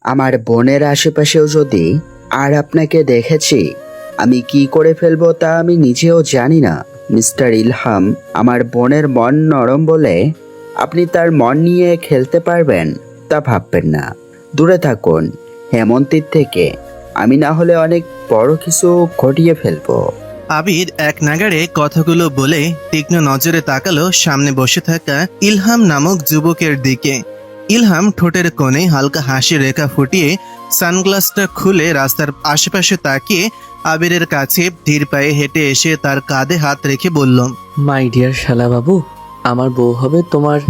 আমার বোনের আশেপাশেও যদি আর আপনাকে দেখেছি, আমি কি করে ফেলবো তা আমি নিজেও জানি না। মিস্টার ইলহাম, আমার বোনের মন নরম বলে আপনি তার মন নিয়ে খেলতে পারবেন তা ভাববেন না। দূরে থাকুন হেমন্তীর থেকে, আমি না হলে অনেক বড় কিছু ঘটিয়ে ফেলবো। আবির এক নাগাড়ে কথাগুলো বলে তীক্ষ্ণ নজরে তাকালো সামনে বসে থাকা ইলহাম নামক যুবকের দিকে। ইলহাম ঠোঁটের কোণে হালকা হাসি রেখা ফুটিয়ে সানগ্লাসটা খুলে রাস্তার আশেপাশে তাকিয়ে আবিরের কাছে ধীর পায়ে হেঁটে এসে তার কাঁধে হাত রেখে বলল, মাই ডিয়ার শালাবাবু, আমার বউ হবে তোমার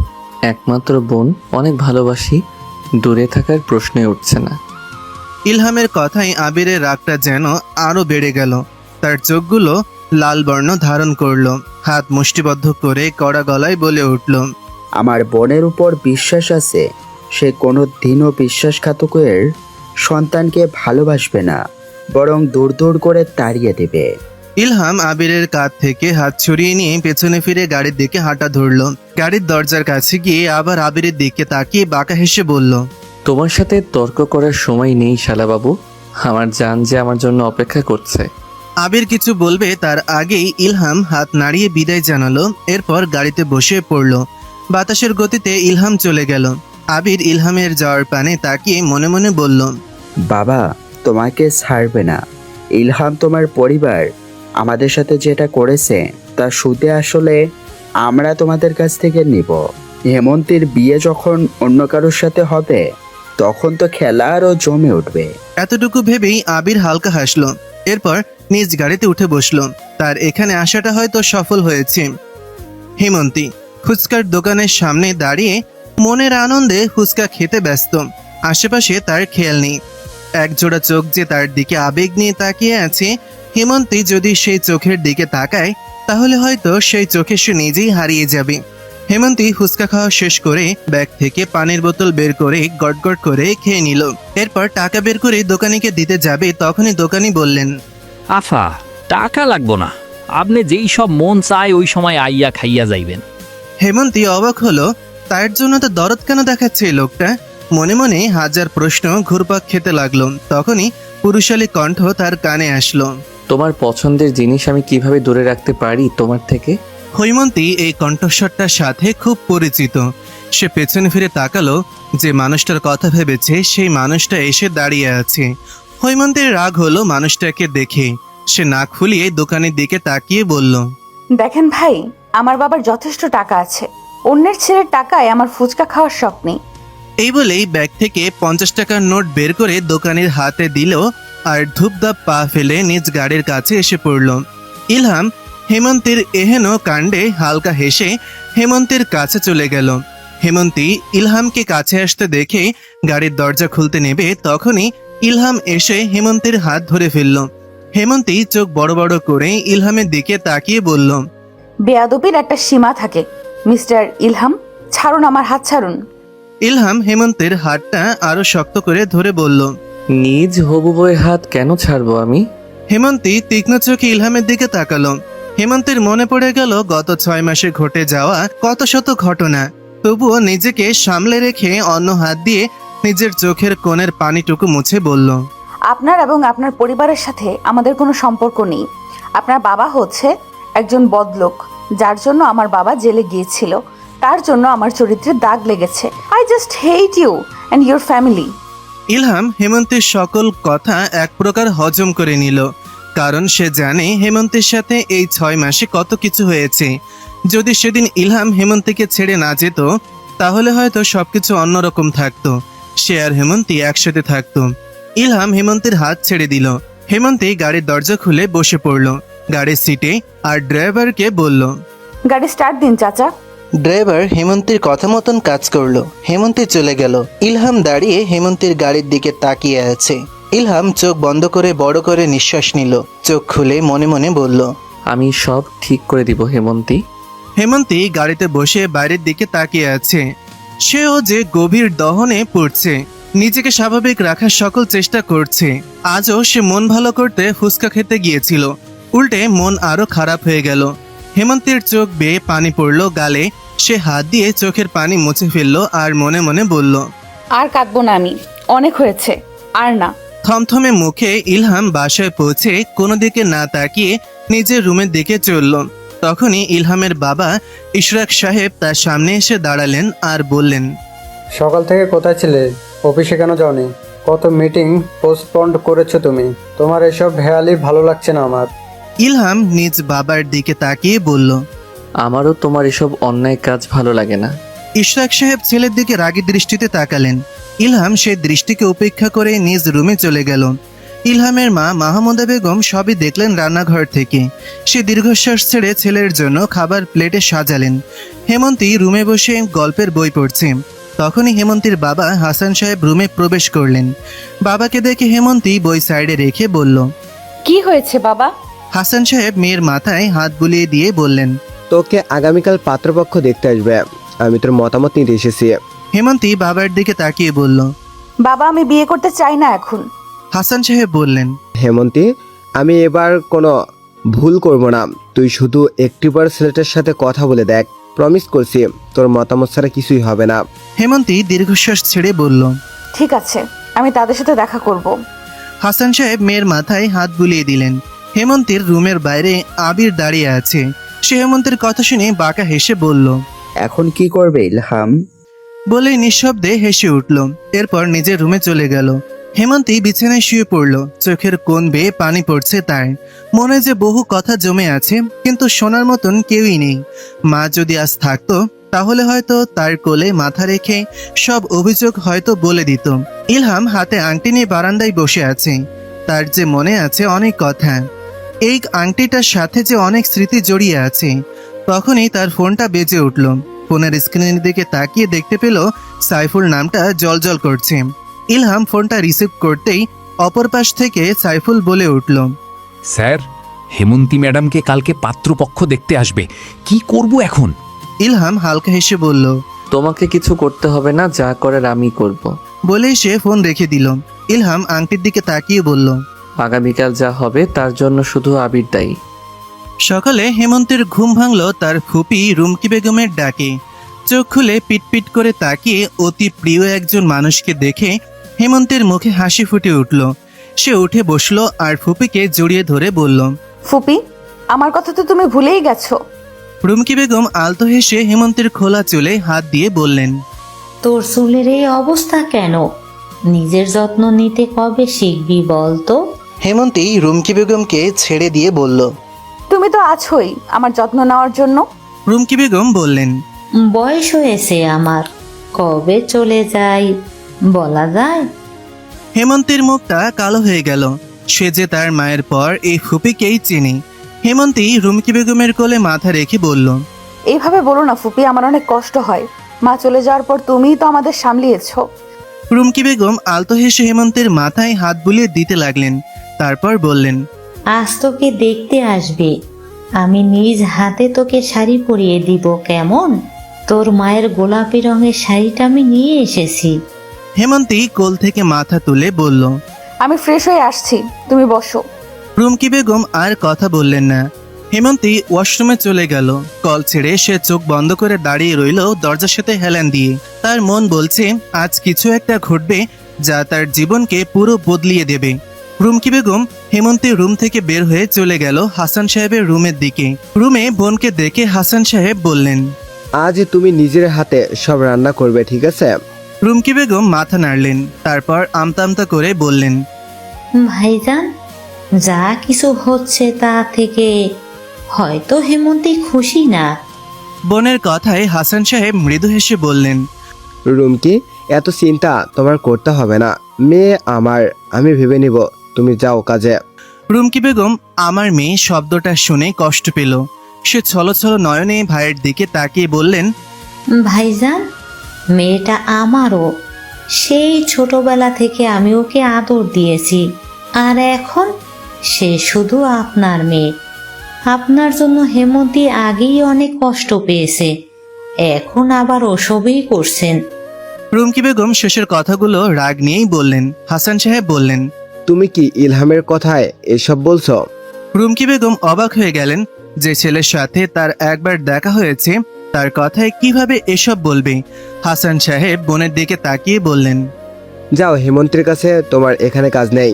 একমাত্র বোন, অনেক ভালোবাসি, দূরে থাকার প্রশ্নে উঠছে না। ইলহামের কথায় আবিরের রাগটা যেন আরো বেড়ে গেল। তার চোখগুলো লাল বর্ণ ধারণ করলো, হাত মুষ্টিবদ্ধ করে কড়া গলায় বলে উঠল, আমার বোনের উপর বিশ্বাস আছে, সে কোনো দিনও বিশ্বাসঘাতকের সন্তানকে ভালোবাসবে না, বরং দূর দূর করে তাড়িয়ে দেবে। ইলহাম আবিরের কাঁধ থেকে হাত ছড়িয়ে নিয়ে পেছনে ফিরে গাড়ির দিকে হাঁটা ধরল। গাড়ির দরজার কাছে গিয়ে আবার আবিরের দিকে তাকিয়ে বাঁকা হেসে বলল, তোমার সাথে তর্ক করার সময় নেই শালাবাবু, আমার জান যে আমার জন্য অপেক্ষা করছে। আবির কিছু বলবে তার আগেই ইলহাম হাত নাড়িয়ে বিদায় জানালো। এরপর গাড়িতে বসে পড়ল। বাতাসের গতিতে ইলহাম চলে গেল। আবির ইলহামের যাওয়ার পানে তাকিয়ে মনে মনে বলল, বাবা তোমাকে ছাড়বে না। ইলহাম তোমার পরিবার আমাদের সাথে যেটা করেছে তা সুদে আসলে আমরা তোমাদের কাছ থেকে নিব। হেমন্তীর বিয়ে যখন অন্য কারোর সাথে হবে তখন তো খেলা আরও জমে উঠবে। এতটুকু ভেবেই আবির হালকা হাসলো। এরপর নিজ গাড়িতে উঠে বসলো। তার এখানে আসাটা হয়তো সফল হয়েছে। হেমন্তী ফুচকার দোকানের সামনে দাঁড়িয়ে মনের আনন্দে ফুচকা খেতে ব্যস্ত। আশেপাশে তার খেয়াল নেই। একজোড়া চোখ যে তার দিকে আবেগ নিয়ে তাকিয়ে আছে। হেমন্তী যদি সেই চোখের দিকে তাকায় তাহলে হয়তো সেই চোখে সে নিজেই হারিয়ে যাবে। হেমন্তী ফুচকা খাওয়া শেষ করে ব্যাগ থেকে পানির বোতল বের করে গটগট করে খেয়ে নিল। এরপর টাকা বের করে দোকানিকে দিতে যাবে, তখনই দোকানি বললেন, আফা, টাকা লাগবো না, আপনি যেই সব মন চায় ওই সময় আইয়া খাইয়া যাইবেন। হেমন্তী অবাক হলো, তার জন্য তো দরদ কেন দেখাচ্ছে এই লোকটা। মনে মনে হাজার প্রশ্ন ঘুরপাক খেতে লাগলো। তখনই পুরুষালী কণ্ঠ তার কানে আসলো। তোমার পছন্দের জিনিস আমি কিভাবে দূরে রাখতে পারি তোমার থেকে? হৈমন্তী এই কণ্ঠস্বরটার সাথে খুব পরিচিত। সে পেছনে ফিরে তাকালো। যে মানুষটার কথা ভেবেছে সেই মানুষটা এসে দাঁড়িয়ে আছে। হৈমন্তীর রাগ হলো মানুষটাকে দেখে। সে নাক ফুলিয়ে দোকানের দিকে তাকিয়ে বলল, দেখেন ভাই, আমার বাবার যথেষ্ট টাকা আছে, অন্যের ছেলের টাকায় আমার ফুচকা খাওয়ার শখ নেই। এই বলেই ব্যাগ থেকে 50 টাকার নোট বের করে দোকানের হাতে দিল আর ধূপধাপ পা ফেলে নিজ গাড়ির কাছে এসে পড়ল। ইলহাম হেমন্তীর এহেন কাণ্ডে হালকা হেসে হেমন্তীর কাছে চলে গেল। হেমন্তী ইলহামকে কাছে আসতে দেখে গাড়ির দরজা খুলতে নেবে, তখনই ইলহাম এসে হেমন্তীর হাত ধরে ফেলল। হেমন্তী চোখ বড় বড় করে ইলহামের দিকে তাকিয়ে বলল, বেয়াদবির একটা সীমা থাকে মিস্টার ইলহাম, ছাড়ুন আমার হাত, ছাড়ুন। ইলহাম হেমন্তের হাতটা আরো শক্ত করে ধরে বলল, নিজ হবু বউয়ের হাত কেন ছাড়বো আমি? হেমন্তী তীক্ষ্ণ চোখে ইলহামের দিকে তাকালো। হেমন্তের মনে পড়ে গেল গত 6 মাসে ঘটে যাওয়া কত শত ঘটনা। তবুও নিজেকে সামলে রেখে অন্য হাত দিয়ে নিজের চোখের কোণের পানিটুকু মুছে বলল, আপনার এবং আপনার পরিবারের সাথে আমাদের কোনো সম্পর্ক নেই। আপনার বাবা হচ্ছে একজন বদলোক, যার জন্য আমার বাবা জেলে গিয়েছিল। তার জন্য আমার চরিত্রে দাগ লেগেছে। I just hate you and your family. Ilham হেমন্তের সকল কথা এক প্রকার হজম করে নিল, কারণ সে জানে হেমন্তের সাথে এই 6 মাসে কত কিছু হয়েছে। যদি সেদিন ইলহাম হেমন্তীকে ছেড়ে না যেত তাহলে হয়তো সবকিছু অন্যরকম থাকতো। সে আর হেমন্তী একসাথে থাকতো। ইলহাম হেমন্তের হাত ছেড়ে দিল। হেমন্তী গাড়ির দরজা খুলে বসে পড়ল গাড়ির সিটে আর ড্রাইভারকে বলল, গাড়ি স্টার্ট দিন চাচা। ড্রাইভার হেমন্তীর কথা মতন কাজ করলো। হেমন্তী চলে গেল। ইলহাম দাঁড়িয়ে হেমন্তীর গাড়ির দিকে তাকিয়ে আছে। ইলহাম চোখ বন্ধ করে বড় করে নিঃশ্বাস নিল। চোখ খুলে মনে মনে বলল, আমি সব ঠিক করে দিব হেমন্তী। হেমন্তী গাড়িতে বসে বাইরের দিকে তাকিয়ে আছে। সেও যে গভীর দহনে পড়ছে, নিজেকে স্বাভাবিক রাখার সকল চেষ্টা করছে। আজও সে মন ভালো করতে ফুচকা খেতে গিয়েছিল, উল্টে মন আরো খারাপ হয়ে গেল। হেমন্তীর চোখ বেয়ে পানি পড়ল গালে। সে হাত দিয়ে চোখের পানি মুছে ফেললো আর মনে মনে বলল, আর কাঁদবো না আমি। অনেক হয়েছে, আর না। থমথমে মুখে ইলহাম বাসায় পৌঁছে কোনো দিকে না তাকিয়ে নিজের রুমের দিকে চলল। তখনই ইলহামের বাবা ইশরাক সাহেব তার সামনে এসে দাঁড়ালেন আর বললেন, সকাল থেকে কোথায় ছিলে? অফিসে কেন যাওনি? কত মিটিং পোস্টপন্ড করেছো তুমি? তোমার এসব হেয়ালি ভালো লাগছে না আমার। ইলহাম নিজ বাবার দিকে তাকিয়ে বলল। আমারও তোমার এসব অন্যায় কাজ ভালো লাগে না। ইশরাক সাহেব ছেলের দিকে রাগী দৃষ্টিতে তাকালেন। ইলহাম সেই দৃষ্টিকে উপেক্ষা করে নিজ রুমে চলে গেল। ইলহামের মা মাহমুদা বেগম সবই দেখলেন রান্নাঘর থেকে। সে দীর্ঘশ্বাস ছেড়ে ছেলের জন্য খাবার প্লেটে সাজালেন। হেমন্তী রুমে বসে গল্পের বই পড়ছে। তখনই হেমন্তীর বাবা হাসান সাহেব রুমে প্রবেশ করলেন। বাবাকে দেখে হেমন্তী বই সাইডে রেখে বলল। কি হয়েছে বাবা? হাসান সাহেব মেয়ের মাথায় হাত বুলিয়ে দিয়ে বললেন, তোকে আগামীকাল পাত্রপক্ষ দেখতে আসবে, আমি তোর মতামত নিতে এসেছি। হেমন্তী বাবার দিকে তাকিয়ে বলল। বাবা, আমি বিয়ে করতে চাই না এখন। হাসান সাহেব বললেন, হেমন্তী, আমি এবার কোনো ভুল করব না। তুই শুধু একটিবার ছেলেটার সাথে কথা বলে দেখ, প্রমিস করছি তোর মতামত ছাড়া কিছুই হবে না। হেমন্তী দীর্ঘশ্বাস ছেড়ে বলল। ঠিক আছে, আমি তাদের সাথে দেখা করব। হাসান সাহেব মেয়ের মাথায় হাত বুলিয়ে দিলেন। হেমন্তীর রুমের বাইরে আবির দাঁড়িয়ে আছে। সে হেমন্তের কথা শুনে বাঁকা হেসে বলল। এখন কি করবে ইলহাম? বলে নিঃশব্দে হেসে উঠল। এরপর নিজের রুমে চলে গেল। হেমন্তী বিছানায় শুয়ে পড়ল। চোখের কোণ বেয়ে পানি পড়ছে তার। মনে যে বহু কথা জমে আছে, কিন্তু শোনার মতন কেউই নেই। মা যদি আজ থাকতো তাহলে হয়তো তার কোলে মাথা রেখে সব অভিযোগ হয়তো বলে দিত। ইলহাম হাতে আংটি নিয়ে বারান্দায় বসে আছে। তার যে মনে আছে অনেক কথা। এই আংটিটার সাথে যে অনেক স্মৃতি জড়িয়ে আছে। তখনই তার ফোনটা বেজে উঠল। ফোনের স্ক্রিনের দিকে তাকিয়ে দেখতে পেল সাইফুল নামটা জলজল করছে। ইলহাম ফোনটা রিসিভ করতেই অপর পাশ থেকে সাইফুল বলে উঠল। স্যার, হেমন্তী ম্যাডামকে কালকে পাত্রপক্ষ দেখতে আসবে, কি করব এখন? ইলহাম হালকা হেসে বলল। তোমাকে কিছু করতে হবে না, যা করার আমি করব। বলেই সে ফোন রেখে দিল। ইলহাম আংটির দিকে তাকিয়ে বলল, আগামীকাল যা হবে তার জন্য শুধু আবির দায়ী। সকালে হেমন্তের ঘুম ভাঙল তার ফুপি রুমকি বেগমের ডাকে। চোখ খুলে পিটপিট করে তাকিয়ে অতি প্রিয় একজন মানুষকে দেখে হেমন্তের মুখে হাসি ফুটে উঠল। সে উঠে বসলো আর ফুপিকে জড়িয়ে ধরে বলল। ফুপি, আমার কথা তো তুমি ভুলেই গেছো। রুমকি বেগম আলতো হেসে হেমন্তের খোলা চুলে হাত দিয়ে বললেন, তোর চুলের এই অবস্থা কেন? নিজের যত্ন নিতে কবে শিখবি বল তো? হেমন্তী রুমকি বেগমকে ছেড়ে দিয়ে বলল। তুমি তো আছোই আমার যত্ন নেওয়ার জন্য। রুমকি বেগম বললেন, বয়স হয়েছে আমার, কবে চলে যাই বলা যায়? হেমন্তের মুখটা কালো হয়ে গেল। সে যে তার মায়ের পর এই ফুপিকেই চিনি। হেমন্তী রুমকি বেগমের কোলে মাথা রেখে বলল। এইভাবে বলো না ফুপি, আমার অনেক কষ্ট হয়। মা চলে যাওয়ার পর তুমিই তো আমাদের সামলিয়েছো। রুমকি বেগম আলতো হেসে হেমন্তের মাথায় হাত বুলিয়ে দিতে লাগলেন। তারপর বললেন, আজ তোকে দেখতে আসবে, আমি নিজ হাতে তোকে শাড়ি পরিয়ে দিব কেমন? তোর মায়ের গোলাপি রঙের শাড়িটা আমি নিয়ে এসেছি। হেমন্তী কোল থেকে মাথা তুলে বলল। আমি ফ্রেশ হয়ে আসছি, তুমি বসো। রুমকি বেগম আর কথা বললেন না। হেমন্তী ওয়াশরুমে চলে গেল। কল ছেড়ে সে চোখ বন্ধ করে দাঁড়িয়ে রইল দরজার সাথে হেলান দিয়ে। তার মন বলছে আজ কিছু একটা ঘটবে যা তার জীবনকে পুরো বদলিয়ে দেবে। রুমকি বেগম হেমন্তীর রুম থেকে বের হয়ে চলে গেল হাসান সাহেবের রুমের দিকে। রুমে বোনকে দেখে হাসান সাহেব বললেন, আজ তুমি নিজের হাতে সব রান্না করবে, ঠিক আছে? রুমকি বেগম মাথা নাড়লেন। তারপর আমতা আমতা করে বললেন, ভাইজান, যা কিছু হচ্ছে তা থেকে হয়তো হেমন্তী খুশি না। বোনের কথায় হাসান সাহেব মৃদু হেসে বললেন, রুমকি, এত চিন্তা তোমার করতে হবে না। মেয়ে আমার, আমি ভেবে নিব, তুমি যাও কাজে। রুমকি বেগম আমার মেয়ে শব্দটা শুনে কষ্ট পেল। সে ছলছল নয়নে ভাইয়ের দিকে তাকিয়ে বললেন, ভাইজান, মেয়েটা আমারও। সেই ছোটবেলা থেকে আমি ওকে আদর দিয়েছি, আর এখন সে শুধু আপনার মেয়ে। আপনার জন্য হেমন্তী আগেই অনেক কষ্ট পেয়েছে, এখন আবার ওসবই করছেন। রুমকি বেগম শেষের কথাগুলো রাগ নিয়েই বললেন। হাসান সাহেব বললেন, তুমি কি ইলহামের কথায় এসব বলছো? রুমকি বেগম অবাক হয়ে গেলেন। যে ছেলের সাথে তার একবার দেখা হয়েছে তার কথায় কিভাবে এসব বলবে। হাসান সাহেব বোনের দিকে তাকিয়ে বললেন, যাও হেমন্তের কাছে, তোমার এখানে কাজ নেই।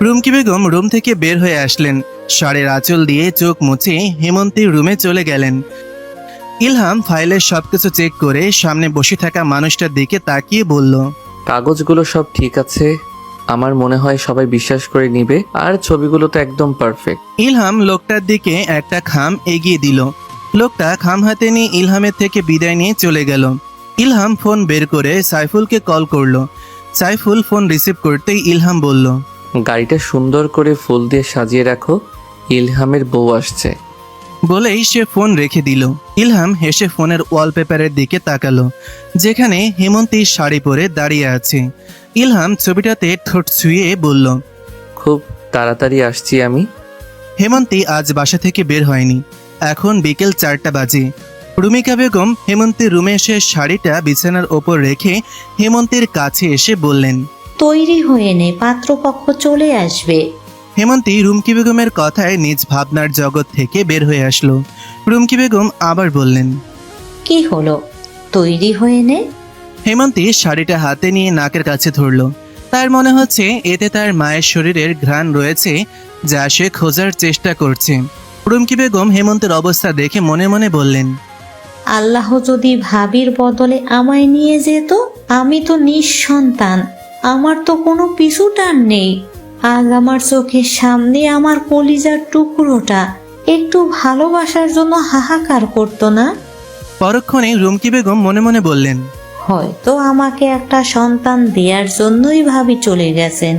রুমকি বেগম রুম থেকে বের হয়ে আসলেন। শাড়ির আঁচল দিয়ে চোখ মুছে হেমন্তী রুমে চলে গেলেন। ইলহাম ফাইলের সবকিছু চেক করে সামনে বসে থাকা মানুষটার দিকে তাকিয়ে বলল, কাগজগুলো সব ঠিক আছে, আমার মনে হয় সবাই বিশ্বাস করে নিবে, আর ছবিগুলো তো একদম পারফেক্ট। ইলহাম লোকটার দিকে একটা খাম এগিয়ে দিল। লোকটা খাম হাতে নিয়ে ইলহামের থেকে বিদায় নিয়ে চলে গেল। ইলহাম ফোন বের করে সাইফুলকে কল করলো। সাইফুল ফোন রিসিভ করতেই ইলহাম বলল, গাড়িটা সুন্দর করে ফুল দিয়ে সাজিয়ে রাখো, ইলহামের বউ আসছে। বলেই সে ফোন রেখে দিল। ইলহাম হেসে ফোনের ওয়ালপেপারের দিকে তাকালো, যেখানে হেমন্তী শাড়ি পরে দাঁড়িয়ে আছে। ইলহাম ছবিটাতে ঠোঁট ছুঁয়ে বলল, খুব তাড়াতাড়ি আসছি আমি। হেমন্তী আজ বাসা থেকে বের হয়নি। এখন বিকেল 4টা বাজে। রুমিকা বেগম হেমন্তীর রুমে এসে শাড়িটা বিছানার ওপর রেখে হেমন্তীর কাছে এসে বললেন। তৈরি হয়ে নে, পাত্রপক্ষ চলে আসবে। হেমন্তী রুমকি বেগমের কথায় নিজ ভাবনার জগৎ থেকে বের হয়ে আসলো। রুমকি বেগম আবার বললেন, কি হলো, তৈরি হয়ে নে। হেমন্তী শাড়িটা হাতে নিয়ে নাকের কাছে ধরলো। তার মনে হচ্ছে এতে তার মায়ের শরীরের ঘ্রাণ রয়েছে, যা সে খোঁজার চেষ্টা করছে। রুমকি বেগম হেমন্তের অবস্থা দেখে মনে মনে বললেন, আল্লাহ যদি ভাবির বদলে আমায় নিয়ে যেত, আমি তো নিঃসন্তান, আমার তো কোনো পিছু টান নেই। আজ আমার চোখের সামনে আমার কলিজার টুকরোটা একটু ভালোবাসার জন্য হাহাকার করতো না। পরক্ষণে রুমকি বেগম মনে মনে বললেন, হয়তো আমাকে একটা সন্তান দেওয়ার জন্যই ভাবি চলে গেছেন,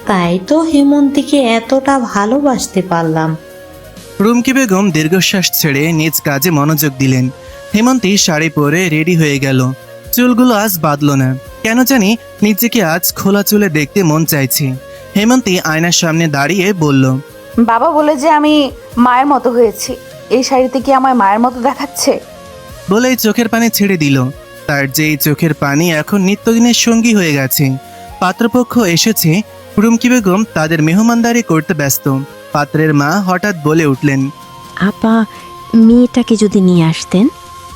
তাই তো হেমন্তীকে এতটা ভালোবাসতে পারলাম। রুমকি বেগম দীর্ঘশ্বাস ছেড়ে নিজ কাজে মনোযোগ দিলেন। হেমন্তী শাড়ি পরে রেডি হয়ে গেল। চুলগুলো আজ বাঁধলো না, কেন জানি নিজেকে আজ খোলা চুলে দেখতে মন চাইছে। হেমন্তী আয়নার সামনে দাঁড়িয়ে বলল, বাবা বলে যে আমি মায়ের মতো হয়েছি, এই শাড়িতে কি আমায় মায়ের মতো দেখাচ্ছে? বলেই চোখের পানি ছেড়ে দিল। তার যেই চোখের পানি এখন নিত্যদিনের সঙ্গী হয়ে গেছে। পাত্রপক্ষ এসেছে। রুমকি বেগম তাদের মেহমানদারি করতে ব্যস্ত। পাত্রের মা হঠাৎ বলে উঠলেন, আপা, মেয়েটাকে যদি নিয়ে আসতেন।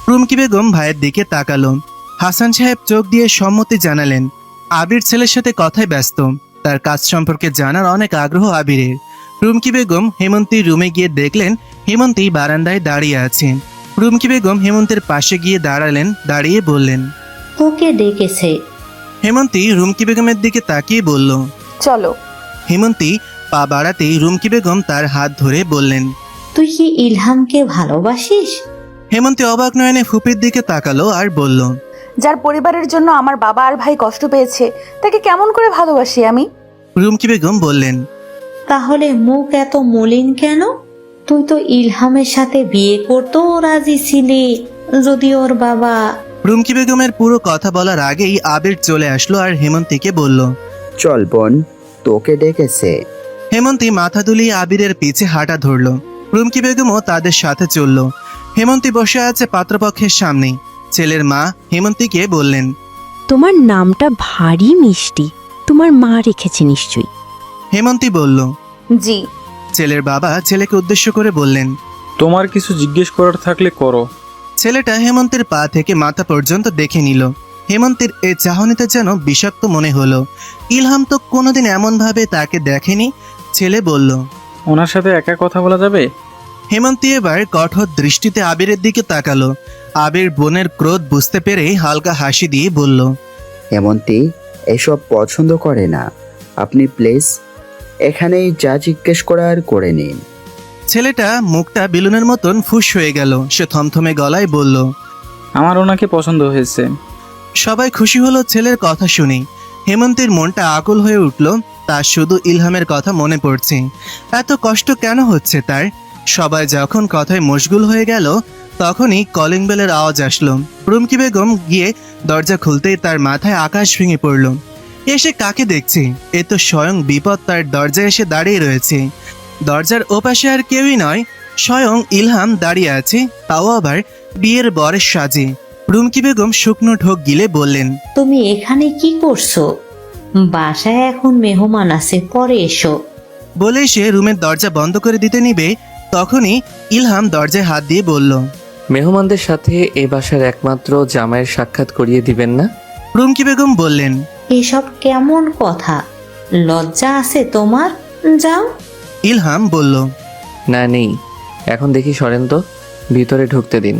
রুমকি বেগম ভাইয়ের দিকে তাকালো। হাসান সাহেব চোখ দিয়ে সম্মতি জানালেন। আবির ছেলের সাথে কথায় ব্যস্ত। তার কাজ সম্পর্কে জানার অনেক আগ্রহ আবিরের। রুমকি বেগম হেমন্তীর রুমে গিয়ে দেখলেন হেমন্তী বারান্দায় দাঁড়িয়ে আছে। রুমকি বেগম হেমন্তের পাশে গিয়ে দাঁড়ালেন, দাঁড়িয়ে বললেন, তোকে ডেকেছে। হেমন্তী রুমকি বেগমের দিকে তাকিয়ে বলল, চলো। হেমন্তী পা বাড়াতেই রুমকি বেগম তার হাত ধরে বললেন, তুই কি ইলহামকে ভালোবাসিস? হেমন্তী অবাক নয়নে ফুপির দিকে তাকালো আর বলল, যার পরিবারের জন্য আমার বাবা আর ভাই কষ্ট পেয়েছে, তাকে কেমন করে ভালোবাসি আমি? রুমকি বেগম বললেন, তাহলে মুখ এত মলিন কেন? তুই তো ইলহামের সাথে বিয়ে করতেও রাজি ছিলি, যদি ওর বাবা। রুমকি বেগমের পুরো কথা বলার আগেই আবির চলে আসলো আর হেমন্তীকে বলল, চল বোন, তোকে ডেকেছে। হেমন্তী মাথা দুলিয়ে আবিরের পিছে হাঁটা ধরল। রুমকি বেগমও তাদের সাথে চলল। হেমন্তী বসে আছে পাত্রপক্ষের সামনে। ছেলের মা হেমন্তীকে বললেন, তোমার নামটা ভারী মিষ্টি, তোমার মা রেখেছে নিশ্চয়ই। হেমন্তী বলল, জি। ছেলের বাবা ছেলেকে উদ্দেশ্য করে বললেন, তোমার কিছু জিজ্ঞেস করার থাকলে করো। ছেলেটা হেমন্তের পা থেকে মাথা পর্যন্ত দেখে নিল। হেমন্তের এ চাহনিতে যেন বিষাক্ত মনে হলো। ইলহাম তো কোনোদিন এমনভাবে তাকে দেখেনি। ছেলে বলল, ওনার সাথে একা কথা বলা যাবে? হেমন্তী এবার কঠোর দৃষ্টিতে আবিরের দিকে তাকালো। আবির বোনের ক্রোধ বুঝতে পেরে হালকা হাসি দিয়ে বলল, হেমন্তী এসব পছন্দ করে না, আপনি প্লিজ এখানেই যা জিজ্ঞেস করার করে নিন। ছেলেটা মুখটা বেলুনের মতন ফুস হয়ে গেল। সে থমথমে গলায় বলল, আমার ওনাকে পছন্দ হয়েছে। সবাই খুশি হলো ছেলের কথা শুনে। হেমন্তীর মনটা আকুল হয়ে উঠল। তার শুধু ইলহামের কথা মনে পড়ছে। এত কষ্ট কেন হচ্ছে তার? সবাই যখন কথায় মশগুল হয়ে গেল, তখনই কলিং বেলের আওয়াজ আসলো। রুমকি বেগম গিয়ে দরজা খুলতেই তার মাথায় আকাশ ভেঙে পড়ল। এসে কাকে দেখছে? এ তো স্বয়ং বিপদ তার দরজায় এসে দাঁড়িয়ে রয়েছে। দরজার ওপাশে আর কেউই নয়, স্বয়ং ইলহাম দাঁড়িয়ে আছে, তাও আবার বিয়ের বরের সাজে। রুমকি বেগম শুকনো ঢোক গিলে বললেন, তুমি এখানে কি করছো? বাসায় এখন মেহমান আছে, পরে এসো। বলে সে রুমের দরজা বন্ধ করে দিতে নিবে, তখনই ইলহাম দরজায় হাত দিয়ে বলল, মেহমানদের সাথে এ বাসার একমাত্র জামাইয়ের সাক্ষাৎ করিয়ে দিবেন না? রুমকি বেগম বললেন, এসব কেমন কথা? লজ্জা আছে তোমার? যাও। ইলহাম বলল। না নেই, এখন দেখি সরেন তো, ভিতরে ঢুকতে দিন।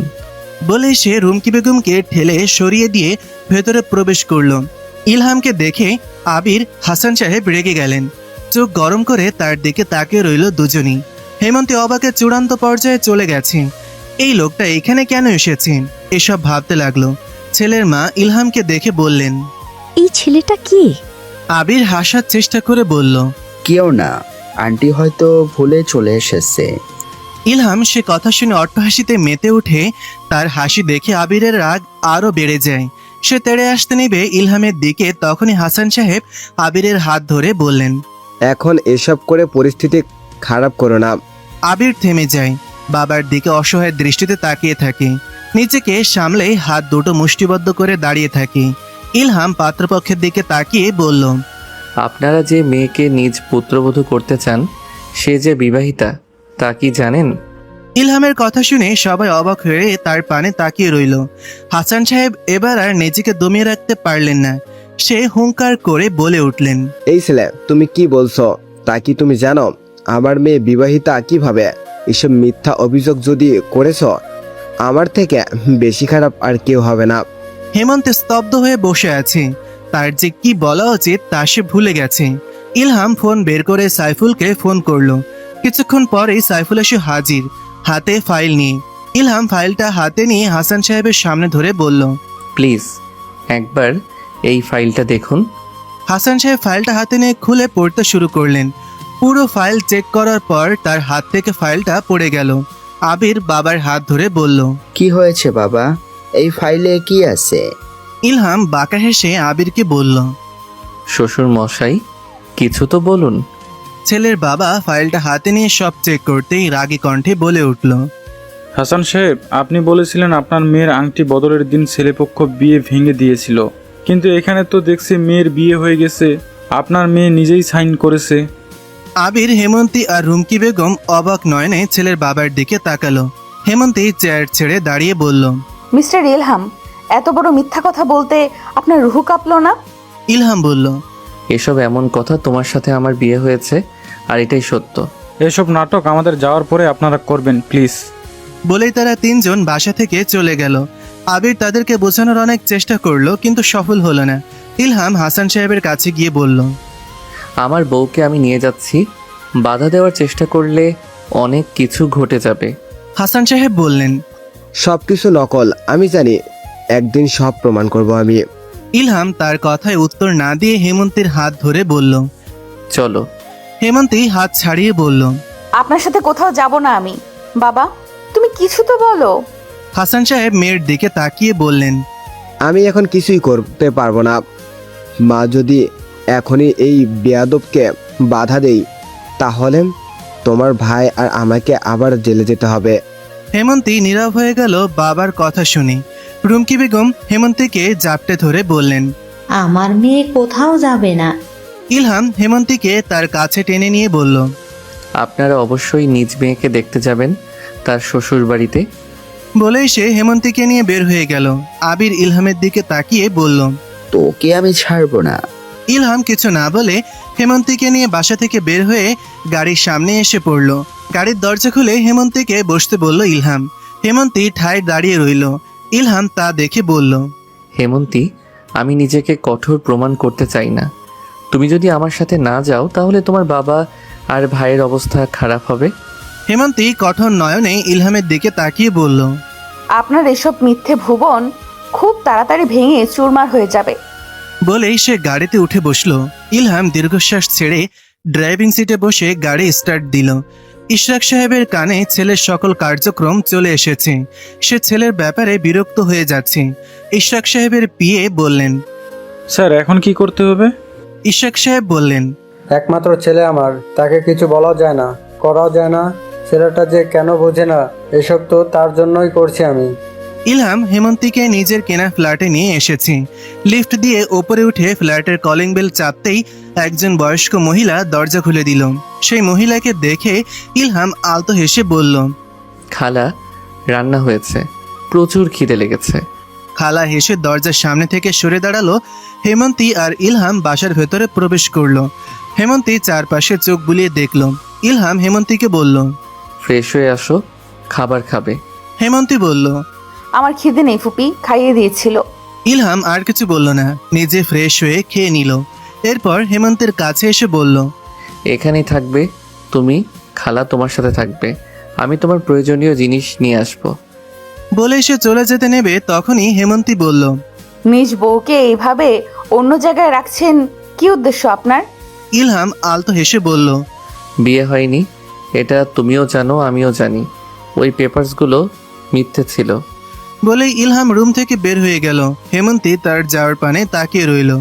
বলে সে রুমকি বেগমকে ঠেলে সরিয়ে দিয়ে ভেতরে প্রবেশ করলো। ইলহামকে দেখে আবির, হাসান সাহেব রেগে গেলেন। চোখ গরম করে তার দিকে তাকিয়ে রইল দুজনই। হেমন্তী অবাকের চূড়ান্ত পর্যায়ে চলে গেছে। এই লোকটা এখানে কেন এসেছে এসব ভাবতে লাগলো। ছেলের মা ইলহামকে দেখে বললেন। এই ছেলেটা কি? আবির হাসার চেষ্টা করে বলল। কেউ না, আন্টি হয়তো ভুলে চলে এসেছে। ইলহাম সে কথা শুনে অট্টহাসিতে মেতে উঠে। তার হাসি দেখে আবিরের রাগ আরো বেড়ে যায়। সে তেড়ে আসতে নেবে ইলহামের দিকে, তখনই হাসান সাহেব আবিরের হাত ধরে বললেন। এখন এসব করে পরিস্থিতি খারাপ করো না। আবির থেমে যায়, বাবার দিকে অসহায় দৃষ্টিতে তাকিয়ে থাকে। নিজেকে সামলে হাত দুটো মুষ্টিবদ্ধ করে দাঁড়িয়ে থাকে। ইলহাম পাত্রপক্ষের দিকে তাকিয়ে বলল। আপনারা যে মেয়েকে নিজ পুত্রবধূ করতে চান, সে যে বিবাহিতা, তা কি জানেন? ইলহামের কথা শুনে সবাই অবাক হয়ে তার পানে তাকিয়ে রইল। হাসান সাহেব এবার আর নিজেকে দমিয়ে রাখতে পারলেন না। সে হুঙ্কার করে বলে উঠলেন। এই ছেলে, তুমি কি বলছো? তা কি তুমি জানো আমার মেয়ে বিবাহিতা কিভাবে? এসব মিথ্যা অভিযোগ যদি করেছ, আমার থেকে বেশি খারাপ আর কেউ হবে না। হেমন্ত স্তব্ধ হয়ে বসে আছে। তার যে কি বলা উচিত তা সে ভুলে গেছে। ইলহাম ফোন বের করে সাইফুলকে ফোন করলো। কিছুক্ষণ পরেই সাইফুল এসে হাজির, হাতে ফাইল নিয়ে। ইলহাম ফাইলটা হাতে নিয়ে হাসান সাহেবের সামনে ধরে বলল। প্লিজ একবার এই ফাইলটা দেখুন। হাসান সাহেব ফাইলটা হাতে নিয়ে খুলে পড়তে শুরু করলেন। পুরো ফাইল চেক করার পর তার হাত থেকে ফাইলটা পড়ে গেল। আবির বাবার হাত ধরে বলল। কি হয়েছে বাবা? এই ফাইলে কি আছে? ইলহাম বাঁকা হেসে আবিরকে বলল। শ্বশুর মশাই, কিছু তো বলুন। ছেলের বাবা ফাইলটা হাতে নিয়ে সব চেক করতেই রাগী কণ্ঠে বলে উঠল। হাসান সাহেব, আপনি বলেছিলেন আপনার মেয়ের আংটি বদলের দিন ছেলেপক্ষ বিয়ে ভেঙে দিয়েছিল, কিন্তু এখানে তো দেখছি মেয়ের বিয়ে হয়ে গেছে। আপনার মেয়ে নিজেই সাইন করেছে। আবির, হেমন্তী আর রুমকি বেগম অবাক নয়নে ছেলের বাবার দিকে তাকালো। হেমন্তী চেয়ার ছেড়ে দাঁড়িয়ে বলল। মিস্টার ইলহাম, এত বড় মিথ্যা কথা বলতে আপনার রুহু কাঁপলো না? ইলহাম বলল। এসব এমন কথা, তোমার সাথে আমার বিয়ে হয়েছে আর এটাই সত্য। এসব নাটক আমাদের যাওয়ার পরে আপনারা করবেন, প্লিজ। বলেই তারা তিনজন বাসা থেকে চলে গেল। আবির তাদেরকে বোঝানোর অনেক চেষ্টা করলো, কিন্তু সফল হলো না। ইলহাম হাসান সাহেবের কাছে গিয়ে বলল। আমার বউকে আমি নিয়ে যাচ্ছি, বাধা দেওয়ার চেষ্টা করলে অনেক কিছু ঘটে যাবে। হাসান সাহেব বললেন। সবকিছু নকল, আমি জানি। একদিন সব প্রমাণ করব আমি। ইলহাম তার কথায় উত্তর না দিয়ে হেমন্তীর হাত ধরে বলল। চলো। হেমন্তী হাত ছাড়িয়ে বলল। আপনার সাথে কোথাও যাব না আমি। বাবা, তুমি কিছু তো বলো। হাসান সাহেব মেয়ের দিকে তাকিয়ে বললেন। আমি এখন কিছুই করতে পারবো না। মা যদি এখনই এই বেয়াদবকে বাধা দেই, তাহলে তোমার ভাই আর আমাকে আবার জেলে যেতে হবে। হেমন্তী নীরব হয়ে গেল বাবার কথা শুনে। রুমকি বেগম হেমন্তীকে জাপটে ধরে বললেন। আমার মেয়ে কোথাও যাবে না। ইলহাম হেমন্তীকে তার কাছে টেনে নিয়ে বলল। আপনারা অবশ্যই নিজ মেয়েকে দেখতে যাবেন তার শ্বশুর বাড়িতে। বলেই সে হেমন্তীকে নিয়ে বের হয়ে গেল। আবির ইলহামের দিকে তাকিয়ে বলল। তোকে আমি ছাড়বো না। ইলহাম কিছু না বলে হেমন্তীকে নিয়ে বাসা থেকে বের হয়ে গাড়ির সামনে এসে পড়ল। গাড়ির দরজা খুলে হেমন্তীকে বসতে বলল ইলহাম। হেমন্তী ঠায় দাঁড়িয়ে রইল। ইলহাম তা দেখে বলল। হেমন্তী, আমি নিজেকে কঠোর প্রমাণ করতে চাই না। তুমি যদি আমার সাথে না যাও তাহলে তোমার বাবা আর ভাইয়ের অবস্থা খারাপ হবে। হেমন্তী কঠোর নয়নে ইলহামের দিকে তাকিয়ে বলল। আপনার এসব মিথ্যে ভুবন খুব তাড়াতাড়ি ভেঙে চুরমার হয়ে যাবে। বলেই সে গাড়িতে উঠে বসলো। ইলহাম দীর্ঘশ্বাস ছেড়ে ড্রাইভিং সিটে বসে গাড়ি স্টার্ট দিল। ইশরাক সাহেবের কানে ছেলের সকল কার্যক্রম চলে এসেছে। সে ছেলের ব্যাপারে বিরক্ত হয়ে যাচ্ছে। ইশরাক সাহেবের পিএ বললেন। স্যার, এখন কি করতে হবে? ইশরাক সাহেব বললেন। একমাত্র ছেলে আমার, তাকে কিছু বলা যায় না, করাও যায় না। ছেলেটা যে কেন বোঝে না, এসব তো তার জন্যই করছি আমি। ইলহাম হেমন্তীকে নিজের কেনা ফ্ল্যাটে নিয়ে এসেছে। লিফট দিয়ে ওপরে উঠে ফ্ল্যাটের কলিং বেল চাপতেই একজন বয়স্ক মহিলা দরজা খুলে দিল। সেই মহিলাকে দেখে ইলহাম আলতো হেসে বলল। খালা, রান্না হয়েছে, প্রচুর খিদে লেগেছে। খালা হেসে দরজার সামনে থেকে সরে দাঁড়ালো। হেমন্তী আর ইলহাম বাসার ভেতরে প্রবেশ করলো। হেমন্তী চারপাশে চোখ বুলিয়ে দেখলো। ইলহাম হেমন্তীকে বলল, ফ্রেশ হয়ে আসো, খাবার খাবে। হেমন্তী বলল। আমার খিদে নেই ফুপি, খাইয়ে দিয়েছিল। ইলহাম আর কিছু বলল না, নিজে ফ্রেশ হয়ে খেয়ে নিল। এরপর হেমন্তের কাছে এসে বলল, এখানেই থাকবে তুমি, খালা তোমার সাথে থাকবে। আমি তোমার প্রয়োজনীয় জিনিস নিয়ে আসবো। বলে সে চলে যেতে নেবে তখনই হেমন্তী বলল, নিজ বউকে এইভাবে অন্য জায়গায় রাখছেন, কি উদ্দেশ্য আপনার? ইলহাম আলতো হেসে বলল, বিয়ে হয়নি, এটা তুমিও জানো আমিও জানি। ওই পেপারসগুলো মিথ্যে ছিল। বলেই ইলহাম রুম থেকে বের হয়ে গেল। হেমন্তী তার যাওয়ার পানে তাকিয়ে রইল।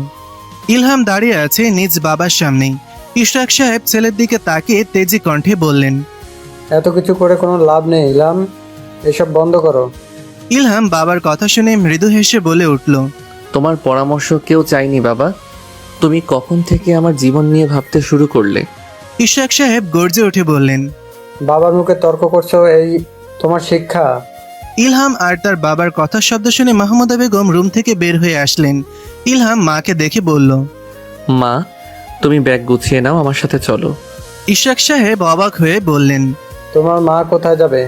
ইলহাম দাঁড়িয়ে আছে নিজ বাবার সামনেই। ইশরাক সাহেব ছেলের দিকে তাকিয়ে তেজি কণ্ঠে বললেন, এত কিছু করে কোনো লাভ নেই ইলহাম, এসব বন্ধ করো। ইলহাম বাবার কথা শুনে মৃদু হেসে বলে উঠল, তোমার পরামর্শ কেউ চাইনি বাবা। তুমি কখন থেকে আমার জীবন নিয়ে ভাবতে শুরু করলে? ইশরাক সাহেব গর্জে উঠে বললেন, বাবার মুখে তর্ক করছো, এই তোমার শিক্ষা? ইলহাম আর তার বাবার কথার শব্দ শুনে মাহমুদা বেগম রুম থেকে বের হয়ে আসলেন। ইলহাম মাকে দেখে বলল, মা, তুমি ব্যাগ গুছিয়ে নাও, আমার সাথে চলো। ইশরাক সাহেব অবাক হয়ে বললেন, তোমার মা কোথায় যাবে?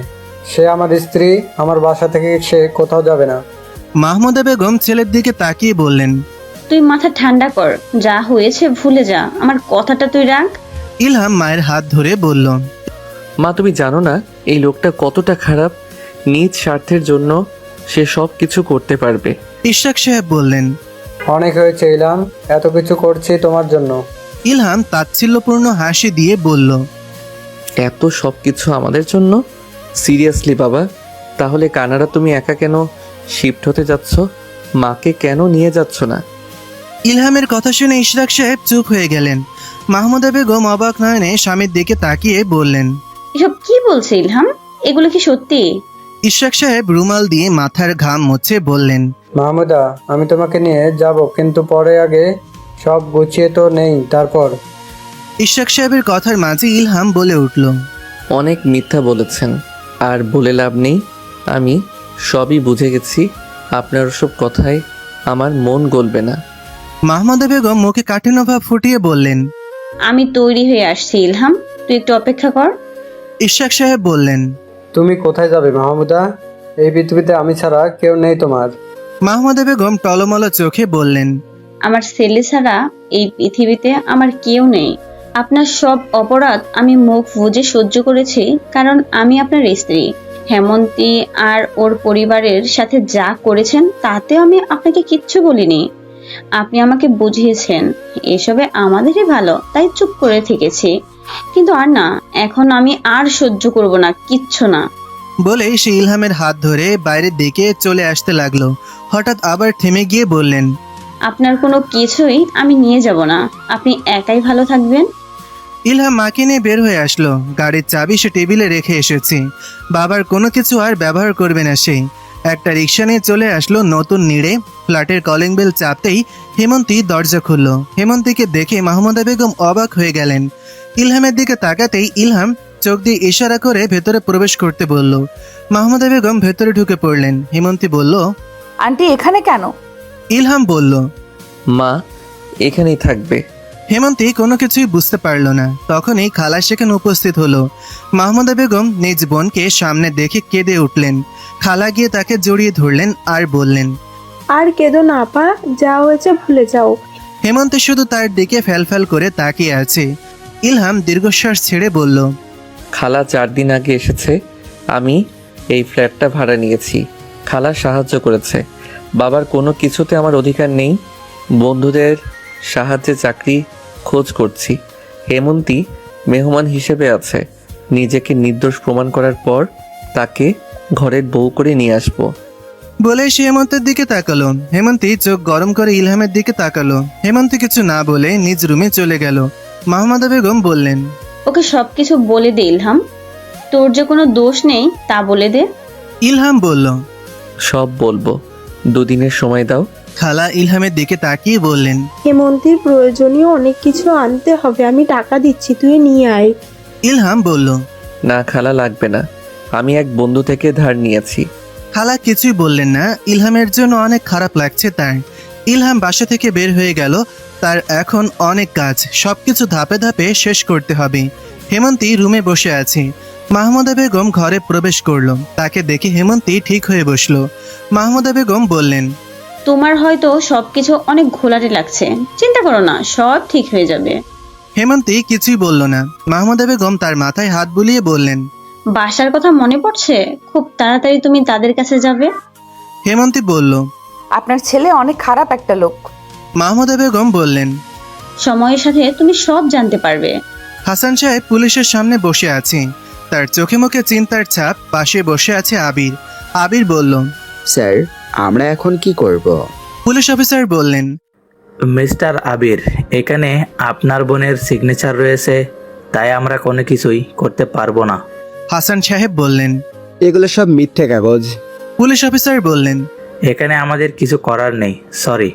সে আমার স্ত্রী, আমার বাসা থেকে সে কোথাও যাবে না। মাহমুদা বেগম ছেলের দিকে তাকিয়ে বললেন, তুই মাথা ঠান্ডা কর, যা হয়েছে ভুলে যা, আমার কথাটা তুই রাখ। ইলহাম মায়ের হাত ধরে বলল, মা, তুমি জানো না এই লোকটা কতটা খারাপ। নিজ স্বার্থের জন্য সে সব কিছু করতে পারবে। ইশরাক সাহেব বললেন, অনেক হয়েছে ইলহাম, এত কিছু করছি তোমার জন্য। ইলহাম তাচ্ছিল্যপূর্ণ হাসি দিয়ে বলল, এত সব কিছু আমাদের জন্য? সিরিয়াসলি বাবা? তাহলে কানাডা তুমি একা কেন শিফট হতে যাচ্ছ? মাকে কেন নিয়ে যাচ্ছ না? ইলহামের কথা শুনে ইশরাক সাহেব চুপ হয়ে গেলেন। মাহমুদা বেগম অবাক নয়নে স্বামীর দিকে তাকিয়ে বললেন, এসব কি বলছে ইলহাম? এগুলো কি সত্যি? ইশরাক সাহেব রুমাল দিয়ে মাথার ঘাম মুছে বললেন, মাহমুদা, আমি তোমাকে নিয়ে যাব, কিন্তু পরে আগে সব গুছিয়ে তো নেই, তারপর। ইশরাক সাহেবের কথার মাঝে ইলহাম বলে উঠল, অনেক মিথ্যা বলেছেন, আর বলে লাভ নেই। আমি সবই বুঝে গেছি। আপনার ওসব কথায় আমার মন গলবে না। মাহমুদা বেগম মুখে কাঠিন্য ভাব ফুটিয়ে বললেন, আমি তৈরি হয়ে আসছি ইলহাম, তুই একটু অপেক্ষা কর। ইশরাক সাহেব বললেন, তুমি কোথায় যাবে মাহমুদা? এই পৃথিবীতে আমি ছাড়া কেউ নেই তোমার। মাহমুদা বেগম টলমল চোখে বললেন, আমার ছেলে ছাড়া এই পৃথিবীতে আমার কেউ নেই। আপনার সব অপরাধ আমি মুখ বুজে সহ্য করেছি, কারণ আমি আপনার স্ত্রী। হেমন্তী আর ওর পরিবারের সাথে যা করেছেন তাতে আমি আপনাকে কিচ্ছু বলিনি। আপনি আমাকে বুঝিয়েছেন এসবে আমাদেরই ভালো, তাই চুপ করে থেকেছি। কিন্তু আর না, এখন আমি আর সহ্য করব না, কিচ্ছু না। বলে সে ইলহামের হাত ধরে বাইরের দিকে চলে আসতে লাগলো। হঠাৎ আবার থেমে গিয়ে বললেন, আপনার কোনো কিছুই আমি নিয়ে যাব না, আপনি একাই ভালো থাকবেন। ইলহাম মাকে নিয়ে বের হয়ে আসলো। গাড়ির চাবি সে টেবিলে রেখে এসেছে। বাবার কোনো কিছু আর ব্যবহার করবে না সে। একটা রিক্সা নিয়ে চলে আসলো নতুন নিড়ে। ফ্ল্যাটের কলিং বেল চাপতেই হেমন্তী দরজা খুলল। হেমন্তীকে দেখে মাহমুদা বেগম অবাক হয়ে গেলেন। ইলহামের দিকে তাকাতেই ইলহাম চোখ দিয়ে ইশারা করে ভেতরে প্রবেশ করতে বলল। মাহমুদা বেগম ভেতরে ঢুকে পড়লেন। হেমন্তী বলল, আন্টি এখানে কেন? ইলহাম বলল, মা এখানেই থাকবে। হেমন্তী কোনো কিছুই বুঝতে পারল না। তখনই খালা সেখানে উপস্থিত হলো। মাহমুদা বেগম নিজ বোনকে সামনে দেখে কেঁদে উঠলেন। খালা গিয়ে তাকে জড়িয়ে ধরলেন আর বললেন, আর কেঁদো না আপা, যা হয়েছে ভুলে যাও। হেমন্তী শুধু তার দিকে ফ্যালফ্যাল করে তাকিয়ে আছে। ইলহাম দীর্ঘশ্বাস ছেড়ে বলল, খালা 4 দিন আগে এসেছে। আমি এই ফ্ল্যাটটা ভাড়া নিয়েছি। খালা সাহায্য করেছে। বাবার কোনো কিছুতে আমার অধিকার নেই। বন্ধুদের সাহায্যে চাকরি খোঁজ করছি। হেমন্তী মেহমান হিসেবে আছে। নিজেকে নির্দোষ প্রমাণ করার পর তাকে ঘরের বউ করে নিয়ে আসবো। বলে সে হেমন্তের দিকে তাকালো। হেমন্তী চোখ গরম করে ইলহামের দিকে তাকালো। হেমন্তী কিছু না বলে নিজ রুমে চলে গেল। মাহমুদা বেগম বললেন, ওকে সবকিছু বলে দে ইলহাম, তোর যে কোনো দোষ নেই তা বলে দে। ইলহাম বলল, সব বলবো, 2 দিনের সময় দাও। খালা ইলহামের দিকে তাকিয়ে বললেন, হেমন্তীর প্রয়োজনীয় অনেক কিছু আনতে হবে, আমি টাকা দিচ্ছি, তুই নিয়ে আয়। ইলহাম বলল, না খালা, লাগবে না। আমি এক বন্ধু থেকে ধার নিয়েছি। খালা কিছুই বললেন না। ইলহামের জন্য অনেক খারাপ লাগছে তার। ইলহাম বাসা থেকে বের হয়ে গেল। তার এখন অনেক কাজ, সবকিছু ধাপে ধাপে শেষ করতে হবে। হেমন্তী রুমে বসে আছে। মাহমুদা বেগম ঘরে প্রবেশ করলো। তাকে দেখে হেমন্তী ঠিক হয়ে বসলো। মাহমুদা বেগম বললেন, তোমার হয়তো সবকিছু অনেক ঘোলাটে লাগছে, চিন্তা করো না, সব ঠিক হয়ে যাবে। হেমন্তী কিছুই বলল না। মাহমুদা বেগম তার মাথায় হাত বুলিয়ে বললেন, বাসার কথা মনে পড়ছে? খুব তাড়াতাড়ি তুমি তাদের কাছে যাবে। হেমন্তী বলল, আপনার ছেলে অনেক খারাপ একটা লোক। মাহমুদা বেগম বললেন, সময়ের সাথে তুমি সব জানতে পারবে। হাসান সাহেব পুলিশের সামনে বসে আছে। তার চোখে মুখে চিন্তার ছাপ। পাশে বসে আছে আবির। আবির বলল, স্যার আমরা এখন কি করব? পুলিশ অফিসার বললেন, মিস্টার আবির, এখানে আপনার বোনের সিগনেচার রয়েছে, তাই আমরা কোনো কিছুই করতে পারবো না। হাসান সাহেব বললেন, এগুলো সব মিথ্যে কাগজ। পুলিশ অফিসার বললেন, এখানে আমাদের কিছু করার নেই, সরি।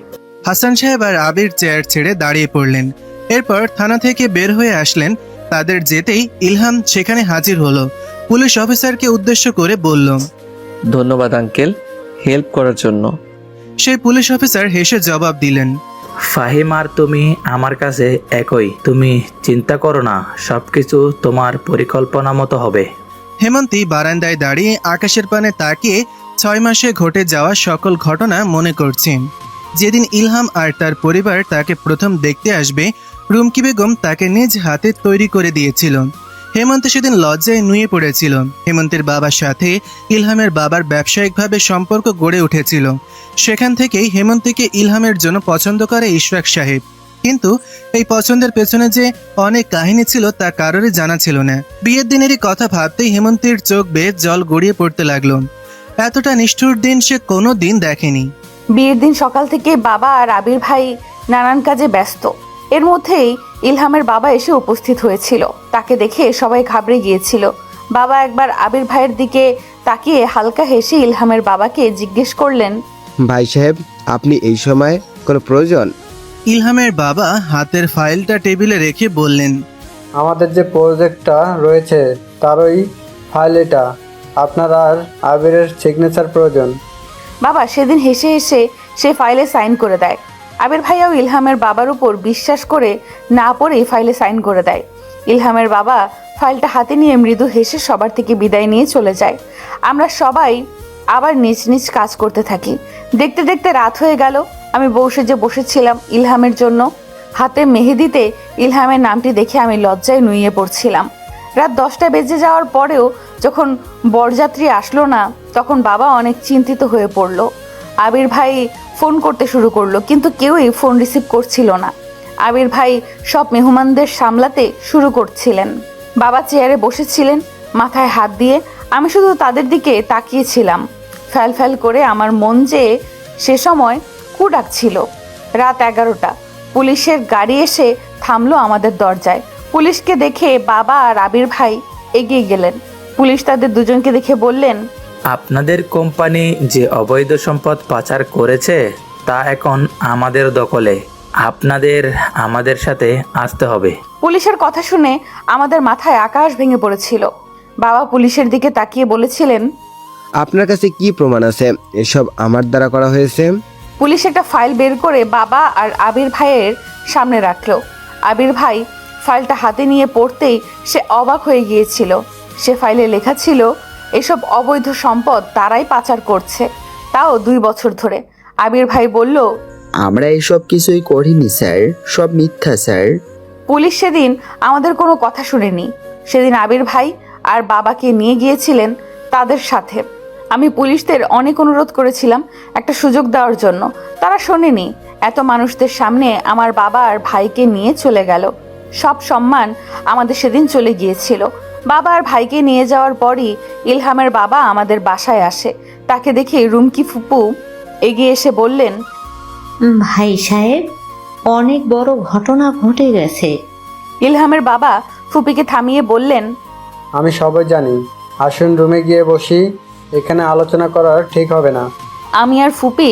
হাসান সাহেব আর আবির চেয়ার ছেড়ে দাঁড়িয়ে পড়লেন। এরপর থানা থেকে বের হয়ে আসলেন। তাদের যেতেই ইলহাম সেখানে হাজির হলো। পুলিশ অফিসারকে উদ্দেশ্য করে বলল, ধন্যবাদ আঙ্কেল, হেল্প করার জন্য। সেই পুলিশ অফিসার হেসে জবাব দিলেন, ফাহিম আর তুমি আমার কাছে একই, তুমি চিন্তা করো না, সবকিছু তোমার পরিকল্পনা মতো হবে। হেমন্তী বারান্দায় দাঁড়িয়ে আকাশের পানে তাকিয়ে 6 মাসে ঘটে যাওয়া সকল ঘটনা মনে করছেন। যেদিন ইলহাম আর তার পরিবার তাকে প্রথম দেখতে আসবে, রুমকি বেগম তাকে নিজ হাতে তৈরি করে দিয়েছিল। হেমন্ত সেদিন লজ্জায় নুয়ে পড়েছিল। হেমন্তের বাবার সাথে ইলহামের বাবার ব্যবসায়িকভাবে সম্পর্ক গড়ে উঠেছিল। সেখান থেকেই হেমন্তকে ইলহামের জন্য পছন্দ করে ইশরাক সাহেব। কিন্তু এই পছন্দের পেছনে যে অনেক কাহিনী ছিল তা কারোরই জানা ছিল না। বিয়ের দিনেরই কথা ভাবতেই হেমন্তের চোখ বেয়ে জল গড়িয়ে পড়তে লাগলো। এতটা নিষ্ঠুর দিন সে কোনো দিন দেখেনি। বিয়ের দিন সকাল থেকে বাবা আর আবির ভাই নানান কাজে ব্যস্ত। এর মধ্যেই ইলহামের বাবা এসে উপস্থিত হয়েছিল। তাকে দেখে সবাই ঘাবড়ে গিয়েছিল। বাবা একবার আবির ভাইয়ের দিকে তাকিয়ে হালকা হেসে ইলহামের বাবাকে জিজ্ঞেস করলেন, ভাই সাহেব, আপনি এই সময় কোনো প্রয়োজন? ইলহামের বাবা হাতের ফাইলটা টেবিলে রেখে বললেন, আমাদের যে প্রজেক্টটা রয়েছে তারই ফাইল এটা। আপনার আর আবিরের সিগনেচার প্রয়োজন। বাবা সেদিন হেসে হেসে সে ফাইলে সাইন করে দেয়। আবির ভাইয়াও ইলহামের বাবার উপর বিশ্বাস করে না পড়েই ফাইলে সাইন করে দেয়। ইলহামের বাবা ফাইলটা হাতে নিয়ে মৃদু হেসে সবার থেকে বিদায় নিয়ে চলে যায়। আমরা সবাই আবার নিজ নিজ কাজ করতে থাকি। দেখতে দেখতে রাত হয়ে গেল। আমি যে বসেছিলাম ইলহামের জন্য। হাতে মেহেদিতে ইলহামের নামটি দেখে আমি লজ্জায় নুয়ে পড়ছিলাম। রাত 10টা বেজে যাওয়ার পরেও যখন বরযাত্রী আসলো না, তখন বাবা অনেক চিন্তিত হয়ে পড়ল। আবির ভাই ফোন করতে শুরু করলো, কিন্তু কেউই ফোন রিসিভ করছিল না। আবির ভাই সব মেহমানদের সামলাতে শুরু করছিলেন। বাবা চেয়ারে বসেছিলেন মাথায় হাত দিয়ে। আমি শুধু তাদের দিকে তাকিয়েছিলাম। ফ্যাল ফ্যাল করে আমার মন যে সে সময় কু ডাকছিল। রাত 11টা। পুলিশের গাড়ি এসে থামলো আমাদের দরজায়। পুলিশকে দেখে বাবা আর আবির ভাই এগিয়ে গেলেন। পুলিশ তাদের দুজনকে দেখে বললেন, আপনাদের কোম্পানি যে অবৈধ সম্পদ পাচার করেছে তা এখন আমাদের দখলে, আপনাদের আমাদের সাথে আসতে হবে। পুলিশের কথা শুনে আমাদের মাথায় আকাশ ভেঙে পড়েছিল। বাবা পুলিশের দিকে তাকিয়ে বলেছিলেন, আপনার কাছে কি প্রমাণ আছে এসব আমার দ্বারা করা হয়েছে? পুলিশ একটা ফাইল বের করে বাবা আর আবির ভাইয়ের সামনে রাখলো। আবির ভাই ফাইলটা হাতে নিয়ে পড়তেই সে অবাক হয়ে গিয়েছিল। সে ফাইলে লেখা ছিল, এসব অবৈধ সম্পদ তারাই পাচার করছে, তাও 2 বছর ধরে। আবির ভাই বলল, আমরা এসব কিছুই করিনি স্যার, সব মিথ্যা স্যার। পুলিশ সেদিন আমাদের কোনো কথা শুনেনি। সেদিন আবির ভাই আর বাবাকে নিয়ে গিয়েছিলেন তাদের সাথে। আমি পুলিশদের অনেক অনুরোধ করেছিলাম একটা সুযোগ দেওয়ার জন্য, তারা শোনেনি। এত মানুষদের সামনে আমার বাবা আর ভাইকে নিয়ে চলে গেল। সব সম্মান আমাদের সেদিন চলে গিয়েছিল। বাবা আর ভাইকে নিয়ে যাওয়ার পরই ইলহামের বাবা আমাদের বাসায় আসে। তাকে দেখে রুমকি ফুপু এগিয়ে এসে বললেন, ভাই সাহেব, অনেক বড় ঘটনা ঘটে গেছে। ইলহামের বাবা ফুপিকে থামিয়ে বললেন, আমি সবাই জানি, আসুন রুমে গিয়ে বসি, এখানে আলোচনা করার ঠিক হবে না। আমি আর ফুপি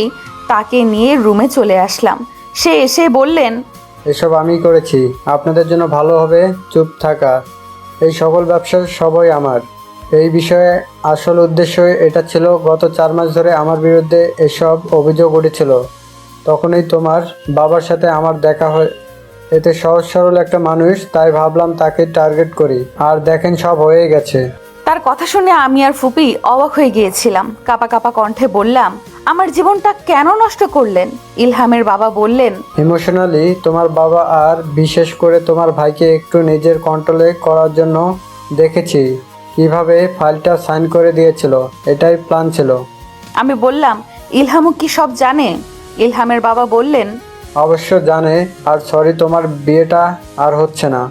তাকে নিয়ে রুমে চলে আসলাম। সে এসে বললেন, এসব আমি করেছি, আপনাদের জন্য ভালো হবে চুপ থাকা। এই সকল ব্যবসা সবই আমার। এই বিষয়ে আসল উদ্দেশ্য এটা ছিল, গত 4 মাস ধরে আমার বিরুদ্ধে এসব অভিযোগ উঠেছিল। তখনই তোমার বাবার সাথে আমার দেখা হয়। এতে সহজ সরল একটা মানুষ, তাই ভাবলাম তাকে টার্গেট করি। আর দেখেন, সব হয়ে গেছে। তার কথা শুনে আমি আর ফুপি অবাক হয়ে গিয়েছিলাম। কাপা কাপা কণ্ঠে বললাম, আমার জীবনটা কেন নষ্ট করলেন? ইলহামের বাবা বললেন, ইমোশনালি তোমার বাবা আর বিশেষ করে তোমার ভাইকে একটু নিজের কন্ট্রোলে করার জন্য দেখেছি কিভাবে ফাইলটা সাইন করে দিয়েছিল। এটাই প্ল্যান ছিল। আমি বললাম, ইলহামও কি সব জানে? ইলহামের বাবা বললেন, অবশ্য জানে। আর সরি, তোমার বিয়েটা আর হচ্ছে না।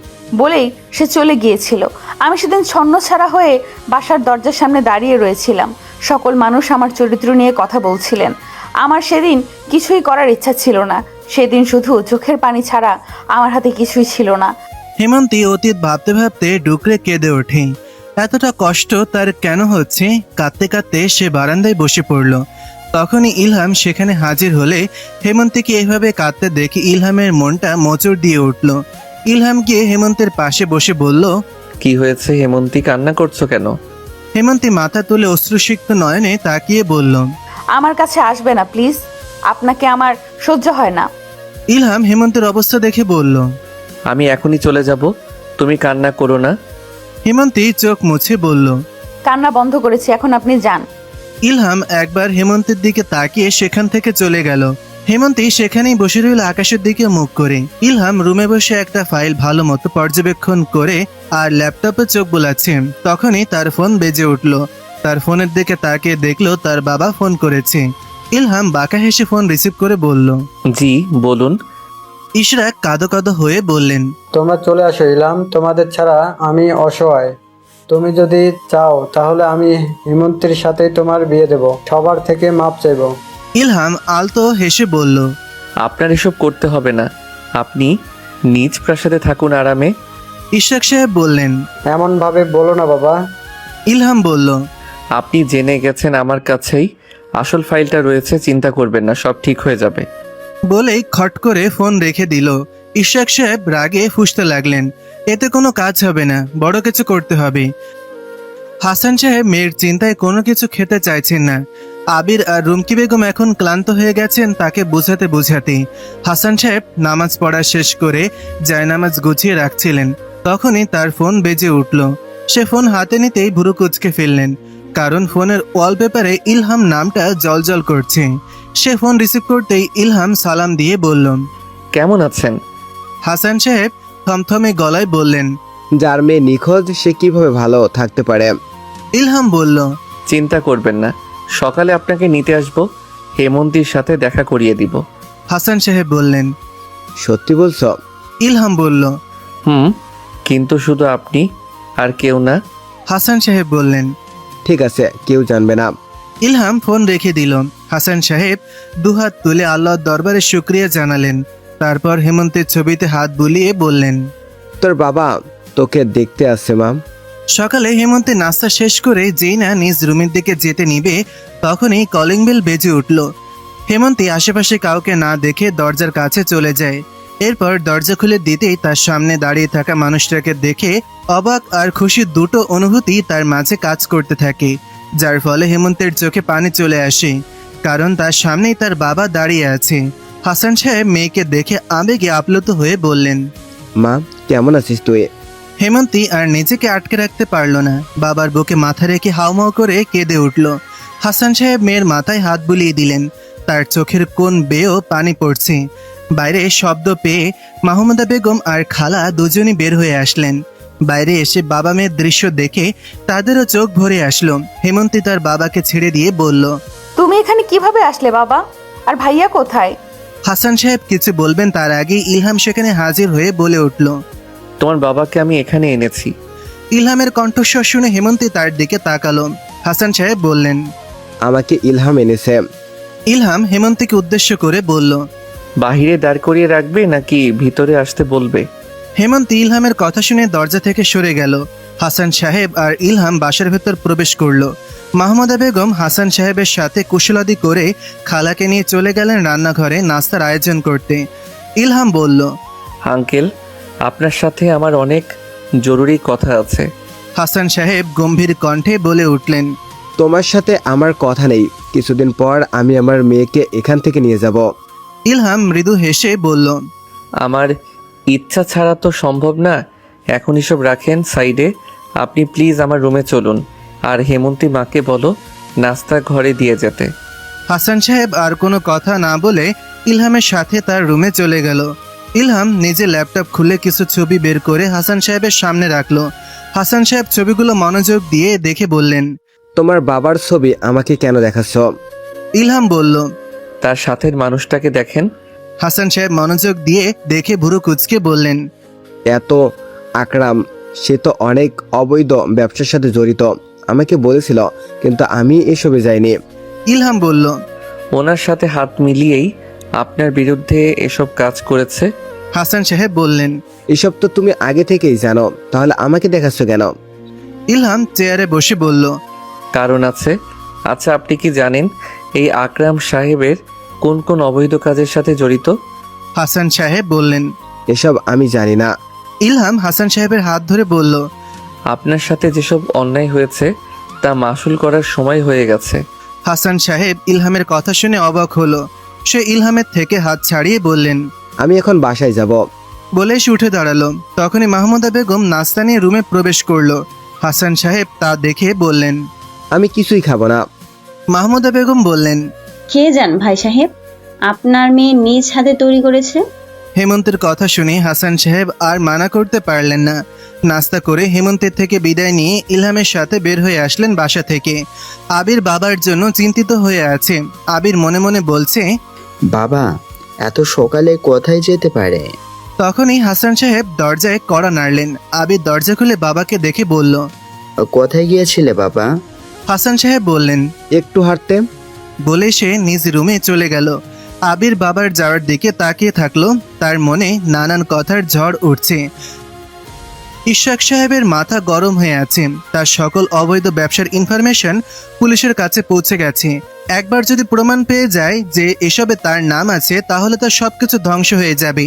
বলেই সে চলে গিয়েছিল। আমি সেদিন ছন্নছাড়া হয়ে বাসার দরজার সামনে দাঁড়িয়ে রয়েছিলাম। সকল মানুষ আমার চরিত্র নিয়ে কথা বলছিলেন। আমার সেদিন কিছুই করার ইচ্ছা ছিল না। সেদিন শুধু চোখের পানি ছাড়া আমার হাতে কিছুই ছিল না। হেমন্তী অতীত ভাবতে ভাবতে ডুকরে কেঁদে ওঠে। এতটা কষ্ট তার কেন হচ্ছে? কাঁদতে কাঁদতে সে বারান্দায় বসে পড়ল। তখনই ইলহাম সেখানে হাজির হলে হেমন্তীকে এভাবে কাঁদতে দেখে ইলহামের মনটা মোচড় দিয়ে উঠল। ইলহাম গিয়ে হেমন্তের পাশে বসে বলল, কি হয়েছে হেমন্তী, কান্না করছো কেন? হেমন্তী মাথা তুলে অশ্রুসিক্ত নয়নে তাকিয়ে বলল, আমার কাছে আসবে না প্লিজ, আপনাকে আমার সহ্য হয় না। ইলহাম হেমন্তের অবস্থা দেখে বলল, আমি এখনই চলে যাব, তুমি কান্না করো না। হেমন্তী চোখ মুছে বলল, কান্না বন্ধ করেছি, এখন আপনি যান। ইলহাম একবার হেমন্তের দিকে তাকিয়ে সেখান থেকে চলে গেল। হেমন্তী সেখানেই বসে রইল আকাশের দিকে মুখ করে। ইলহাম রুমে বসে একটা ফাইল ভালো মতো পর্যবেক্ষণ করে আর ল্যাপটপে চোখ বোলাচ্ছে। তখনই তার ফোন বেজে উঠল। তার ফোনের দিকে তাকিয়ে দেখলো তার বাবা ফোন করেছে। ইলহাম বাঁকা হেসে ফোন রিসিভ করে বলল, জি বলুন। ইশরাক কাঁদো কাঁদো হয়ে বললেন, তোমরা চলে আসো ইলহাম, তোমাদের ছাড়া আমি অসহায়। তুমি যদি চাও তাহলে আমি হেমন্তীর সাথেই তোমার বিয়ে দেব। সবার থেকে মাপ চাইব। ইলহাম আলতো হেসে বলল, আপনার এসব করতে হবে না, আপনি নিজ প্রাসাদে থাকুন আরামে। ইশরাক সাহেব বললেন, এমনভাবে বলো না বাবা। ইলহাম বলল, আপনি জেনে গেছেন আমার কাছেই আসল ফাইলটা রয়েছে, চিন্তা করবেন না, সব ঠিক হয়ে যাবে। বলেই খট করে ফোন রেখে দিল। ইশরাক সাহেব রাগে ফুঁসতে লাগলেন, এতে কোনো কাজ হবে না, বড় কিছু করতে হবে। হাসান সাহেব মেয়ের চিন্তায় কোনো কিছু খেতে চাইছেন না। আবির আর রুমকি বেগম এখন ক্লান্ত হয়ে গেছেন তাকে বোঝাতে বোঝাতে। হাসান সাহেব নামাজ পড়া শেষ করে জায়নামাজ গুছিয়ে রাখছিলেন। তখনই তার ফোন বেজে উঠল। সে ফোন হাতে নিতেই ভুরু কুঁচকে ফেললেন, কারণ ফোনের ওয়ালপেপারে ইলহাম নামটা জলজল করছে। সে ফোন রিসিভ করতেই ইলহাম সালাম দিয়ে বলল, কেমন আছেন? হাসান সাহেব থমথমে গলায় বললেন, যার মেয়ে নিখোঁজ সে কিভাবে ভালো থাকতে পারে? ইলহাম বলল, চিন্তা করবেন না, সকালে আপনাকে নিতে আসবো, হেমন্তীর সাথে দেখা করিয়ে দিব। হাসান সাহেব বললেন, সত্যি বলছো? ইলহাম বলল, কিন্তু শুধু আপনি আর কেউ না। হাসান সাহেব বললেন, ঠিক আছে, কেউ জানবে না। ইলহাম ফোন রেখে দিল। হাসান সাহেব দুহাত তুলে আল্লাহর দরবারে শুকরিয়া জানালেন। তারপর হেমন্তের ছবিতে হাত বুলিয়ে বললেন, তোর বাবা তোকে দেখতে আসছে মা। সকালে হেমন্তের নাস্তা শেষ করে যেই না নিজ রুমের দিকে যেতে নিবে, তখনই কলিং বেল বেজে উঠল। হেমন্তী আশেপাশে কাউকে না দেখে দরজার কাছে চলে যায়। এরপর দরজা খুলে দিতেই তার সামনে দাঁড়িয়ে থাকা মানুষটাকে দেখে অবাক আর খুশি দুটো অনুভূতি তার মাঝে কাজ করতে থাকে, যার ফলে হেমন্তের চোখে পানি চলে আসে, কারণ তার সামনেই তার বাবা দাঁড়িয়ে আছে। হাসান সাহেব মেয়েকে দেখে আবেগে আপ্লুত হয়ে বললেন, মা কেমন আছিস তুই? হেমন্তী আর নিজেকে আটকে রাখতে পারল না, বাবার বুকে মাথা রেখে হাউমাউ করে কেঁদে উঠল। হাসান সাহেব মেয়ের মাথায় হাত বুলিয়ে দিলেন। তার চোখের কোণ বেয়েও পানি পড়ছে। বাইরে শব্দ পেয়ে মাহমুদা বেগম আর খালা দুজনই বের হয়ে আসলেন। বাইরে এসে বাবা মেয়ের দৃশ্য দেখে তাদেরও চোখ ভরে আসলো। হেমন্তী তার বাবাকে ছেড়ে দিয়ে বলল, তুমি এখানে কিভাবে আসলে বাবা? আর ভাইয়া কোথায়? হাসান সাহেব কিছু বলবেন তার আগেই ইলহাম সেখানে হাজির হয়ে বলে উঠল, তোমার বাবাকে আমি এখানে এনেছি। ইলহামের কণ্ঠস্বর শুনে হেমন্তী তার দিকে তাকালো। হাসান সাহেব বললেন, আমাকে ইলহাম এনেছে। ইলহাম হেমন্তীকে উদ্দেশ্য করে বলল, বাহিরে দাঁড় করিয়ে রাখবে নাকি ভিতরে আসতে বলবে? হেমন্তী ইলহামের কথা শুনে দরজা থেকে সরে গেল। হাসান সাহেব আর ইলহাম বাসার ভেতর প্রবেশ করল। মাহমুদা বেগম হাসান সাহেবের সাথে কুশলাদি করে খালাকে নিয়ে চলে গেলেন রান্নাঘরে নাস্তার আয়োজন করতে। ইলহাম বলল, আঙ্কেল, আপনার সাথে আমার অনেক জরুরি কথা আছে। হাসান সাহেব গম্ভীর কণ্ঠে বলে উঠলেন, তোমার সাথে আমার কথা নেই, কিছুদিন পর আমি আমার মেয়েকে এখান থেকে নিয়ে যাব। ইলহাম মৃদু হেসে বলল, আমার ইচ্ছা ছাড়া তো সম্ভব না। এখন এসব রাখেন সাইডে, আপনি প্লিজ আমার রুমে চলুন, আর হেমন্তী মাকে বলো নাস্তা ঘরে দিয়ে যেতে। হাসান সাহেব আর কোনো কথা না বলে ইলহামের সাথে তার রুমে চলে গেল। ইলহাম নিজে ল্যাপটপ খুলে কিছু ছবি বের করে হাসান সাহেবের সামনে রাখলো। হাসান সাহেব ছবিগুলো মনোযোগ দিয়ে দেখে বললেন, তোমার বাবার ছবি আমাকে কেন দেখাচ্ছ? ইলহাম বলল, তার সাথের মানুষটাকে দেখেন। হাসান সাহেব মনোযোগ দিয়ে দেখে ভুরু কুচকে বললেন, এত আকরাম, সে তো অনেক অবৈধ ব্যবসার সাথে জড়িত, আমাকে বলেছিল, কিন্তু আমি এসবে যাইনি। ইলহাম বলল, ওনার সাথে হাত মিলিয়েই আপনার বিরুদ্ধে এসব কাজ করেছে। হাসান সাহেব বললেন, এসব তো তুমি আগে থেকেই জানো, তাহলে আমাকে দেখাচ্ছ কেন? ইলহাম চেয়ারে বসে বলল, কারণ আছে। আচ্ছা, আপনি কি জানেন এই আকরাম সাহেবের কোন কোন অবৈধ কাজের সাথে জড়িত? হাসান সাহেব বললেন, এসব আমি জানি না। ইলহাম হাসান সাহেবের হাত ধরে বলল, আপনার সাথে যেসব অন্যায় হয়েছে তা মাসুল করার সময় হয়ে গেছে। হাসান সাহেব ইলহামের কথা শুনে অবাক হলো। সে ইলহামের থেকে হাত ছাড়িয়ে বললেন, আমি এখন বাসায় যাব। বলে সে উঠে দাঁড়ালো। তখনই মাহমুদা বেগম নাস্তা নিয়ে রুমে প্রবেশ করলো। হাসান সাহেব তা দেখে বললেন, আমি কিছুই খাবো না। মাহমুদা বেগম বললেন, খেয়ে যান ভাই সাহেব, আপনার মেয়ে নিজ হাতে তৈরি করেছে। হেমন্তের কথা শুনে হাসান সাহেব আর মানা করতে পারলেন না। নাস্তা করে হেমন্তের থেকে বিদায় নিয়ে ইলহামের সাথে বের হয়ে আসলেন বাসা থেকে। আবির বাবার জন্য চিন্তিত হয়ে আছে। আবির মনে মনে বলছে, বাবা এত সকালে কোথায় যেতে পারে? তখনই হাসান সাহেব দরজায় কড়া নাড়লেন। আবির দরজা খুলে বাবাকে দেখে বলল, কোথায় গিয়েছিলে বাবা? হাসান সাহেব বললেন, একটু হাঁটতে। বলে সে নিজ রুমে চলে গেল। আবির বাবার যাওয়ার দিকে তাকিয়ে থাকলো। তার মনে নানান কথার ঝড় উঠছে। ইশাক সাহেবের মাথা গরম হয়ে আছে। তার সকল অবৈধ ব্যবসার ইনফরমেশন পুলিশের কাছে পৌঁছে গেছে। একবার যদি প্রমাণ পেয়ে যায় যে এসবে তার নাম আছে, তাহলে তার সবকিছু ধ্বংস হয়ে যাবে।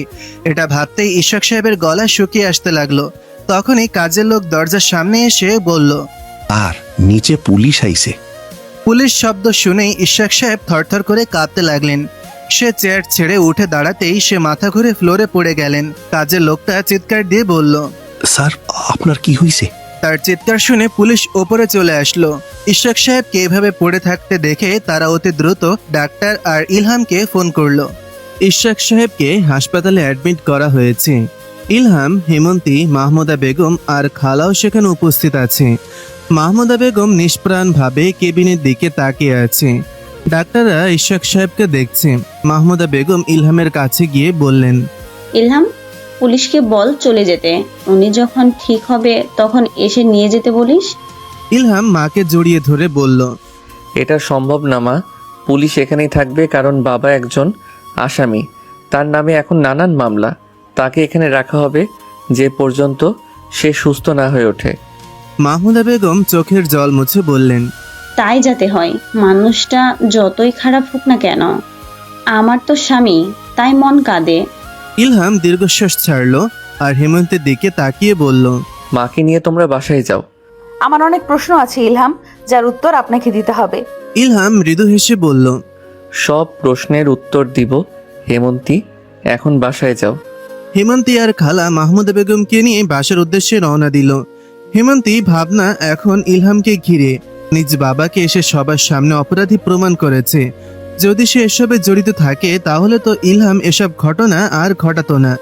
এটা ভাবতেই ইশাক সাহেবের গলা শুকিয়ে আসতে লাগলো। তখনই কাজের লোক দরজার সামনে এসে বলল, আর নিচে পুলিশ আইছে। পুলিশ শব্দ শুনেই ইশাক সাহেব থরথর করে কাঁপতে লাগলেন। সে চেয়ার ছেড়ে উঠে দাঁড়াতেই সে মাথা ঘুরে ফ্লোরে পড়ে গেলেন। কাজের লোকটা চিৎকার দিয়ে বলল, স্যার আপনার কি হয়েছে? তার চিৎকার শুনে পুলিশ ওপরে চলে আসলো। ইশাক সাহেবকে এভাবে পড়ে থাকতে দেখে তারা অতি দ্রুত ডাক্তার আর ইলহামকে ফোন করলো। ইশাক সাহেবকে হাসপাতালে অ্যাডমিট করা হয়েছে। ইলহাম, হেমন্তী, মাহমুদা বেগম আর খালাও সেখানে উপস্থিত আছে। মাহমুদা বেগম নিষ্প্রাণভাবে কেবিনের দিকে তাকিয়ে আছে। ডাক্তাররা ইশাক সাহেবকে দেখছে। মাহমুদা বেগম ইলহামের কাছে গিয়ে বললেন, ইলহাম, পুলিশকে বল চলে যেতে, উনি যখন ঠিক হবে তখন এসে নিয়ে যেতে বলিস। ইলহাম মাকে জড়িয়ে ধরে বলল, এটা সম্ভব না মা, পুলিশ এখানেই থাকবে, কারণ বাবা একজন আসামি, তার নামে এখন নানান মামলা। তাকে এখানে রাখা হবে যে পর্যন্ত সে সুস্থ না হয়ে ওঠে। মাহমুদা বেগম চোখের জল মুছে বললেন, তাই যাতে হয়, মানুষটা যতই খারাপ হোক না কেন, আমার তো স্বামী, তাই মন কাঁদে। ইলহাম দীর্ঘশ্বাস ছাড়লো আর হেমন্তের দিকে তাকিয়ে বলল, মাকে নিয়ে তোমরা বাসায় যাও। আমার অনেক প্রশ্ন আছে ইলহাম, যার উত্তর আপনাকে দিতে হবে। ইলহাম মৃদু হেসে বলল, সব প্রশ্নের উত্তর দিব হেমন্তী, এখন বাসায় যাও। হেমন্তী আর খালা মাহমুদা বেগমকে নিয়ে বাসার উদ্দেশ্যে রওনা দিল। হেমন্তী ভাবনা এখন ইলহামকে ঘিরে। নিজ বাবাকে এসে সবার সামনে অপরাধী প্রমাণ করেছে। যদি সে এসবে জড়িত থাকে তাহলে তো ইলহাম এসব ঘটনা আর ঘটাতো না।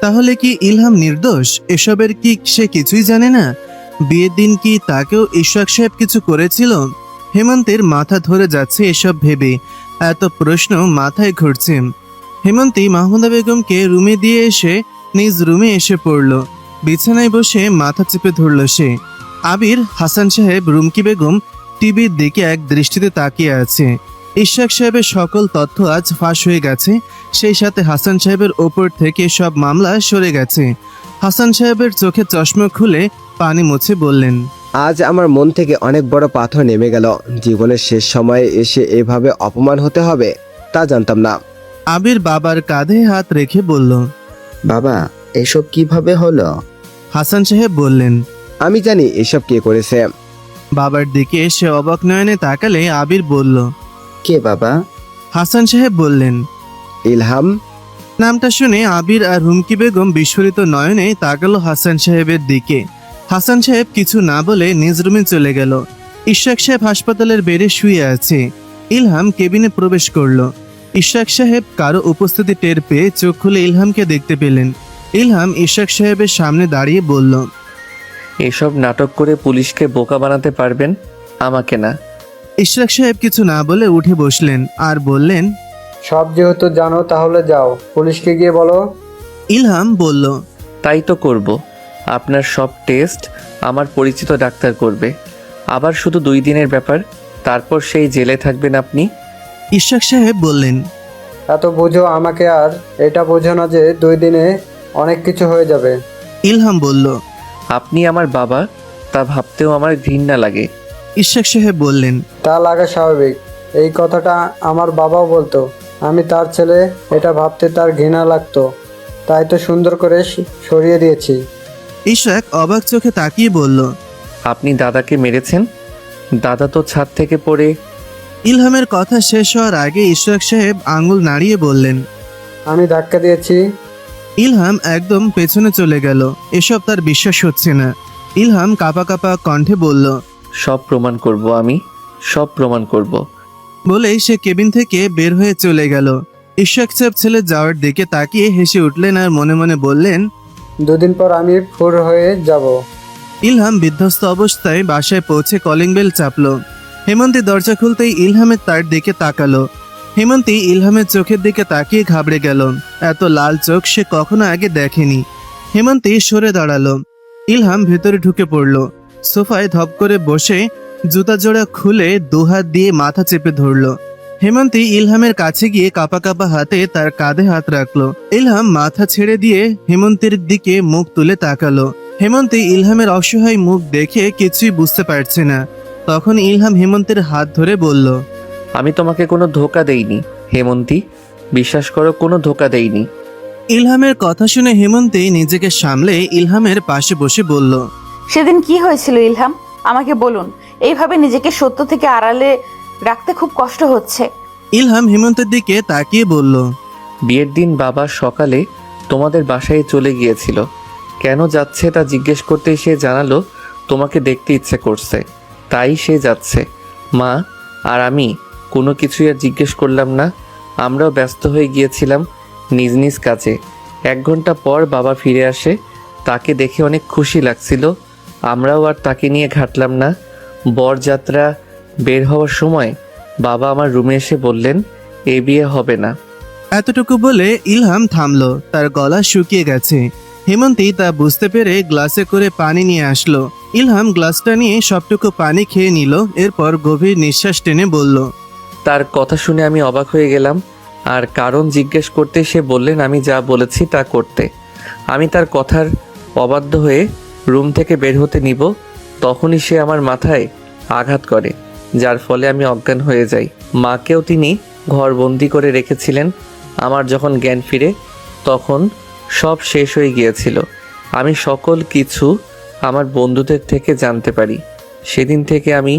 তাহলে কি ইলহাম নির্দোষ? এসবের কি সে কিছুই জানে না? বিয়ের দিন কি তাকেও ইশাক সাহেব কিছু করেছিল? হেমন্তের মাথা ধরে যাচ্ছে এসব ভেবে। এত প্রশ্ন মাথায় ঘুরছে। হেমন্তী মাহমুদা বেগমকে রুমে দিয়ে এসে নিজ রুমে এসে পড়ল। বিছানায় বসে মাথা চেপে ধরল সে। আবির, হাসান সাহেব, রুমকি বেগম টিভির দিকে এক দৃষ্টিতে তাকিয়ে আছে। ইশাক সাহেবের সকল তথ্য আজ ফাঁস হয়ে গেছে। সেই সাথে হাসান সাহেবের ওপর থেকে সব মামলা সরে গেছে। হাসান সাহেবের চোখে চশমা খুলে পানি মুছে বললেন, আজ আমার মন থেকে অনেক বড় পাথর নেমে গেল। জীবনের শেষ সময়ে এসে এভাবে অপমান হতে হবে তা জানতাম না। আবির বাবার কাঁধে হাত রেখে বলল, বাবা এসব কিভাবে হলো? হাসান সাহেব বললেন, আমি জানি এসব কে করেছে। বাবার দিকে সে অবাক নয়নে তাকালে আবির বলল, কে বাবা? হাসান সাহেব বললেন। ইলহাম। নামটা শুনে আবির আর রুমকি বেগম বিস্ফোরিত নয়নে তাকালো হাসান সাহেবের দিকে। হাসান সাহেব কিছু না বলে নিজ রুমে চলে গেল। ইশরাক সাহেব হাসপাতালের বেডে শুয়ে আছে। ইলহাম কেবিনে প্রবেশ করলো। ইশরাক সাহেব কারো উপস্থিতি টের পেয়ে চোখ খুলে ইলহামকে দেখতে পেলেন। ইলহাম ইশরাক সাহেবের সামনে দাঁড়িয়ে বলল, এসব নাটক করে পুলিশকে বোকা বানাতে পারবেন, আমাকে না। ইশরাক সাহেব কিছু না বলে উঠে বসলেন আর বললেন, সব যেহেতু জানো তাহলে যাও, পুলিশকে গিয়ে বলো। ইলহাম বলল, তাই তো করব। আপনার সব টেস্ট আমার পরিচিত ডাক্তার করবে। আবার শুধু 2 দিনের ব্যাপার, তারপর সেই জেলে থাকবেন আপনি। ইশরাক সাহেব বললেন, এত বোঝো আমাকে, আর এটা বোঝো না যে 2 দিনে অনেক কিছু হয়ে যাবে। ইলহাম বলল, আপনি আমার বাবা, তা ভাবতেও আমার ঘৃণা লাগে। ইশরাক সাহেব বললেন, তা লাগা স্বাভাবিক। এই কথাটা আমার বাবাও বলতো। আমি তার ছেলে, এটা ভাবতে তার ঘৃণা লাগতো, তাই তো সুন্দর করে সরিয়ে দিয়েছি। ইশরাক অবাক চোখে তাকিয়ে বলল, আপনি দাদাকে মেরেছেন? দাদা তো ছাদ থেকে পড়ে। ইলহামের কথা শেষ হওয়ার আগে ইশরাক সাহেব আঙুল নাড়িয়ে বললেন, আমি ধাক্কা দিয়েছি। ইলহাম একদম পেছনে চলে গেল। এসব তার বিশ্বাস হচ্ছে না। ইলহাম কাঁপা কাঁপা কণ্ঠে বলল, সব প্রমাণ করব আমি, সব প্রমাণ করব। বলেই সে কেবিন থেকে বের হয়ে চলে গেল। ইশরাক সাহেব ছেলে যাওয়ার দিকে তাকিয়ে হেসে উঠলেন আর মনে মনে বললেন, 2 দিন পর আমি ফুর হয়ে যাব। ইলহাম বিধ্বস্ত অবস্থায় বাসায় পৌঁছে কলিং বেল চাপল। হেমন্তী দরজা খুলতেই ইলহামের তার দিকে তাকালো। হেমন্তী ইলহামের চোখের দিকে তাকিয়ে ঘাবড়ে গেল। এত লাল চোখ সে কখনো আগে দেখেনি। হেমন্তী সরে দাঁড়ালো। ইলহাম ভেতরে ঢুকে পড়ল। সোফায় ধপ করে বসে জুতা জোড়া খুলে 2 হাত দিয়ে মাথা চেপে ধরলো। হেমন্তী ইলহামের কাছে গিয়ে কাঁপা কাঁপা হাতে তার কাঁধে হাত রাখলো। ইলহাম মাথা ছেড়ে দিয়ে হেমন্তীর দিকে মুখ তুলে তাকালো। হেমন্তী ইলহামের অসহায় মুখ দেখে কিছুই বুঝতে পারছে না। তখন ইলহাম হেমন্তের হাত ধরে বলল, আমি তোমাকে কোনো ধোকা দেইনি হেমন্তী, বিশ্বাস করো, কোনো ধোকা দেইনি। ইলহামের কথা শুনে হেমন্তী নিজেকে সামলে ইলহামের পাশে বসে বলল, সেদিন কি হয়েছিল ইলহাম, আমাকে বলুন। এইভাবে নিজেকে সত্য থেকে আড়ালে রাখতে খুব কষ্ট হচ্ছে। ইলহাম হেমন্তের দিকে তাকিয়ে বলল, বিয়ের দিন বাবা সকালে তোমাদের বাসায় চলে গিয়েছিল। কেন যাচ্ছে তা জিজ্ঞেস করতে সে জানালো তোমাকে দেখতে ইচ্ছে করছে, তাই সে যাচ্ছে। মা আর আমি কোনো কিছুই আর জিজ্ঞেস করলাম না। আমরাও ব্যস্ত হয়ে গিয়েছিলাম নিজ নিজ কাজে। 1 ঘন্টা পর বাবা ফিরে আসে। তাকে দেখে অনেক খুশি লাগছিল। আমরাও আর তাকে নিয়ে ঘাটলাম না। বরযাত্রা বের হওয়ার সময় বাবা আমার রুমে এসে বললেন, এ বিয়ে হবে না। এতটুকু বলে ইলহাম থামলো। তার গলা শুকিয়ে গেছে। হেমন্তী তা বুঝতে পেরে গ্লাসে করে পানি নিয়ে আসলো। ইলহাম গ্লাসটা নিয়ে সবটুকু পানি খেয়ে নিল। এরপর গভীর নিঃশ্বাস টেনে বলল, তার কথা শুনে আমি অবাক হয়ে গেলাম। আর কারণ জিজ্ঞেস করতে সে বললেন আমি যা বলেছি তা করতে। আমি তার কথার অবাধ্য হয়ে রুম থেকে বের হতে নিব, তখনই সে আমার মাথায় আঘাত করে, যার ফলে আমি অজ্ঞান হয়ে যাই। মাকেও তিনি ঘরবন্দি করে রেখেছিলেন। আমার যখন জ্ঞান ফিরে তখন সব শেষ হয়ে গিয়েছিল। আমি সকল কিছু আমার বন্ধুদের থেকে জানতে পারি। সেদিন থেকে আমি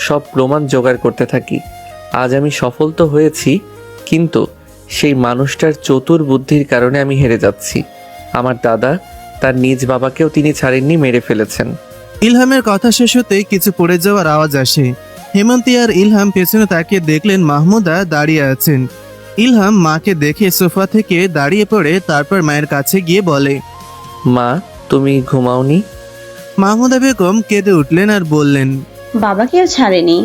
সব প্রমাণ জোগাড় করতে থাকি। আজ আমি সফল তো হয়েছি, কিন্তু সেই মানুষটার চতুর বুদ্ধির কারণে আমি হেরে যাচ্ছি। আমার দাদা তার নিজ বাবাকেও তিনি ছাড়েননি, মেরে ফেলেছেন। ইলহামের কথা শেষ হতেই কিছু পড়ে যাওয়ার আওয়াজ আসে। হেমন্তী আর ইলহাম পেছনে তাকিয়ে দেখলেন মাহমুদা দাঁড়িয়ে আছেন। ইলহাম মাকে দেখে সোফা থেকে দাঁড়িয়ে পড়ে তারপর মায়ের কাছে গিয়ে বলে, মা তুমি ঘুমাওনি? মাহমুদা বেগম কেঁদে উঠলেন আর বললেন, বাবাকেও ছাড়েনি,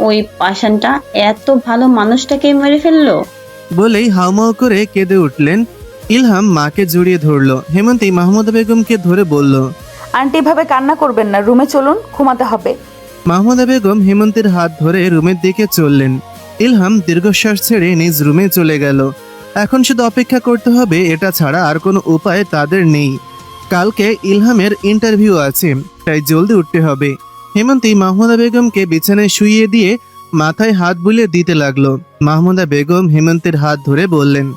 ওই পাষাণটা এত ভালো মানুষটাকে মেরে ফেললো। বলেই হাউমাউ করে কেঁদে উঠলেন। ইলহাম মাকে জড়িয়ে ধরলো। হেমন্তী মাহমুদা বেগমকে ধরে বলল, আন্টি এভাবে কান্না করবেন না, রুমে চলুন, ঘুমাতে হবে। মাহমুদা বেগম হেমন্তের হাত ধরে রুমের দিকে চললেন। ইলহাম দীর্ঘশ্বাস ছেড়ে নিজ রুমে চলে গেল। এখন শুধু অপেক্ষা করতে হবে, এটা ছাড়া আর কোনো উপায় তাদের নেই। কালকে ইলহামের ইন্টারভিউ আছে, তাই জলদি উঠতে হবে। হেমন্তী মাহমুদা বেগমকে বিছানায় শুইয়ে দিয়ে মাথায় হাত বুলিয়ে দিতে লাগলো। মাহমুদা বেগম হেমন্তের হাত ধরে বললেন,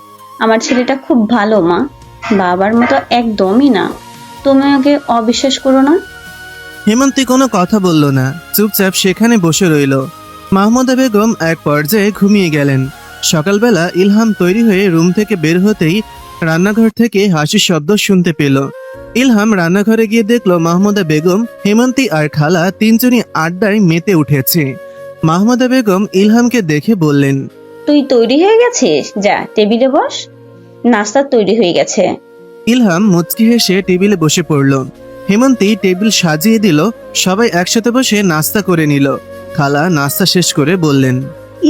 আমার ছেলেটা খুব ভালো মা, বাবার মতো একদমই না, তুমি ওকে অবিশ্বাস করো না। হেমন্তী কোনো কথা বলল না, চুপচাপ সেখানে বসে রইল। মাহমুদা বেগম এক পর্যায়ে ঘুমিয়ে গেলেন। সকালবেলা ইলহাম তৈরি হয়ে রুম থেকে বের হতেই রান্নাঘর থেকে হাসির শব্দ শুনতে পেল। ইলহাম রান্নাঘরে গিয়ে দেখল মাহমুদা বেগম, হেমন্তী আর খালা তিনজনই আড্ডায় মেতে উঠেছে। মাহমুদা বেগম ইলহামকে দেখে বললেন, তুই তৈরি হয়ে গেছিস, যা টেবিলে বস, নাস্তা তৈরি হয়ে গেছে। ইলহাম মুচকি হেসে টেবিলে বসে পড়ল। হেমন্তী টেবিল সাজিয়ে দিল, সবাই একসাথে বসে নাস্তা করে নিল। খালা নাস্তা শেষ করে বললেন,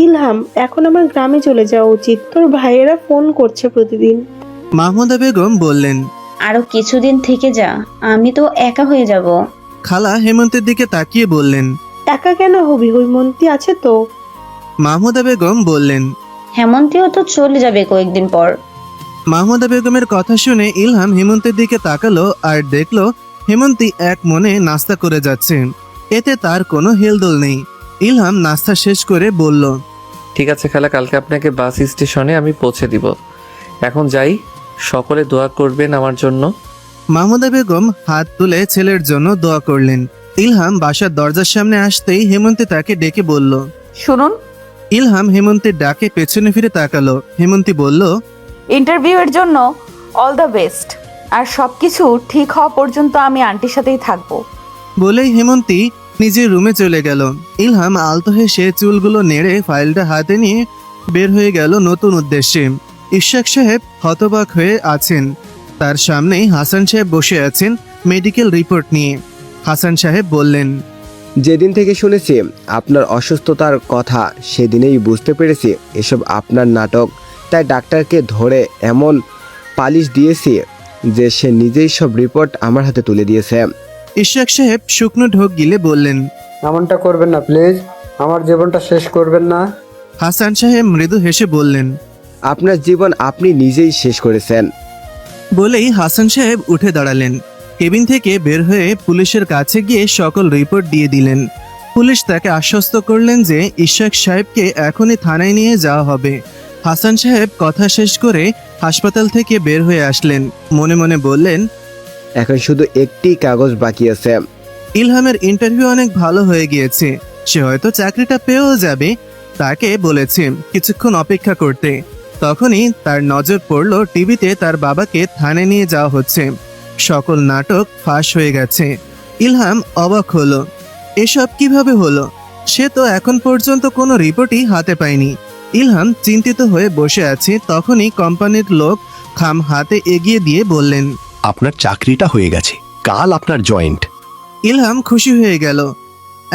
ইলহাম, এখন আমার গ্রামে চলে যাওয়া উচিত, তোর ভাইয়েরা ফোন করছে প্রতিদিন। মাহমুদা বেগম বললেন, আরো কিছুদিন থেকে যা, আমি তো একা হয়ে যাব। খালা হেমন্তের দিকে তাকিয়ে বললেন, একা কেন হবি, হৈমন্তী আছে তো। মাহমুদা বেগম বললেন, হেমন্তীও তো চলে যাবে কয়েকদিন পর। মাহমুদা বেগমের কথা শুনে ইলহাম হেমন্তের দিকে তাকালো আর দেখলো হেমন্তী এক মনে নাস্তা করে যাচ্ছে। এতে তার কোনো হেলদোল নেই। ইলহাম নাস্তা শেষ করে বলল, ঠিক আছে খালা, কালকে আপনাকে বাস স্টেশনে আমি পৌঁছে দিব। এখন যাই, সকলে দোয়া করবেন আমার জন্য। মাহমুদা বেগম হাত তুলে ছেলের জন্য দোয়া করলেন। ইলহাম বাসার দরজার সামনে আসতেই হেমন্তী তাকে ডেকে বলল, শুনুন। ইলহাম হেমন্তীর ডাকে পেছনে ফিরে তাকালো। হেমন্তী বলল, ইন্টারভিউ এর জন্য অল দ্য বেস্ট, আর সবকিছু ঠিক হওয়া পর্যন্ত আমি আন্টির সাথেই থাকবো। বলেই হেমন্তী নিজের রুমে চলে গেল। ইলহাম আলতো হেসে চুলগুলো নেড়ে ফাইলটা হাতে নিয়ে বের হয়ে গেল নতুন উদ্দেশ্যে। ইশাক সাহেব হতবাক হয়ে আছেন। তার সামনেই হাসান সাহেব বসে আছেন মেডিকেল রিপোর্ট নিয়ে। হাসান সাহেব বললেন, যেদিন থেকে শুনেছি আপনার অসুস্থতার কথা সেদিনেই বুঝতে পেরেছি এসব আপনার নাটক। তাই ডাক্তারকে ধরে এমন পালিশ দিয়েছি যে সে নিজেই সব রিপোর্ট আমার হাতে তুলে দিয়েছে। ইশাক সাহেব শুকনো ঢোক গিলে বললেন, এমনটা করবেন না প্লিজ, আমার জীবনটা শেষ করবেন না। হাসান সাহেব মৃদু হেসে বললেন, আপনার জীবন আপনি নিজেই শেষ করেছেন। বলেই হাসান সাহেব উঠে দাঁড়ালেন। কেবিন থেকে বের হয়ে পুলিশের কাছে গিয়ে সকল রিপোর্ট দিয়ে দিলেন। পুলিশ তাকে আশ্বস্ত করলেন যে ইশাক সাহেবকে এখনই থানায় নিয়ে যাওয়া হবে। হাসান সাহেব কথা শেষ করে হাসপাতাল থেকে বের হয়ে আসলেন। মনে মনে বললেন, এখন শুধু একটি কাগজ বাকি আছে। ইলহামের ইন্টারভিউ অনেক ভালো হয়ে গিয়েছে, সে হয়তো চাকরিটা পেয়েও যাবে। তাকে বলেছে কিছুক্ষণ অপেক্ষা করতে। তখনই তার নজর পড়ল টিভিতে তার বাবাকে থানায় নিয়ে যাওয়া হচ্ছে। সকল নাটক ফাঁস হয়ে গেছে। ইলহাম অবাক হলো, এসব কিভাবে হলো? সে তো এখন পর্যন্ত কোনো রিপোর্টই হাতে পায়নি। ইলহাম চিন্তিত হয়ে বসে আছে। তখনই কোম্পানির লোক খাম হাতে এগিয়ে দিয়ে বললেন, আপনার চাকরিটা হয়ে গেছে, কাল আপনার জয়েন্ট। ইলহাম খুশি হয়ে গেল।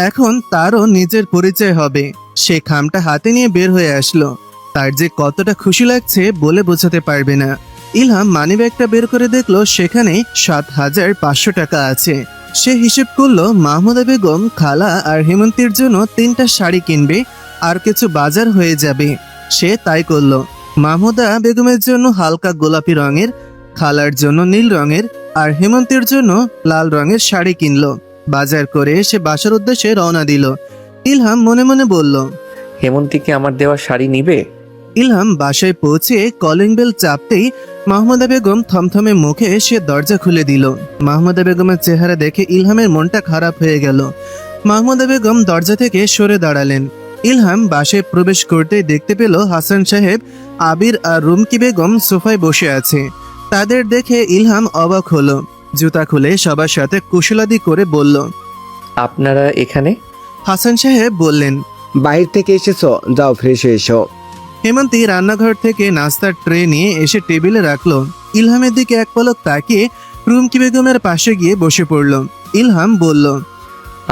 এখন তারও নিজের পরিচয় হবে। সে খামটা হাতে নিয়ে বের হয়ে আসলো। তার যে কতটা খুশি লাগছে বলে বোঝাতে পারবে না। ইলহাম মানিব্যাগটা বের করে দেখলো সেখানে ৭,৫০০ টাকা আছে। সে হিসেব করলো মাহমুদা বেগম, খালা আর হেমন্তীর জন্য 3টা শাড়ি কিনবে আর কিছু বাজার হয়ে যাবে। সে তাই করলো। মাহমুদা বেগমের জন্য হালকা গোলাপি রঙের, খালার জন্য নীল রঙের আর হেমন্তের জন্য লাল রঙের শাড়ি কিনলো। বাজার করে সে বাসার উদ্দেশ্যে রওনা দিল। ইলহাম মনে মনে বলল, হেমন্তী কি আমার দেওয়া শাড়ি নিবে? ইলহাম বাসায় পৌঁছে কলিং বেল চাপতেই মাহমুদা বেগম থমথমে মুখে সে দরজা খুলে দিল। মাহমুদা বেগমের চেহারা দেখে ইলহামের মনটা খারাপ হয়ে গেল। মাহমুদা বেগম দরজা থেকে সরে দাঁড়ালেন। ইলহাম বাসায় প্রবেশ করতেই দেখতে পেল হাসান সাহেব, আবির আর রুমকি বেগম সোফায় বসে আছে। তাদের দেখে ইলহাম অবাক হলো। জুতা খুলে সবার সাথে কুশলাদি করে বলল, আপনারা এখানে? হাসান সাহেব বললেন, বাইরে থেকে এসেছো, যাও ফ্রেশ হয়ে এসো। হেমন্তী রান্নাঘর থেকে নাস্তার ট্রে নিয়ে এসে টেবিলে রাখলো। ইলহামের দিকে এক পলক তাকিয়ে রুমকি বেগমের পাশে গিয়ে বসে পড়ল। ইলহাম বলল,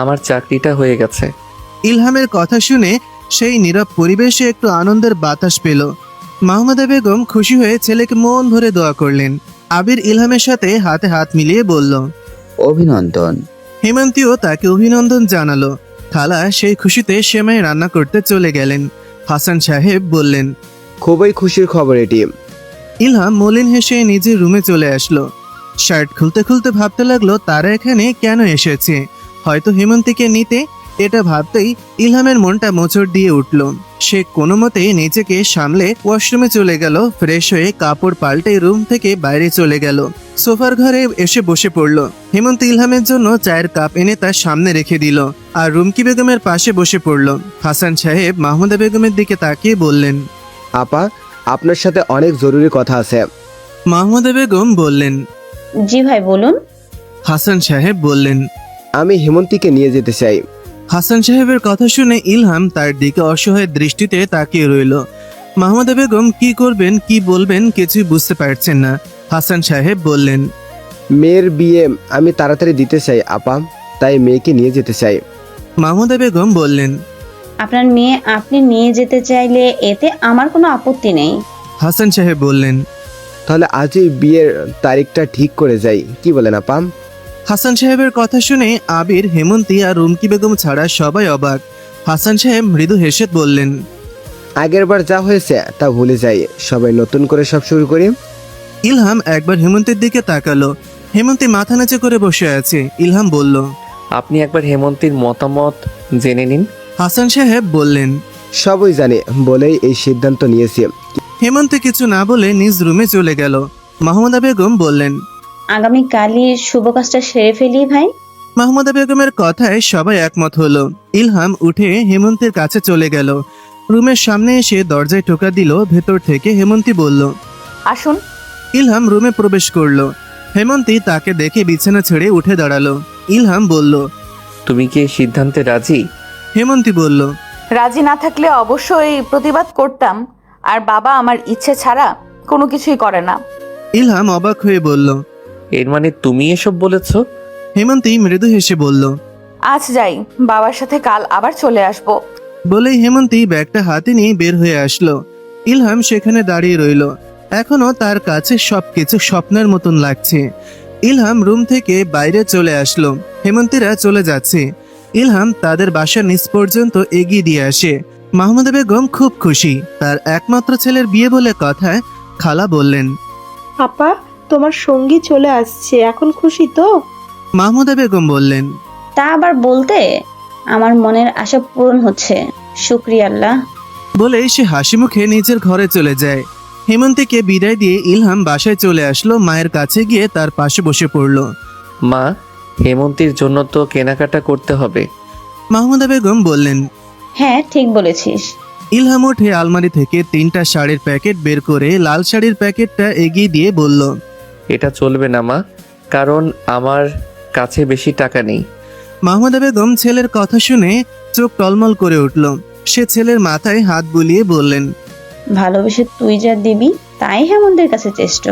আমার চাকরিটা হয়ে গেছে। ইলহামের কথা শুনে সেই নীরব পরিবেশে একটু আনন্দের বাতাস পেল। মাহমুদা বেগম খুশি হয়ে ছেলেকে মন ভরে দোয়া করলেন। আবির ইলহামের সাথে হাতে হাত মিলিয়ে বলল, অভিনন্দন। হেমন্তীও তাকে অভিনন্দন জানালো। খালা সেই খুশিতে সেমাই রান্না করতে চলে গেলেন। হাসান সাহেব বললেন, খুবই খুশির খবর এটি। ইলহাম মলিন হেসে নিজের রুমে চলে আসলো। শার্ট খুলতে খুলতে ভাবতে লাগলো তারা এখানে কেন এসেছে। হয়তো হেমন্তীকে নিতে। এটা ভাবতেই ইলহামের মনটা মোচড় দিয়ে উঠল। সে কোনো মতেই নিজেকে সামলে ওয়াশরুমে চলে গেল। ফ্রেশ হয়ে কাপড় পাল্টে রুম থেকে বাইরে চলে গেল। সোফার ঘরে এসে বসে পড়ল। হেমন্ত ইলহামের জন্য চায়ের কাপ এনে তার সামনে রেখে দিল আর রুমকি বেগমের পাশে বসে পড়ল। হাসান সাহেব মাহমুদা বেগমের দিকে তাকিয়ে বললেন, আপা, আপনার সাথে অনেক জরুরি কথা আছে। মাহমুদা বেগম বললেন, জি ভাই বলুন। হাসান সাহেব বললেন, আমি হেমন্তীকে নিয়ে যেতে চাই। হাসান সাহেবের কথা শুনে ইলহাম তার দিকে অসহায় দৃষ্টিতে তাকিয়ে রইল। মাহমুদা বেগম কি করবেন কি বলবেন কিছুই বুঝতে পারছেন না। হাসান সাহেব বললেন, মেয়ের বিয়ে আমি তাড়াতাড়ি দিতে চাই আপা, তাই মেয়েকে নিয়ে যেতে চাই। মাহমুদা বেগম বললেন, আপনার মেয়ে আপনি নিয়ে যেতে চাইলে এতে আমার কোনো আপত্তি নেই। হাসান সাহেব বললেন, তাহলে আজই বিয়ের তারিখটা ঠিক করে যাই, কি বলেন আপা? হাসান সাহেবের কথা শুনে আবির, হেমন্তী আর রুমকি বেগম ছাড়া সবাই অবাক। হাসান সাহেব মৃদু হেসে বললেন, আগের বার যা হয়েছে তা ভুলে যাই, সবাই নতুন করে সব শুরু করি। ইলহাম একবার হেমন্তের দিকে তাকালো। হেমন্তী মাথা নিচে করে বসে আছে। ইলহাম বলল, আপনি একবার হেমন্তীর মতামত জেনে নিন। হাসান সাহেব বললেন, সবই জানি বলেই এই সিদ্ধান্ত নিয়েছি। হেমন্তী কিছু না বলে নিজ রুমে চলে গেল। মাহমুদা বেগম বললেন, আগামীকালই শুভ কাজটা সেরে ফেলি ভাই। মাহমুদা বেগমের কথায় সবাই একমত হলো। ইলহাম উঠে হেমন্তের কাছে চলে গেল। রুমের সামনে এসে দরজায় টোকা দিল। ভেতর থেকে হেমন্তী বলল, আসুন। ইলহাম রুমে প্রবেশ করলো। হেমন্তী তাকে দেখে বিছানা ছেড়ে উঠে দাঁড়ালো। ইলহাম বলল, তুমি কি এই সিদ্ধান্তে রাজি? হেমন্তী বলল, রাজি না থাকলে অবশ্যই প্রতিবাদ করতাম, আর বাবা আমার ইচ্ছে ছাড়া কোনো কিছুই করে না। ইলহাম অবাক হয়ে বলল, এর মানে তুমি এসব বলেছো? হেমন্তী মৃদু হেসে বলল, আজ যাই, বাবার সাথে কাল আবার চলে আসব। বলেই হেমন্তী ব্যাগটা হাতে নিয়ে বের হয়ে আসলো। ইলহাম সেখানে দাঁড়িয়ে রইল। এখনো তার কাছে সবকিছু স্বপ্নের মতন লাগছে। ইলহাম রুম থেকে বাইরে চলে আসলো। হেমন্তীরা চলে যাচ্ছে। ইলহাম তাদের বাসার নিচ পর্যন্ত এগিয়ে দিয়ে আসে। মাহমুদা বেগম খুব খুশি। তার একমাত্র ছেলের বিয়ে বলে কথায় খালা বললেন, আপা, তোমার সঙ্গী চলে আসছে, এখন খুশি তো? মাহমুদা বেগম বললেন, তা আবার বলতে, আমার মনের আশা পূরণ হচ্ছে, শুকরিয়া আল্লাহ। বলে সে হাসি মুখে নিজের ঘরে চলে যায়। হেমন্তীকে বিদায় দিয়ে ইলহাম বাসায় চলে আসলো। মায়ের কাছে গিয়ে তার পাশে বসে পড়ল। মা, হেমন্তীর জন্য তো কেনাকাটা করতে হবে। মাহমুদা বেগম বললেন, হ্যাঁ ঠিক বলেছিস। ইলহাম উঠে আলমারি থেকে 3টা শাড়ির প্যাকেট বের করে লাল শাড়ির প্যাকেটটা এগিয়ে দিয়ে বলল, এটা চলবে না মা, কারণ আমার কাছে বেশি টাকা নেই। মাহমুদা বেগম ছেলের কথা শুনে চোখ টলমল করে উঠল। সে ছেলের মাথায় হাত বুলিয়ে বললেন, ভালোবেসে তুই যা দিবি তাই হেমন্তের কাছে চেষ্ট।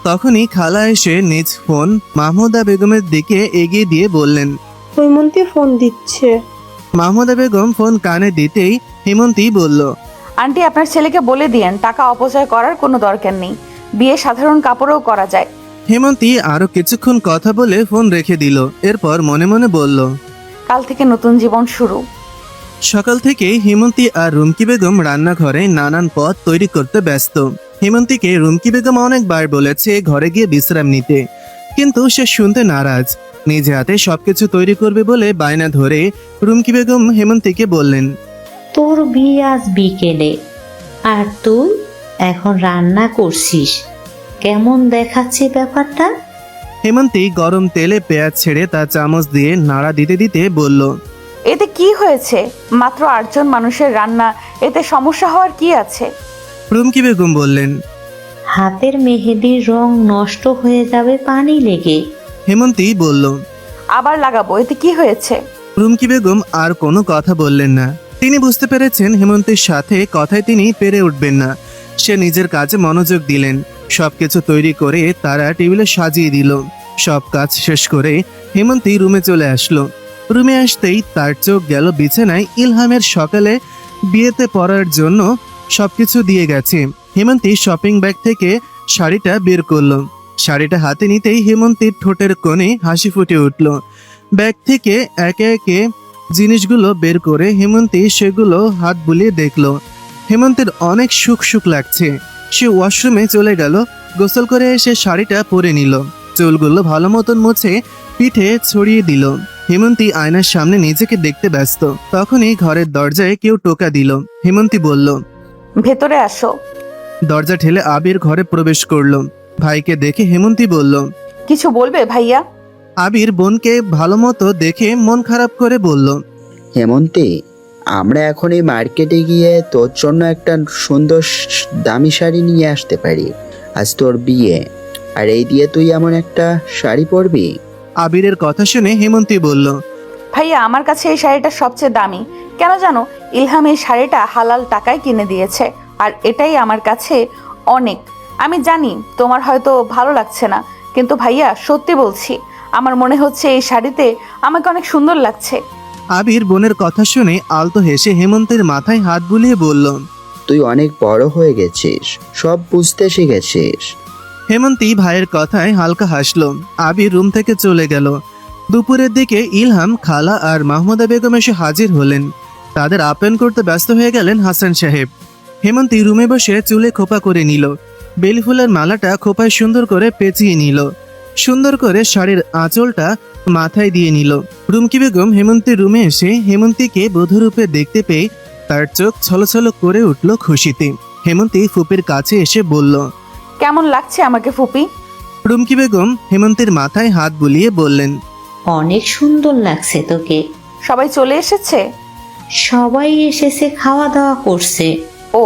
তখনই খালা এসে নিজ ফোন মাহমুদা বেগমের দিকে এগিয়ে দিয়ে বললেন, হৈমন্তী ফোন দিচ্ছে। মাহমুদা বেগম ফোন কানে দিতেই হেমন্তী বলল, আন্টি, আপনার ছেলেকে বলে দিয়েন টাকা অপচয় করার কোনো দরকার নেই, বিয়ে সাধারণ কাপড়েও করা যায়। হেমন্তী আরো কিছুক্ষণ কথা বলে ফোন রেখে দিল। এরপর মনে মনে বলল, কাল থেকে নতুন জীবন শুরু। সকাল থেকে হেমন্তী আর রুমকি বেগম রান্নাঘরে নানান পদ তৈরি করতে ব্যস্ত। হেমন্তীকে রুমকি বেগম অনেকবার বলেছে ঘরে গিয়ে বিশ্রাম নিতে, কিন্তু সে শুনতে নারাজ। নিজে হাতে সবকিছু তৈরি করবে বলে বায়না ধরে রুমকি বেগম হেমন্তীকে বললেন, তোর বিয়ে আজ বিকেলে, আর তুই এখন রান্না করছিস, কেমন দেখাচ্ছে ব্যাপারটা? হেমন্তী গরম তেলে পেঁয়াজ ছেড়ে তা চামচ দিয়ে নাড়া দিতে দিতে বলল, এতে কি হয়েছে? মাত্র 8 জন মানুষের রান্না, এতে সমস্যা হওয়ার কি আছে? রুমকি বেগম বললেন, হাতের মেহেদির রং নষ্ট হয়ে যাবে পানি লেগে। হেমন্তী বলল, আবার লাগাবো, এতে কি হয়েছে? রুমকি বেগম আর কোনো কথা বললেন না। তিনি বুঝতে পেরেছেন হেমন্তীর সাথে কথায় তিনি পেরে উঠবেন না। সে নিজের কাজে মনোযোগ দিলেন। সবকিছু তৈরি করে তারা টেবিলে সাজিয়ে দিল। সব কাজ শেষ করে হেমন্তী রুমে চলে আসলো। রুমে আসতেই তার চোখ গেল বিছানায় ইলহামের সকালে বিয়েতে পরার জন্য সবকিছু দিয়ে গেছে। হেমন্তী শপিং ব্যাগ থেকে শাড়িটা বের করলো। শাড়িটা হাতে নিতেই হেমন্তীর ঠোঁটের কোণে হাসি ফুটে উঠল। ব্যাগ থেকে একে একে জিনিসগুলো বের করে হেমন্তী সেগুলো হাত বুলিয়ে দেখলো। হেমন্তের অনেক সুখ সুখ লাগছে। সে ওয়াশরুমে চলে গেল। গোসল করে এসে শাড়িটা পরে নিল। চুলগুলো ভালো মতন মুছে পিঠে ছড়িয়ে দিল। হেমন্তী আয়নার সামনে নিজেকে দেখতে ব্যস্ত। তখনই ঘরের দরজায় কেউ টোকা দিল। হেমন্তী বলল, ভেতরে আসো। দরজা ঠেলে আবির ঘরে প্রবেশ করলো। ভাইকে দেখে হেমন্তী বলল, কিছু বলবে ভাইয়া? আবির বোনকে ভালো মতো দেখে মন খারাপ করে বলল, হেমন্তী, আমরা এখন এই মার্কেটে গিয়ে তোর জন্য একটা সুন্দর দামি শাড়ি নিয়ে আসতে পারি। আজ তোর বিয়ে, আর এই দিয়ে তুই এমন একটা শাড়ি পরবি। আবিরের কথা শুনে হেমন্তী বলল, ভাইয়া আমার কাছে এই শাড়িটা সবচেয়ে দামি। কেন জানো, ইলহাম এই শাড়িটা হালাল টাকায় কিনে দিয়েছে, আর এটাই আমার কাছে অনেক। আমি জানি তোমার হয়তো ভালো লাগছে না, কিন্তু ভাইয়া সত্যি বলছি, আমার মনে হচ্ছে এই শাড়িতে আমাকে অনেক সুন্দর লাগছে। আবির বোনের কথা শুনে আলতো হেসে হেমন্তের মাথায় হাত বুলিয়ে বলল, তুই অনেক বড় হয়ে গেছিস, সব বুঝতে শিখেছিস। হেমন্তী ভাইয়ের কথায় হালকা হাসলো। আবির রুম থেকে চলে গেল। দুপুরের দিকে ইলহাম, খালা আর মাহমুদা বেগম এসে হাজির হলেন। তাদের আপ্যায়ন করতে ব্যস্ত হয়ে গেলেন হাসান সাহেব। হেমন্তী রুমে বসে চুলে খোপা করে নিল। বেলি ফুলের মালাটা খোপায় সুন্দর করে পেঁচিয়ে নিল। সুন্দর করে শাড়ির আঁচলটা মাথায় দিয়ে নিল। রুমকি বেগম হেমন্তীর রুমে এসে হেমন্তীকে বধূরূপে দেখতে পেয়ে তার চোখ ছলছল করে উঠল খুশিতে। হেমন্তী ফুপির কাছে এসে বলল, কেমন লাগছে আমাকে ফুপি? রুমকি বেগম হেমন্তীর মাথায় হাত বুলিয়ে বললেন, অনেক সুন্দর লাগছে তোকে। সবাই চলে এসেছে? সবাই এসেছে, খাওয়া দাওয়া করছে। ও।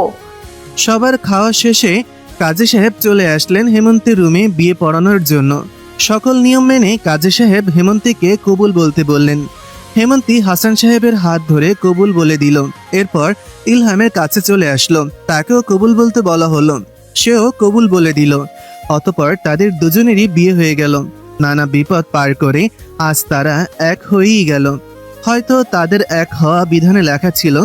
সবার খাওয়া শেষে কাজী সাহেব চলে আসলেন হেমন্তীর রুমে বিয়ে পড়ানোর জন্য। সকল নিয়ম মেনে কাজী সাহেব হেমন্তীকে কবুল বলতে বললেন। হেমন্তী হাসান সাহেবের হাত ধরে কবুল বলে দিল। এরপর ইলহামের কাছে চলে আসলো, তাকেও কবুল বলতে বলা হলো। সেও কবুল বলে দিল। অতঃপর তাদের দুজনেরই বিয়ে হয়ে গেল। নানা বিপদ পার করে আজ তারা এক হয়েই গেল। হয়তো তাদের এক হওয়া বিধানে লেখা ছিল,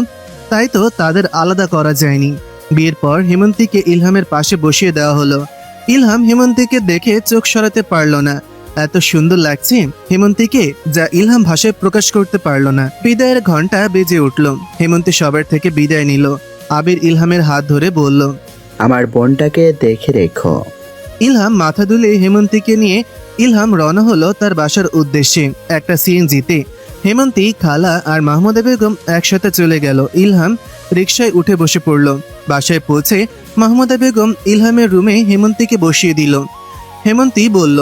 তাই তো তাদের আলাদা করা যায়নি। বিয়ের পর হেমন্তীকে ইলহামের পাশে বসিয়ে দেওয়া হলো। ইলহাম হেমন্তীকে দেখে চোখ সরাতে পারল না। এত সুন্দর লাগছে হেমন্তীকে, যা ইলহাম ভাষায় প্রকাশ করতে পারল না। বিদায়ের ঘন্টা বেজে উঠল। হেমন্তী সবার থেকে বিদায় নিল। আবির ইলহামের হাত ধরে বলল, আমার বোনটাকে দেখে রেখো। ইলহাম মাথা দুলে হেমন্তীকে নিয়ে ইলহাম রওনা হলো তার বাসার উদ্দেশ্যে একটা সিএনজিতে। হেমন্তী, খালা আর মাহমুদা বেগম একসাথে চলে গেল। ইলহাম রিকশায় উঠে বসে পড়ল। বাসায় পৌঁছে মাহমুদা বেগম ইলহামের রুমে হেমন্তীকে বসিয়ে দিল। হেমন্তী বলল,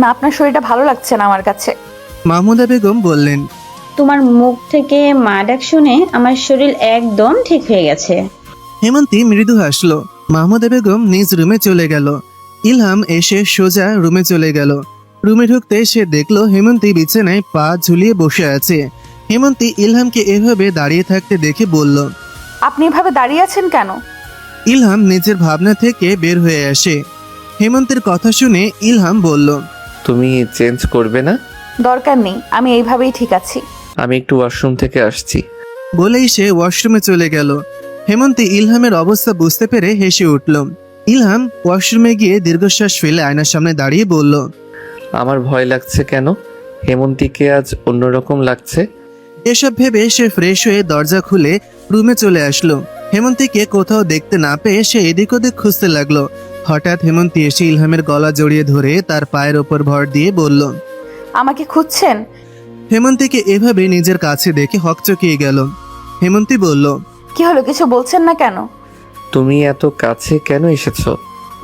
না, আপনার শরীরটা ভালো লাগছে না আমার কাছে। মাহমুদা বেগম বললেন, তোমার মুখ থেকে মা ডাক শুনে আমার শরীর একদম ঠিক হয়ে গেছে। হেমন্তী মৃদু হাসলো। মাহমুদা বেগম নিজ রুমে চলে গেল। ইলহাম এসে সোজা রুমে চলে গেল। রুমে ঢুকতে সে দেখলো হেমন্তী বিছানায় পা ঝুলিয়ে বসে আছে। হেমন্তী ইলহামকে এভাবে দাঁড়িয়ে থাকতে দেখে বলল, আপনি এভাবে দাঁড়িয়ে আছেন কেন? ইলহাম নিজের ভাবনা থেকে বের হয়ে আসে। হেমন্তের কথা শুনে ইলহাম বলল, তুমি চেঞ্জ করবে না? দরকার নেই, আমি এইভাবেই ঠিক আছি। আমি একটু ওয়াশরুম থেকে আসছি। বলেই সে ওয়াশরুমে চলে গেল। হেমন্তী ইলহামের অবস্থা বুঝতে পেরে হেসে উঠল। ইলহাম ওয়াশরুমে গিয়ে দীর্ঘশ্বাস ফেলে আয়নার সামনে দাঁড়িয়ে বলল, আমার ভয় লাগছে কেন? হেমন্তীকে আজ অন্যরকম লাগছে। এসব ভেবে সে ফ্রেশ হয়ে দরজা খুলে রুমে চলে আসলো। হেমন্তীকে কোথাও দেখতে না পেয়ে সে এদিক ওদিক খুঁজতে লাগলো। হঠাৎ হেমন্তী এসে ইলহামের গলা জড়িয়ে ধরে তার পায়ের ওপর ভর দিয়ে বলল, আমাকে খুঁজছেন? হেমন্তীকে এভাবে নিজের কাছে দেখে হকচকিয়ে গেল। হেমন্তী বলল, কি হলো, কিছু বলছেন না কেন? তুমি এত কাছে কেন এসেছো?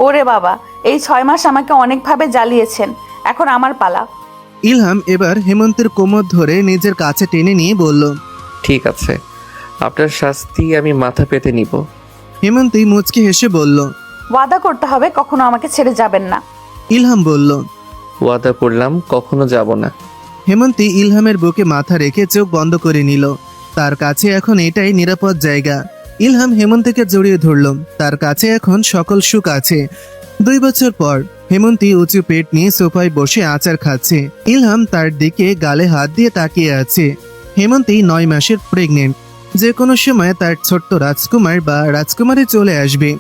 ওরে বাবা, এই 6 মাস আমাকে অনেকভাবে জ্বালিয়েছেন, এখন আমার পালা। ইলহাম এবার হেমন্তের কোমর ধরে নিজের কাছে টেনে নিয়ে বলল, ঠিক আছে, আপনার শাস্তি আমি মাথা পেতে নিব। হেমন্তী মুচকি হেসে বলল, ওয়াদা করতে হবে কখনো আমাকে ছেড়ে যাবেন না। ইলহাম বলল, ওয়াদা করলাম কখনো যাব না। হেমন্তী ইলহামের বুকে মাথা রেখে চোখ বন্ধ করে নিল। তার কাছে এখন এটাই নিরাপদ জায়গা। ইলহাম হেমন্তীকে জড়িয়ে ধরল। তার কাছে এখন সকল সুখ আছে। 2 বছর পর হেমন্তী উঁচু পেট নিয়ে সোফায় বসে আচার খাচ্ছে। ইলহাম তার দিকে গালে হাত দিয়ে তাকিয়ে আছে। হেমন্তী 9 মাসের প্রেগনেন্ট। যে কোনো সময় তার ছোট্ট রাজকুমার বা রাজকুমারী চলে আসবে।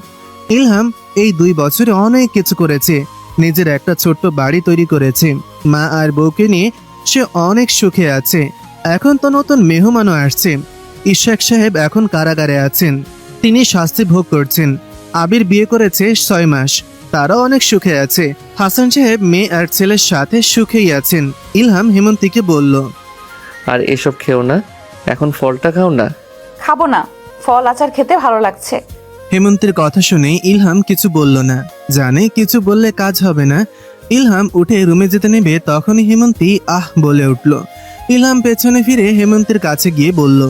ইলহাম এই 2 বছরে অনেক কিছু করেছে। নিজের একটা ছোট্ট বাড়ি তৈরি করেছে। মা আর বউকে নিয়ে সে অনেক সুখে আছে। এখন তো নতুন মেহমানও আসছে। ইশাক সাহেব এখন কারাগারে আছেন, তিনি শাস্তি ভোগ করছেন। আবির বিয়ে করেছে 6 মাস, তারাও অনেক সুখে আছে। হাসান সাহেব মেয়ে আর ছেলের সাথে সুখেই আছেন। ইলহাম হেমন্তীকে বলল, আর এসব খেও না, এখন ফলটা খাও না। খাবো না, ফল আচার খেতে ভালো লাগছে। হেমন্তের কথা শুনে ইলহাম কিছু বলল না, জানে কিছু বললে কাজ হবে না। ইলহাম উঠে রুমে যেতে নেবে তখনই হেমন্তী আহ বলে উঠল। ইলহাম পেছনে ফিরে হেমন্তের কাছে গিয়ে বলল,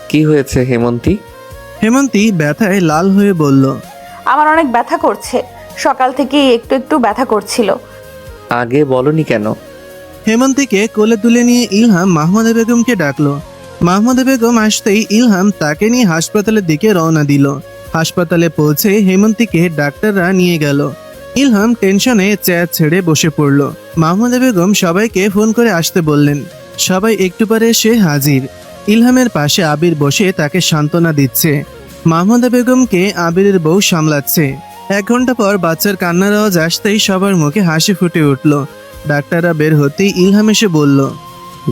কি হয়েছে হেমন্তী? হেমন্তী ব্যথায় লাল হয়ে বলল, আমার অনেক ব্যথা করছে, সকাল থেকে একটু একটু ব্যথা করছিল। আগে বলনি কেন? হেমন্তীকে কোলে তুলে নিয়ে ইলহাম মাহমুদা বেগমকে ডাকলো। মাহমুদা বেগম আসতেই ইলহাম তাকে নিয়ে হাসপাতালের দিকে রওনা দিল। হাসপাতালে পৌঁছে হেমন্তীকে ডাক্তাররা নিয়ে গেল। ইলহাম টেনশনে চেয়ার ছেড়ে বসে পড়ল। মাহমুদা বেগম সবাইকে ফোন করে আসতে বললেন। সবাই একটু পরে এসে হাজির। ইলহামের পাশে আবির বসে তাকে সান্ত্বনা দিচ্ছে। মাহমুদা বেগমকে আবিরের বউ সামলাচ্ছে। 1 ঘন্টা পর বাচ্চার কান্নার আওয়াজ আসতেই সবার মুখে হাসি ফুটে উঠল। ডাক্তাররা বের হতেই ইলহাম এসে বলল,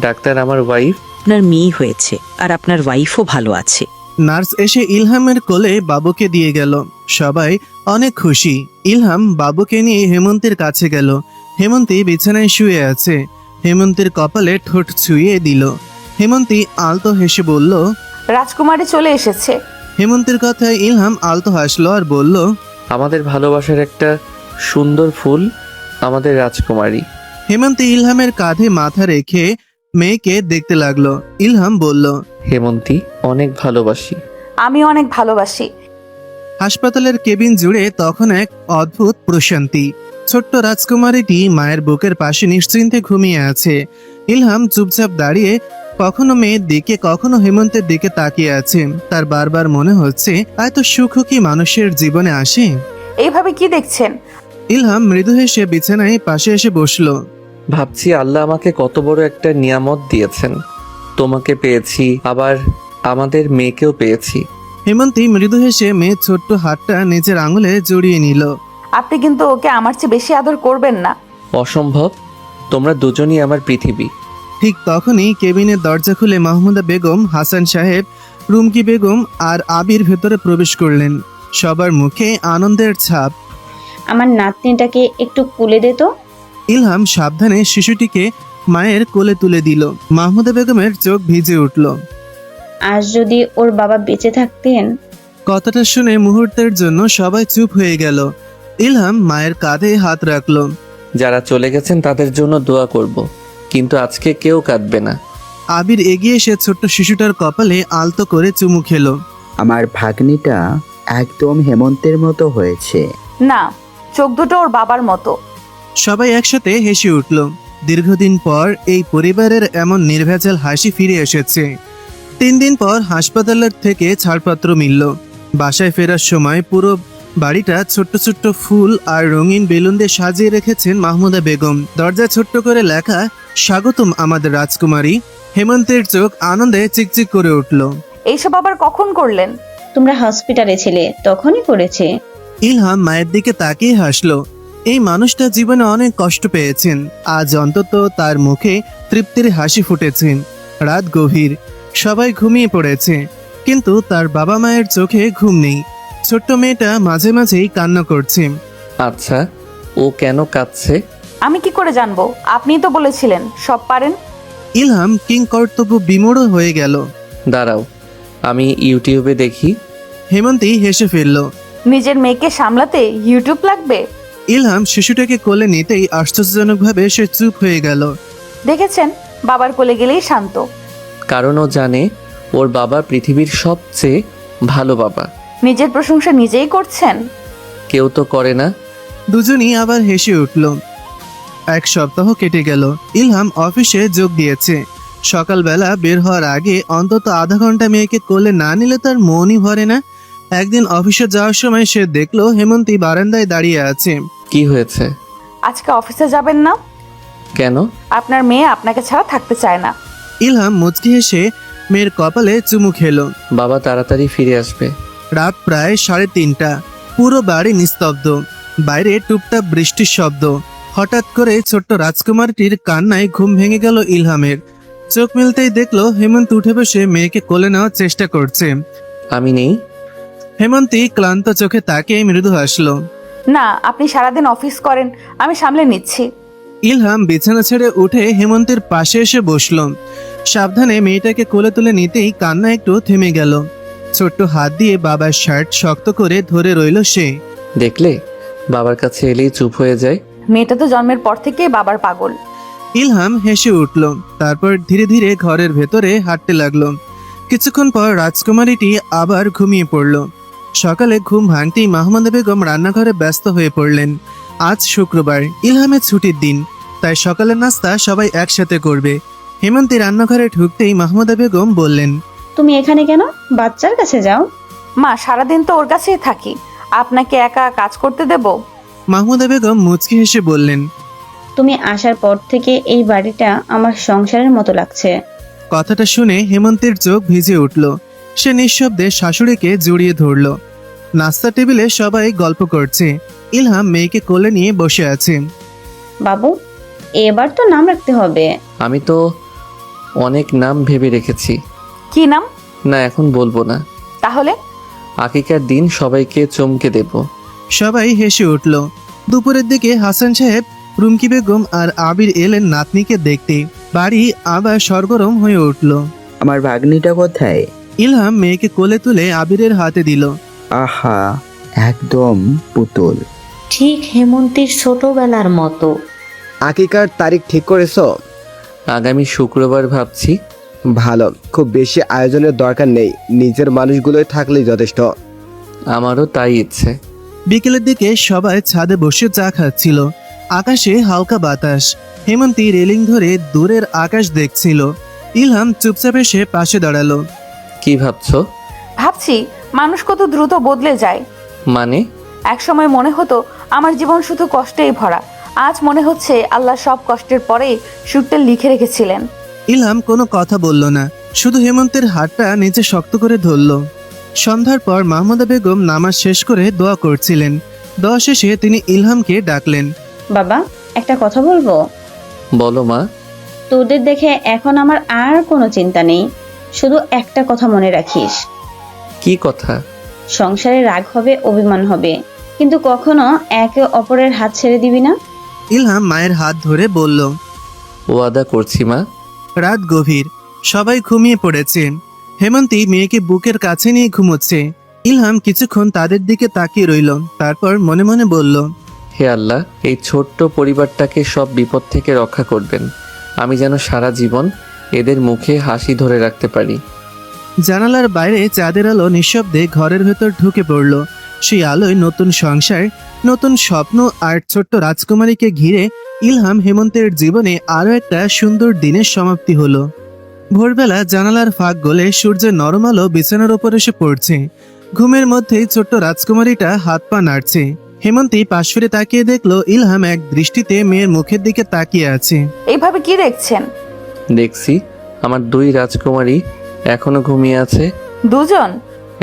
ডাক্তার, আমার ওয়াইফ। আপনার মেয়ে হয়েছে আর আপনার ওয়াইফও ভালো আছে। নার্স এসে ইলহামের কোলে বাবুকে দিয়ে গেল। সবাই অনেক খুশি। ইলহাম বাবুকে নিয়ে হেমন্তের কাছে গেল। হেমন্তী বিছানায় শুয়ে আছে। হেমন্তের কপালে ঠোঁট ছুঁয়ে দিল। হেমন্তী আলতো হেসে বলল, রাজকুমারী চলে এসেছে। হেমন্তের কথায় ইলহাম আলতো হাসলো আর বলল, আমাদের ভালোবাসার একটা সুন্দর ফুল, আমাদের রাজকুমারী। হেমন্তী ইলহামের কাঁধে মাথা রেখে মেয়েকে দেখতে লাগলো। ইলহাম বলল, হেমন্তী, অনেক ভালোবাসি। আমি অনেক ভালোবাসি। হাসপাতালের কেবিন জুড়ে তখন এক অদ্ভুত প্রশান্তি। ছোট্ট রাজকুমারীটি মায়ের বুকের পাশে নিশ্চিন্তে ঘুমিয়ে আছে। ইলহাম চুপচাপ দাঁড়িয়ে কখনো মেয়ের দিকে কখনো হেমন্তের দিকে তাকিয়ে আছে। তার বারবার মনে হচ্ছে, এত সুখ কি মানুষের জীবনে আসে? এইভাবে কি দেখছেন? ইলহাম মৃদু হেসে বিছানায় পাশে এসে বসলো। ভাবছি আল্লাহ আমাকে কত বড় একটা নিয়ামত দিয়েছেন। তোমাকে পেয়েছি, আবার আমাদের মেয়েকেও পেয়েছি। হেমন্তী মৃদু হেসে মেয়ের ছোট্ট হাতটা নিজের আঙুলে জড়িয়ে নিল। আপনি কিন্তু ওকে আমার চেয়ে বেশি আদর করবেন না। অসম্ভব, তোমরা দুজনই আমার পৃথিবী। ঠিক তখনই কেবিনের দরজা খুলে মাহমুদা বেগম, হাসান সাহেব, রুমকি বেগম আর আবির ভেতরে প্রবেশ করলেন। সবার মুখে আনন্দের ছাপ। আমার নাতনিটাকে একটু কুলে দে তো। ইলহাম সাবধানে শিশুটিকে মায়ের কোলে তুলে দিল। মাহমুদা বেগমের চোখ ভিজে উঠল। আজ যদি ওর বাবা বেঁচে থাকতেন। কথাটা শুনে মুহূর্তের জন্য সবাই চুপ হয়ে গেল। ইলহাম মায়ের কাঁধে হাত রাখলো। যারা চলে গেছেন তাদের জন্য দোয়া করব, কিন্তু আজকে কেউ কাঁদবে না। আবির এগিয়ে এসে ছোট্ট শিশুটার কপালে আলতো করে চুমু খেলো। আমার ভাগ্নিটা একদম হেমন্তের মতো হয়েছে। না, চোখ দুটো ওর বাবার মতো। সবাই একসাথে হেসে উঠল। দীর্ঘদিন পর এই পরিবারের এমন নির্ভেজাল হাসি ফিরে এসেছে। 3 দিন পর হাসপাতালের থেকে ছাড়পত্র মিলল। বাসায় ফেরার সময় পুরো বাড়িটা ছোট্ট ছোট্ট ফুল আর রঙিন বেলুন দিয়ে সাজিয়ে রেখেছেন মাহমুদা বেগম। দরজায় ছোট্ট করে লেখা, স্বাগতম আমাদের রাজকুমারী। হেমন্তের চোখ আনন্দে চিকচিক করে উঠল। এইসব আবার কখন করলেন? তোমরা হসপিটালে ছিলে তখনই করেছে। ইলহাম মায়ের দিকে তাকিয়ে হাসলো। এই মানুষটা জীবনে অনেক কষ্ট পেয়েছেন, আজ অন্তত তার মুখে তৃপ্তির হাসি ফুটেছেন। রাত গভীর, সবাই ঘুমিয়ে পড়েছে, কিন্তু তার বাবা মায়ের চোখে ঘুম নেই। ছোট্ট মেয়েটা মাঝে মাঝেই কান্না করছে। আচ্ছা, ও কেন কাঁদছে? আমি কি করে জানবো? আপনিই তো বলেছিলেন সব পারেন। ইলহাম কিং কর্তব্য বিমূঢ় হয়ে গেল। দাঁড়াও, আমি ইউটিউবে দেখি। হেমন্তী হেসে ফেলল। নিজের মেয়েকে সামলাতে ইউটিউব লাগবে? ইলহাম শিশুটাকে কোলে নিতেই আশ্চর্যজনকভাবে সে চুপ হয়ে গেল। দেখেছেন, বাবার কোলে গেলেই শান্ত। কারণ ও জানে ওর বাবা পৃথিবীর সবচেয়ে ভালো বাবা। নিজের প্রশংসা নিজেই করছেন। কেউ তো করে না। দুজনই আবার হেসে উঠল। 1 সপ্তাহ কেটে গেল। ইলহাম অফিসে যোগ দিয়েছে। সকালবেলা বের হওয়ার আগে অন্তত আধা ঘন্টা মেয়েকে কোলে না নিলে তার মনই ভরে না। একদিন অফিসে যাওয়ার সময় সে দেখলো হেমন্তী বারান্দায় দাঁড়িয়ে আছে। কি হয়েছে? আজকে অফিসে যাবেন না? কেন? আপনার মেয়ে আপনাকে ছাড়া থাকতে চায় না। ইলহাম মুচকি হেসে মেয়ের কপালে চুমু খেলো। বাবা তাড়াতাড়ি ফিরে আসবে। রাত প্রায় 3:30। পুরো বাড়ি নিস্তব্ধ। বাইরে টুপটাপ বৃষ্টির শব্দ। হঠাৎ করে ছোট্ট রাজকুমারটির কান্নায় ঘুম ভেঙে গেল ইলহামের। চোখ মিলতেই দেখলো হেমন্ত উঠে বসে মেয়েকে কোলে নেওয়ার চেষ্টা করছে। আমি নেই। হেমন্তী ক্লান্ত চোখে তাকিয়ে মৃদু হাসলো। না, আপনি সারাদিন অফিস করেন, আমি সামলে নিচ্ছি। ইলহাম বিছানা ছেড়ে উঠে হেমন্তের পাশে এসে বসল। সাবধানে মেয়েটাকে কোলে তুলে নিতেই কান্না একটু থেমে গেল। ছোট্ট হাত দিয়ে বাবার শার্ট শক্ত করে ধরে রইল সে। দেখলে, বাবার কাছে এলেই চুপ হয়ে যায়। মেয়েটা তো জন্মের পর থেকেই বাবার পাগল। ইলহাম হেসে উঠল, তারপর ধীরে ধীরে ঘরের ভেতরে হাঁটতে লাগলো। কিছুক্ষণ পর রাজকুমারীটি আবার ঘুমিয়ে পড়ল। সকালে ঘুম ভাঙতেই মাহমুদা বেগম রান্নাঘরে ব্যস্ত হয়ে পড়লেন। আজ শুক্রবার, ইলহামের ছুটির দিন, তাই সকালের নাস্তা সবাই একসাথে করবে। হেমন্তী রান্নাঘরে ঢুকতেই মাহমুদা বেগম বললেন, তুমি এখানে কেন? বাচ্চার কাছে যাও। মা, সারাদিন তো ওর কাছেই থাকি, আপনাকে একা কাজ করতে দেব? মাহমুদা বেগম মুচকি হেসে বললেন, তুমি আসার পর থেকে এই বাড়িটা আমার সংসারের মতো লাগছে। কথাটা শুনে হেমন্তের চোখ ভিজে উঠল। সে নিঃশব্দে শাশুড়িকে জড়িয়ে ধরল। নাস্তা টেবিলে সবাই গল্প করছে। ইলহাম মেয়েকে কোলে নিয়ে বসে আছে। বাবু, এবার তো নাম রাখতে হবে। আমি তো অনেক নাম ভেবে রেখেছি। কি নাম? না, এখন বলবো না। তাহলে? আকিকার দিন সবাইকে চমকে দেব। সবাই হেসে উঠল। দুপুরের দিকে হাসান সাহেব, রুমকি বেগম আর আবির এলেন নাতনিকে দেখতে। বাড়ি আবার সরগরম হয়ে উঠল। আমার ভাগ্নিটা কোথায়? ইলহাম মেয়েকে কোলে তুলে আবিরের হাতে দিল। আহা, একদম পুতুল। ঠিক হেমন্তীর ছোটবেলার মতো। আকিকার তারিখ ঠিক করেছো? আগামী শুক্রবার ভাবছি। ভালো, খুব বেশি আয়োজনের দরকার নেই, নিজের মানুষগুলোই থাকলেই যথেষ্ট। আমারও তাই ইচ্ছে। বিকেলের দিকে সবাই ছাদে বসে চা খাচ্ছিল। আকাশে হালকা বাতাস। হেমন্তী রেলিং ধরে দূরের আকাশ দেখছিল। ইলহাম চুপচাপ এসে পাশে দাঁড়ালো। কি ভাবছো? ভাবছি মানুষ কত দ্রুত বদলে যায়। মানে? এক সময় মনে হতো আমার জীবন শুধু কষ্টেই ভরা, আজ মনে হচ্ছে আল্লাহ সব কষ্টের পরেই সুখটা লিখে রেখেছিলেন। ইলহাম কোনো কথা বলল না, শুধু হেমন্তের হাতটা নিচে শক্ত করে ধরল। সন্ধ্যার পর মাহমুদা বেগম নামাজ শেষ করে দোয়া করছিলেন। দোয়া শেষে তিনি ইলহামকে ডাকলেন। বাবা, একটা কথা বলবো? বলো মা। তোদের দেখে এখন আমার আর কোনো চিন্তা নেই, শুধু একটা কথা মনে রাখিস। কি কথা? সংসারে রাগ হবে, অভিমান হবে, কিন্তু কখনো একে অপরের হাত ছেড়ে দিবি না। ইলহাম মায়ের হাত ধরে বলল। ওয়াদা করছি মা। রাত গভীর, সবাই ঘুমিয়ে পড়েছে। হেমন্তী মেয়েকে বুকের কাছে নিয়ে ঘুমোচ্ছে। ইলহাম কিছুক্ষণ তাদের দিকে তাকিয়ে রইল, তারপর মনে মনে বলল, হে আল্লাহ, এই ছোট্ট পরিবারটাকে সব বিপদ থেকে রক্ষা করবেন। আমি যেন সারা জীবন এদের মুখে হাসি ধরে রাখতে পারি। জানালার বাইরে চাঁদের আলো নিঃশব্দে ঘরের ভেতর ঢুকে পড়ল। সেই আলোয় নতুন সংসার, নতুন স্বপ্ন আর ছোট্ট রাজকুমারীকে ঘিরে ইলহাম হেমন্তের জীবনে আরও একটা সুন্দর দিনের সমাপ্তি হলো। ভোরবেলা জানালার ফাঁক গলে সূর্যের নরম আলো বিছানার ওপর এসে পড়ছে। ঘুমের মধ্যেই ছোট্ট রাজকুমারীটা হাত পা নাড়ছে। হেমন্তী পাশ ফিরে তাকিয়ে দেখলো ইলহাম এক দৃষ্টিতে মেয়ের মুখের দিকে তাকিয়ে আছে। এইভাবে কি দেখছেন? দেখছি আমার দুই রাজকুমারী এখনো ঘুমিয়ে আছে। দুজন?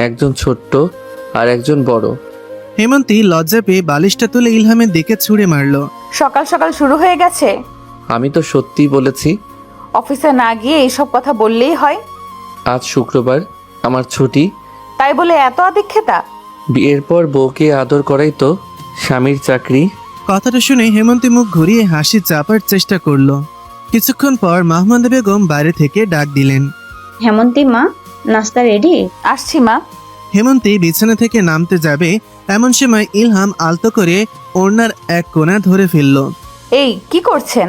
একজন ছোট্ট আর একজন বড়। হেমন্তী লজ্জা পেয়ে বালিশটা তুলে ইলহামের দিকে ছুঁড়ে মারলো। সকাল সকাল শুরু হয়ে গেছে। আমি তো সত্যিই বলেছি। অফিসে না গিয়ে এইসব কথা বললেই হয়। আজ শুক্রবার, আমার ছুটি। তাই বলে এত আদিক্ষেতা? বিয়ের পর বউকে আদর করাই তো স্বামীর চাকরি। কথাটা শুনে হেমন্তী মুখ ঘুরিয়ে হাসি চাপার চেষ্টা করলো। কিছুক্ষণ পর মাহমুদা বেগম বাইরে থেকে ডাক দিলেন। হেমন্তী মা, নাস্তা রেডি? আসছি মা। হেমন্তী বিছানা থেকে নামতে যাবে, এমন সময় ইলহাম আলতো করে ওড়নার এক কোণা ধরে ফেলল। এই কি করছেন?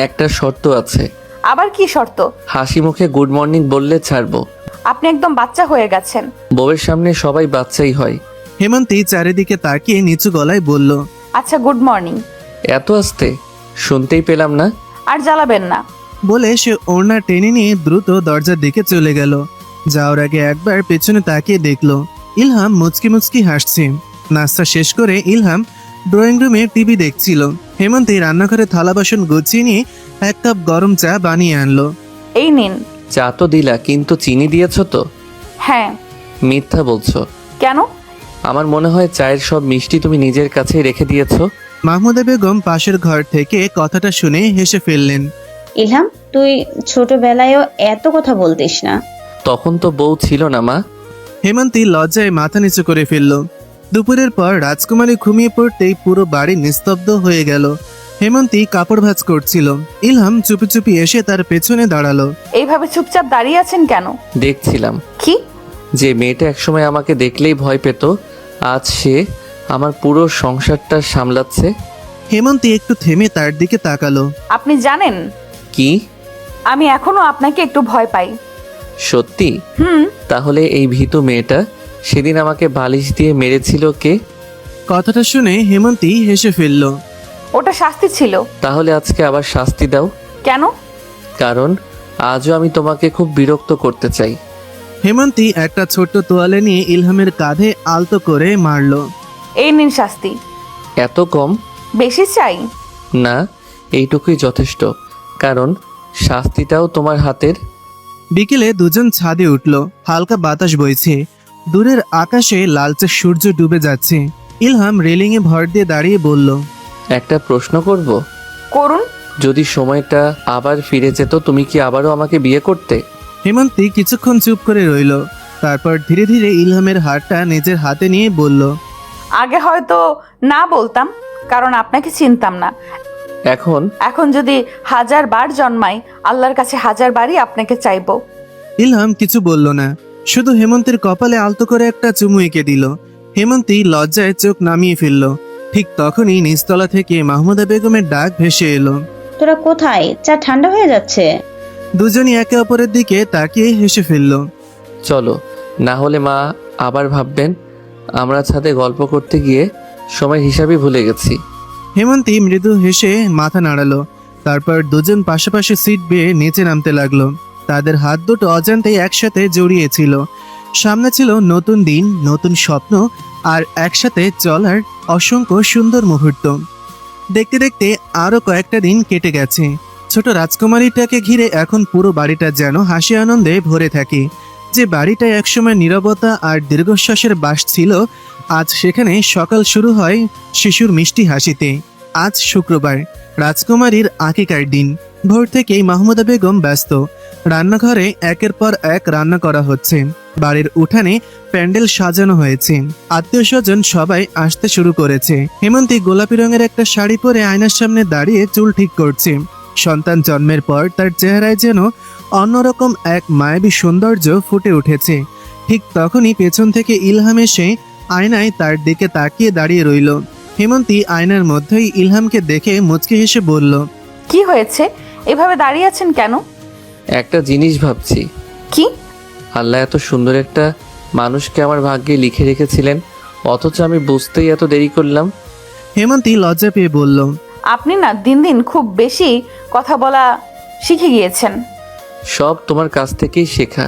একটা শর্ত আছে। আবার কি শর্ত? হাসি মুখে গুড মর্নিং বললে ছাড়বো। আপনি একদম বাচ্চা হয়ে গেছেন। বউয়ের সামনে সবাই বাচ্চাই হয়। হেমন্তী চারিদিকে তাকিয়ে নিচু গলায় বলল, আচ্ছা, গুড মর্নিং। এত আস্তে শুনতেই পেলাম না। আর জ্বালাবেন না। বলে সে ওড়না টেনে নিয়ে দ্রুত দরজার দিকে চলে গেল। যাওয়ার আগে একবার পেছনে তাকিয়ে দেখলো ইলহাম মুচকি মুচকি হাসছে। নাস্তা শেষ করে ইলহাম ড্রয়িং রুমে টিভি দেখছিল। হেমন্তী রান্নাঘরে থালা বাসন গুছিয়ে নিয়ে এক কাপ গরম চা বানিয়ে আনলো। এই নিন। চা তো দিলা, কিন্তু চিনি দিয়েছো তো? হ্যাঁ। মিথ্যা বলছো। কেন? আমার মনে হয় চায়ের সব মিষ্টি তুমি নিজের কাছেই রেখে দিয়েছো। মাহমুদা বেগম পাশের ঘর থেকে কথাটা শুনে হেসে ফেললেন। ইলহাম, তুই ছোটবেলায়ও এত কথা বলতিস না। তখন তো বউ ছিল না মা। হেমন্তী লজ্জায় মাথা নিচু করে ফেলল। দুপুরের পর রাজকুমারী ঘুমিয়ে পড়তেই পুরো বাড়ি নিস্তব্ধ হয়ে গেল। হেমন্তী কাপড় ভাঁজ করছিল। ইলহাম চুপি চুপি এসে তার পেছনে দাঁড়ালো। এইভাবে চুপচাপ দাঁড়িয়ে আছেন কেন? দেখছিলাম কি? যে মেয়েটা একসময় আমাকে দেখলেই ভয় পেত, আজ সে আমার পুরো সংসারটা সামলাচ্ছে। হেমন্তী একটু থেমে তার দিকে তাকালো। আপনি জানেন কি? আমি এখনো আপনাকে একটু ভয় পাই। সত্যি? তাহলে এই ভীতু মেয়েটা সেদিন আমাকে বালিশ দিয়ে মেরেছিল কে? কথাটা শুনে হেমন্তী হেসে ফেলল। ওটা শাস্তি ছিল। তাহলে আজকে আবার শাস্তি দাও। কেন? কারণ আজও আমি তোমাকে খুব বিরক্ত করতে চাই। হেমন্তী একটা ছোট্ট তোয়ালে নিয়ে ইলহামের কাঁধে আলতো করে মারল। এই নিন শাস্তি। এত কম? বেশি চাই? না, এইটুকুই যথেষ্ট, কারণ শাস্তিটাও তোমার হাতের। বিকেলে দুজন ছাদে উঠল। হালকা বাতাস বইছে, দূরের আকাশে লালচে সূর্য ডুবে যাচ্ছে। ইলহাম রেলিংয়ে ভর দিয়ে দাঁড়িয়ে বলল, একটা প্রশ্ন করব? করুন। যদি সময়টা আবার ফিরে যেত, তুমি কি আবারও আমাকে বিয়ে করতে? হেমন্তী কিছুক্ষণ চুপ করে রইল। তারপর ধীরে ধীরে ইলহামের হাতটা নিজের হাতে নিয়ে বলল, আগে হয়তো না বলতাম, কারণ আপনাকে চিনতাম না। এখন যদি 1000 বার জন্মাই, আল্লাহর কাছে 1000 বারই আপনাকে চাইবো। ইলহাম কিছু বলল না, শুধু হেমন্তের কপালে আলতো করে একটা চুমু এঁকে দিল। হেমন্তী লজ্জায় চোখ নামিয়ে ফেলল। ঠিক তখনই নিচতলা থেকে মাহমুদা বেগমের ডাক ভেসে এলো। তোরা কোথায়? চা ঠান্ডা হয়ে যাচ্ছে। দুজনই একে অপরের দিকে তাকিয়ে হেসে ফেলল। চলো, না হলে মা আবার ভাববেন আমরা ছাদে গল্প করতে গিয়ে সময় হিসাবই ভুলে গেছি। হেমন্তী মৃদু হেসে মাথা নাড়ালো। তারপর দুজন পাশাপাশি সিট বেয়ে নিচে নামতে লাগলো। তাদের হাত দুটো অজান্তেই একসাথে জড়িয়েছিল। সামনে ছিল নতুন দিন, নতুন স্বপ্ন, আর একসাথে চলার অসংখ্য সুন্দর মুহূর্ত। দেখতে দেখতে আরো কয়েকটা দিন কেটে গেছে। ছোট রাজকুমারীটাকে ঘিরে এখন পুরো বাড়িটা যেন হাসি আনন্দে ভরে থাকে। যে বাড়িটায় একসময় নীরবতা আর দীর্ঘশ্বাসের বাস ছিল, আজ সেখানে সকাল শুরু হয় শিশুর মিষ্টি হাসিতে। আজ শুক্রবার, রাজকুমারীর আকিকার দিন। ভোর থেকেই মাহমুদা বেগম ব্যস্ত। রান্নাঘরে একের পর এক রান্না করা হচ্ছে। বাড়ির উঠানে প্যান্ডেল সাজানো হয়েছে। আত্মীয় স্বজন সবাই আসতে শুরু করেছে। হেমন্তী গোলাপি রঙের একটা শাড়ি পরে আয়নার সামনে দাঁড়িয়ে চুল ঠিক করছে। সন্তান জন্মের পর তার চেহারায় যেন অন্যরকম এক মায়াবী সৌন্দর্য ফুটে উঠেছে। ঠিক তখনই পেছন থেকে ইলহাম এসে আয়নায় তার দিকে তাকিয়ে দাঁড়িয়ে রইল। হেমন্তী আয়নার মধ্যেই ইলহামকে দেখে মুচকি হেসে বলল, কি হয়েছে? এভাবে দাঁড়িয়ে আছেন কেন? একটা জিনিস ভাবছি। কি? আল্লাহ এত সুন্দর একটা মানুষকে আমার ভাগ্যে লিখে রেখেছিলেন, অথচ আমি বুঝতেই এত দেরি করলাম। হেমন্তী লজ্জা পেয়ে বলল, আপনি না দিন দিন খুব বেশি কথা বলা শিখে গিয়েছেন। সব তোমার কাছ থেকেই শেখা।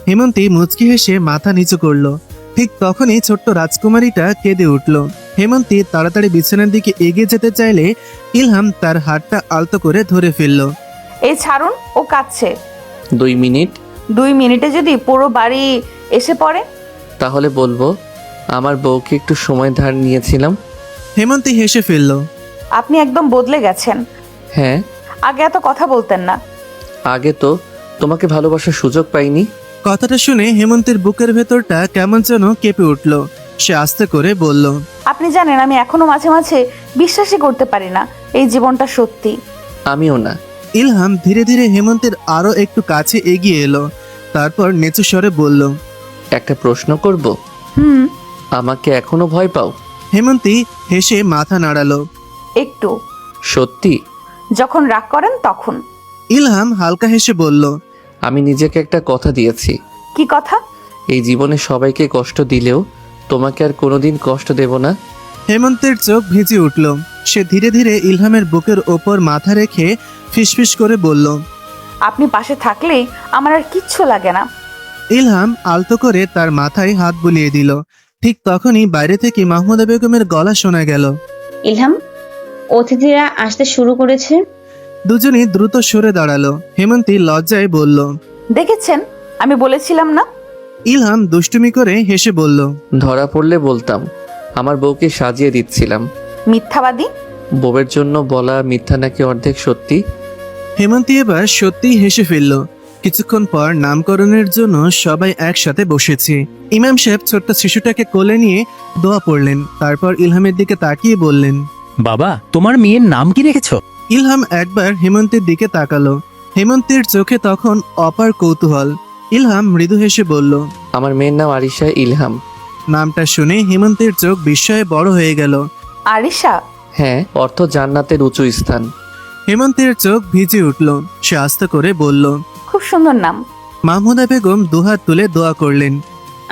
হেমন্তী মুচকি হেসে মাথা নিচু করল। ঠিক তখনই ছোট্ট রাজকুমারীটা কেঁদে উঠল। হেমন্তী তাড়াতাড়ি বিছানার দিকে এগিয়ে যেতে চাইলে ইলহাম তার হাতটা আলতো করে ধরে ফেলল। এই ছাড়ুন, ও কাঁদছে। 2 মিনিট? 2 মিনিটে যদি পুরো বাড়ি এসে পড়ে? তাহলে বলবো আমার বউকে একটু সময় ধার নিয়েছিলাম। হেমন্তী হেসে ফেলল। আপনি একদম বদলে গেছেন। হ্যাঁ, আগে এত কথা বলতেন না। আগে তো তোমাকে ভালোবাসার সুযোগ পাইনি। কথাটা শুনে হেমন্তের বুকের ভেতরটা কেমন যেন কেঁপে উঠল। সে আস্তে করে বলল, আপনি জানেন আমি এখনো মাঝে মাঝে বিশ্বাসই করতে পারি না এই জীবনটা সত্যি। আমিও না। ইলহাম ধীরে ধীরে হেমন্তের আরো একটু কাছে এগিয়ে এলো। তারপর নিচু স্বরে বলল, একটা প্রশ্ন করব? আমাকে এখনো ভয় পাও? হেমন্তী হেসে মাথা নাড়ালো। একটু। সত্যি? যখন রাগ করেন তখন। ইলহাম হালকা হেসে বলল, আমি নিজেকে একটা কথা দিয়েছি। কি কথা? এই জীবনে সবাইকে কষ্ট দিলেও তোমাকে আর কোনোদিন কষ্ট দেব না। হেমন্তের চোখ ভিজে উঠল। সে ধীরে ধীরে ইলহামের বুকের ওপর মাথা রেখে ফিসফিস করে বলল, আপনি পাশে থাকলেই আমার আর কিচ্ছু লাগে না। ইলহাম আলতো করে তার মাথায় হাত বুলিয়ে দিল। ঠিক তখনই বাইরে থেকে মাহমুদা বেগমের গলা শোনা গেল, ইলহাম, অতিথিরা আসতে শুরু করেছে। দুজনই দ্রুত সরে দাঁড়ালো। হেমন্তী লজ্জায় বলল, দেখেছেন, আমি বলেছিলাম না। ইলহাম দুষ্টুমি করে হেসে বলল, ধরা পড়লে বলতাম আমার বউকে সাজিয়ে দিচ্ছিলাম। মিথ্যাবাদী। বউয়ের জন্য বলা মিথ্যা নাকি অর্ধেক সত্যি। হেমন্তী এবার সত্যিই হেসে ফেলল। কিছুক্ষণ পর নামকরণের জন্য সবাই একসাথে বসেছে। ইমাম সাহেব ছোট্ট শিশুটাকে কোলে নিয়ে দোয়া পড়লেন। তারপর ইলহামের দিকে তাকিয়ে বললেন, বাবা তোমার মেয়ের নাম কি রেখেছো? ইলহাম একবার হেমন্তের দিকে তাকালো। হেমন্তের চোখে তখন অপার কৌতূহল। ইলহাম মৃদু হেসে বলল, আমার মেয়ের নাম আরিশা ইলহাম। নামটা শুনে হেমন্তের চোখ বিস্ময়ে বড় হয়ে গেল। আরিশা? হ্যাঁ, অর্থ জান্নাতের উঁচু স্থান। হেমন্তের চোখ ভিজে উঠল। সে আস্তে করে বলল, খুব সুন্দর নাম। মাহমুদা বেগম দুহাত তুলে দোয়া করলেন।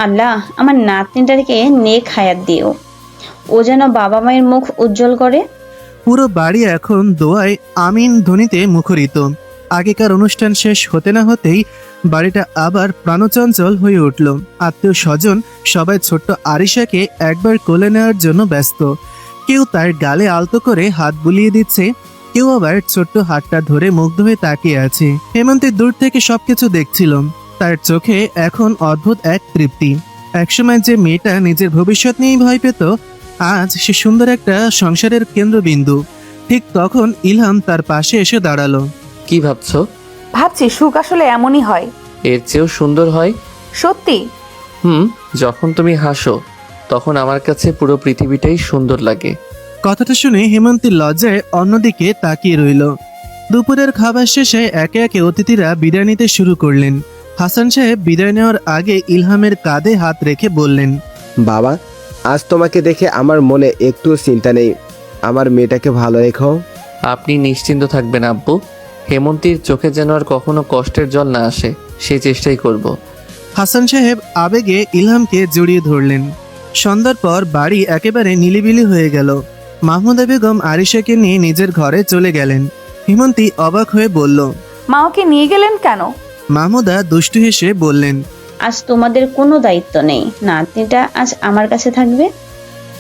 আল্লাহ আমার নাতনিটাকে নেক হায়াত দিও, ও যেন বাবা মায়ের মুখ উজ্জ্বল করে। পুরো বাড়ি এখন দোয়ায় আমিন ধ্বনিতে মুখরিত। আগেকার অনুষ্ঠান শেষ হতে না হতেই বাড়িটা আবার প্রাণচঞ্চল হয়ে উঠল। আত্মীয় স্বজন সবাই ছোট্ট আরিশাকে একবার কোলে নেওয়ার জন্য ব্যস্ত। কেউ তার গালে আলতো করে হাত বুলিয়ে দিচ্ছে, কেউ আবার ছোট্ট হাতটা ধরে মুগ্ধ হয়ে তাকিয়ে আছে। হেমন্তী দূর থেকে সবকিছু দেখছিল। তার চোখে এখন অদ্ভুত এক তৃপ্তি। একসময় যে মেয়েটা নিজের ভবিষ্যৎ নিয়েই ভয় পেত, আজ সে সুন্দর একটা সংসারের কেন্দ্রবিন্দু। ঠিক তখন ইলহাম তার পাশে এসে দাঁড়ালো। কি ভাবছো? ভাবছি সুখ আসলে এমনই হয়। এর চেয়েও সুন্দর হয়। সত্যি? যখন তুমি হাসো তখন আমার কাছে পুরো পৃথিবীটাই সুন্দর লাগে। কথাটা শুনে হেমন্তী লজ্জায় অন্যদিকে তাকিয়ে রইল। দুপুরের খাবার শেষে একে একে অতিথিরা বিদায় নিতে শুরু করলেন। হাসান সাহেব বিদায় নেওয়ার আগে ইলহামের কাঁধে হাত রেখে বললেন, বাবা, আজ তোমাকে দেখে আমার মনে একটু চিন্তা নেই। আমার মেয়েটাকে ভালো রেখো। আপনি নিশ্চিন্ত থাকবেন আব্বু। হেমন্তীর চোখে যেন আর কখনো কষ্টের জল না আসে, সেই চেষ্টাই করব। হাসান সাহেব আবেগে ইলহামকে জড়িয়ে ধরলেন। সন্ধ্যার পর বাড়ি একেবারে নিলিবিলি হয়ে গেল। মাহমুদা বেগম আরিশাকে নিয়ে নিজের ঘরে চলে গেলেন। হেমন্তী অবাক হয়ে বলল, মা ওকে নিয়ে গেলেন কেন? মাহমুদা দুষ্টু হেসে বললেন, আজ তোমাদের কোনো দায়িত্ব নেই, নাতনিটা আজ আমার কাছে থাকবে।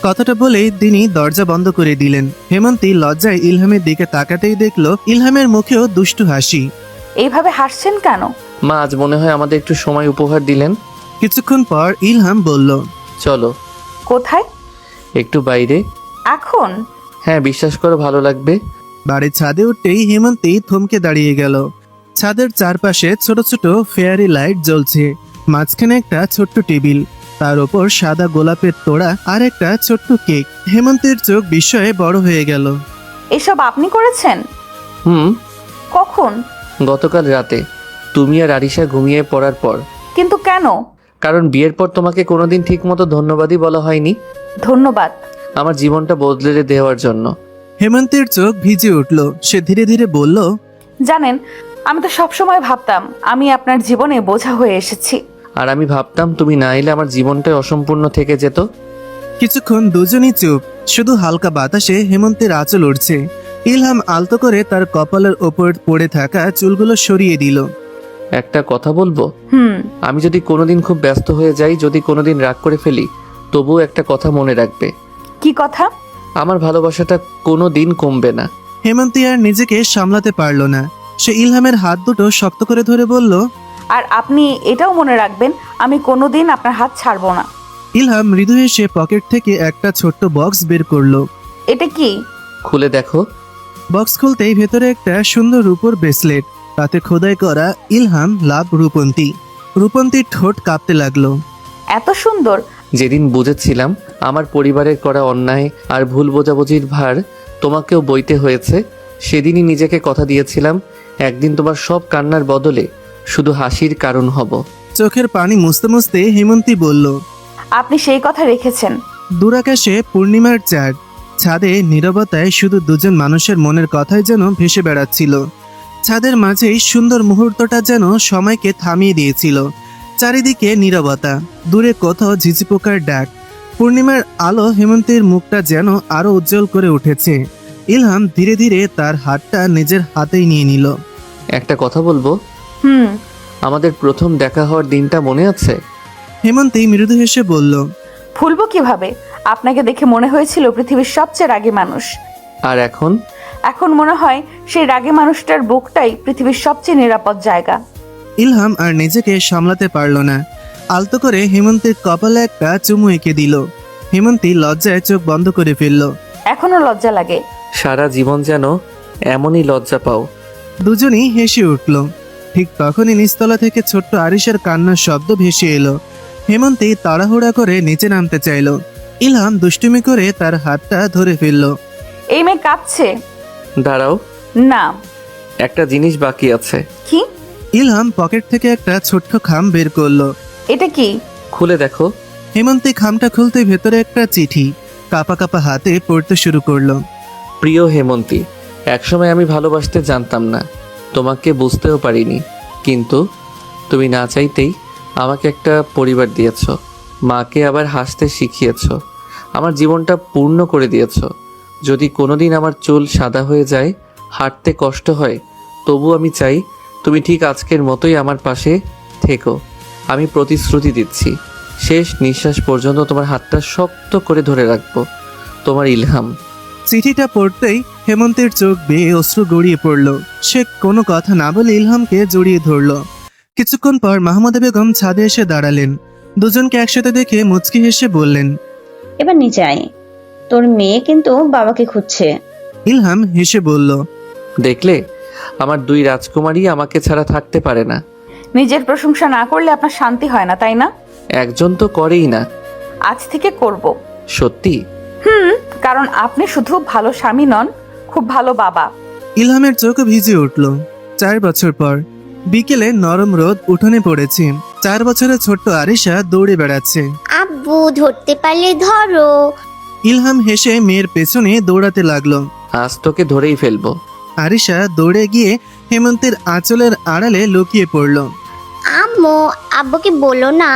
কথাটা বলেই তিনি দরজা বন্ধ করে দিলেন। হেমন্তী লজ্জায় ইলহামের দিকে তাকাতেই দেখল ইলহামের মুখেও দুষ্টু হাসি। এইভাবে হাসছেন কেন? মা, আজ মনে হয় আমাদের একটু সময় উপহার দিলেন। কিছুক্ষণ পর ইলহাম বলল, চলো। কোথায়? একটু বাইরে। এখন? হ্যাঁ, বিশ্বাস করো, ভালো লাগবে। বাড়ির ছাদে উঠতেই হেমন্তী থমকে দাঁড়িয়ে গেল। ছাদের চারপাশে ছোট ছোট ফেয়ারি লাইট জ্বলছে। মাঝখানে একটা ছোট্ট টেবিল, তার ওপর সাদা গোলাপের তোড়া আর একটা ছোট্ট কেক। হেমন্তের চোখ বিস্ময়ে বড় হয়ে গেল। এসব আপনি করেছেন? কখন? গতকাল রাতে, তুমি আর আরিশা ঘুমিয়ে পড়ার পর। কিন্তু কেন? কারণ বিয়ের পর তোমাকে কোনোদিন ঠিকমতো ধন্যবাদই বলা হয়নি। ধন্যবাদ? আমার জীবনটা বদলে দেওয়ার জন্য। হেমন্তের চোখ ভিজে উঠল। সে ধীরে ধীরে বলল, জানেন, আমি তো সবসময় ভাবতাম আমি আপনার জীবনে বোঝা হয়ে এসেছি। আর আমি ভাবতাম তুমি না এলে আমার জীবনটাই অসম্পূর্ণ থেকে যেত। কিছুক্ষণ দুজনই চুপ। শুধু হালকা বাতাসে হেমন্তের আঁচল উঠছে। ইলহাম আলতো করে তার কপালের ওপর পড়ে থাকা চুলগুলো সরিয়ে দিল। একটা কথা বলবো? আমি যদি কোনোদিন খুব ব্যস্ত হয়ে যাই, যদি কোনোদিন রাগ করে ফেলি, তবুও একটা কথা মনে রাখবে। কি কথা? আমার ভালোবাসাটা কোনো দিন কমবে না। হেমন্তী আর নিজেকে সামলাতে পারল না। সে ইলহামের হাত দুটো শক্ত করে ধরে বলল, আর আপনি এটাও মনে রাখবেন, আমি কোনোদিন আপনার হাত ছাড়বো না। ইলহাম মৃদু হেসে পকেট থেকে একটা ছোট্ট বক্স বের করলো। এটা কি? খুলে দেখো। বক্স খুলতেই ভেতরে একটা সুন্দর রূপোর ব্রেসলেট, তাতে খোদাই করা ইলহাম লাভ রূপন্তী। রূপন্তীর ঠোঁট কাঁপতে লাগলো। এত সুন্দর! যেদিন বুঝেছিলাম আমার পরিবারের করা অন্যায় আর ভুল বোঝাবুঝির ভার তোমাকেও বইতে হয়েছে, সেদিনই নিজেকে কথা দিয়েছিলাম একদিন তোমার সব কান্নার বদলে শুধু হাসির কারণ হব। চোখের পানি মুছতে মুছতে হেমন্তী বলল, আপনি সেই কথা রেখেছেন। দূরাকাশে পূর্ণিমার চাঁদ, ছাদে নীরবতায় শুধু দুজন মানুষের মনের কথাই যেন ভেসে বেড়াচ্ছিল। ছাদের মাঝেই সুন্দর মুহূর্তটা যেন সময়কে থামিয়ে দিয়েছিল। চারিদিকে নীরবতা, দূরে কোথাও ঝিঝি পোকার ডাক। পূর্ণিমার আলো হেমন্তীর মুখটা যেন আরো উজ্জ্বল করে উঠেছে। ইলহাম ধীরে ধীরে তার হাতটা নিজের হাতেই নিয়ে নিল। একটা কথা বলবো? আমাদের প্রথম দেখা হওয়ার দিনটা মনে আছে? হেমন্তী মৃদু হেসে বলল, ভুলবো কিভাবে? আপনাকে দেখে মনে হয়েছিল পৃথিবীর সবচেয়ে রাগী মানুষ। আর এখন? এখন মনে হয় সেই রাগী মানুষটার বুকটাই পৃথিবীর সবচেয়ে নিরাপদ জায়গা। ইলহাম আর নিজেকে সামলাতে পারল না। আলতো করে হেমন্তীর কপালে একটা চুমু এঁকে দিল। হেমন্তী লজ্জায় চোখ বন্ধ করে ফেলল। এখনো লজ্জা লাগে? সারা জীবন যেন এমনই লজ্জা পাও। দুজনই হেসে উঠল। ঠিক তখনই নিচতলা থেকে ছোট্ট আরিশার কান্নার শব্দ ভেসে এলো। হেমন্তী তাড়াহুড়া করে নিচে নামতে চাইল। ইলহাম দুষ্টুমি করে তার হাতটা ধরে ফেলল। এই মেয়ে কাঁদছে। দাঁড়াও, না। একটা জিনিস বাকি আছে। কি? ইলহাম পকেট থেকে একটা ছোট্ট খাম বের করলো। এটা কি? খুলে দেখো। হেমন্তী খামটা খুলতে ভেতরে একটা চিঠি কাপা কাপা হাতে পড়তে শুরু করলো। প্রিয় হেমন্তী, একসময় আমি ভালোবাসতে জানতাম না, তোমাকে বুঝতেও পারিনি, কিন্তু তুমি না চাইতেই আমাকে একটা পরিবার দিয়েছ, মাকে আবার হাসতে শিখিয়েছ, আমার জীবনটা পূর্ণ করে দিয়েছ। যদি কোনোদিন আমার চুল সাদা হয়ে যায়, হাঁটতে কষ্ট হয়, তবু আমি চাই তুমি ঠিক আজকের মতোই আমার পাশে থেকো। আমি প্রতিশ্রুতি দিচ্ছি, শেষ নিঃশ্বাস পর্যন্ত তোমার হাতটা শক্ত করে ধরে রাখবো। তোমার ইলহাম। চিঠিটা পড়তেই হেমন্তের চোখ বেয়ে অশ্রু গড়িয়ে পড়ল। সে কোনো কথা না বলে ইলহামকে জড়িয়ে ধরল। কিছুক্ষণ পর মাহমুদা বেগম ছাদে এসে দাঁড়ালেন। দুজনকে একসাথে দেখে মুচকি হেসে বললেন, এবার নিচে আয়, তোর মেয়ে কিন্তু বাবাকে খুঁজছে। ইলহাম হেসে বলল, দেখলে, আমার দুই রাজকুমারী আমাকে ছাড়া থাকতে পারে না। নিজের প্রশংসা না করলে আপনার শান্তি হয় না, তাই না? একজন তো করেই না। আজ থেকে করব। সত্যি? কারণ আপনি শুধু ভালো স্বামী নন, খুব ভালো বাবা। ইলহামের চোখ ভিজে উঠল। 4 বছর পর বিকেলে নরম রোদ উঠোনে পড়েছে। 4 বছরের ছোট্ট আরিশা দৌড়ে বেড়াচ্ছে। আব্বু ধরতে পারলে ধরো। ইলহাম হেসে মেয়ের পেছনে দৌড়াতে লাগলো। আজ তোকে ধরেই ফেলবো। আরিশা দৌড়ে গিয়ে হেমন্তের আঁচলের আড়ালে লুকিয়ে পড়ল। আম্মু, আব্বুকে বলো না।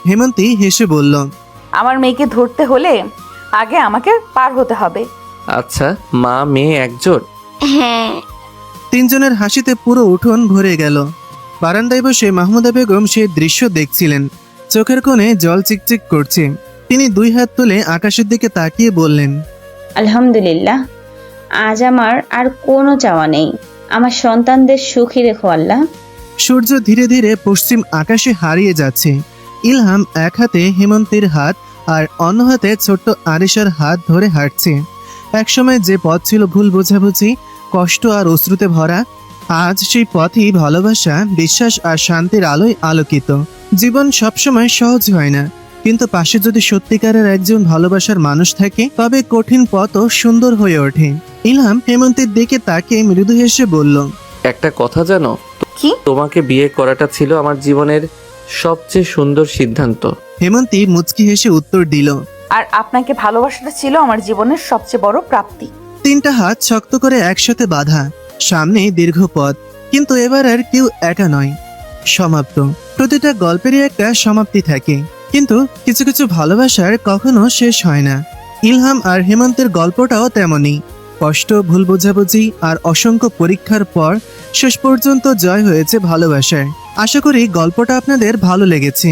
হেমন্তী হেসে বলল, আমার মেয়েকে ধরতে হলে আগে আমাকে পার হতে হবে। আচ্ছা, মা মেয়ে একজোট? হ্যাঁ। 3 জনের হাসিতে পুরো উঠোন ভরে গেল। বারান্দায় বসে মাহমুদা বেগম সেই দৃশ্য দেখছিলেন। চোখের কোণে জল চিকচিক করছে। তিনি 2 হাত তুলে আকাশের দিকে তাকিয়ে বললেন, আলহামদুলিল্লাহ, আজ আমার আর কোনো চাওয়া নেই। আমার সন্তানদের সুখী রেখো আল্লাহ। সূর্য ধীরে ধীরে পশ্চিম আকাশে হারিয়ে যাচ্ছে। ইলহাম এক হাতে হেমন্তের হাত আর অন্য হাতে ছোট্ট আরিশার হাত ধরে হাঁটছে। একসময় যে পথ ছিল ভুল বোঝাবুঝি, কষ্ট আর অশ্রুতে ভরা, আজ সেই পথই ভালোবাসা, বিশ্বাস আর শান্তির আলোয় আলোকিত। জীবন সবসময় সহজ হয় না, কিন্তু পাশে যদি সত্যিকারের একজন ভালোবাসার মানুষ থাকে, তবে কঠিন পথও সুন্দর হয়ে ওঠে। ইলহাম হেমন্তের দিকে তাকিয়ে মৃদু হেসে বলল, একটা কথা জানো? কি? তোমাকে বিয়ে করাটা ছিল আমার জীবনের সবচেয়ে সুন্দর সিদ্ধান্ত। হেমন্তী মুচকি হেসে উত্তর দিল, আর আপনাকে ভালোবাসাটা ছিল আমার জীবনের সবচেয়ে বড় প্রাপ্তি। 3টা হাত শক্ত করে একসাথে বাঁধা, সামনে দীর্ঘ পথ, কিন্তু এবার আর কেউ একা নয়। সমাপ্ত। প্রতিটা গল্পেরই একটা সমাপ্তি থাকে, কিন্তু কিছু কিছু ভালোবাসার কখনো শেষ হয় না। ইলহাম আর হেমন্তের গল্পটাও তেমনই। কষ্ট, ভুল বোঝাবুঝি আর অসংখ্য পরীক্ষার পর শেষ পর্যন্ত জয় হয়েছে ভালোবাসায়। আশা করি গল্পটা আপনাদের ভালো লেগেছে।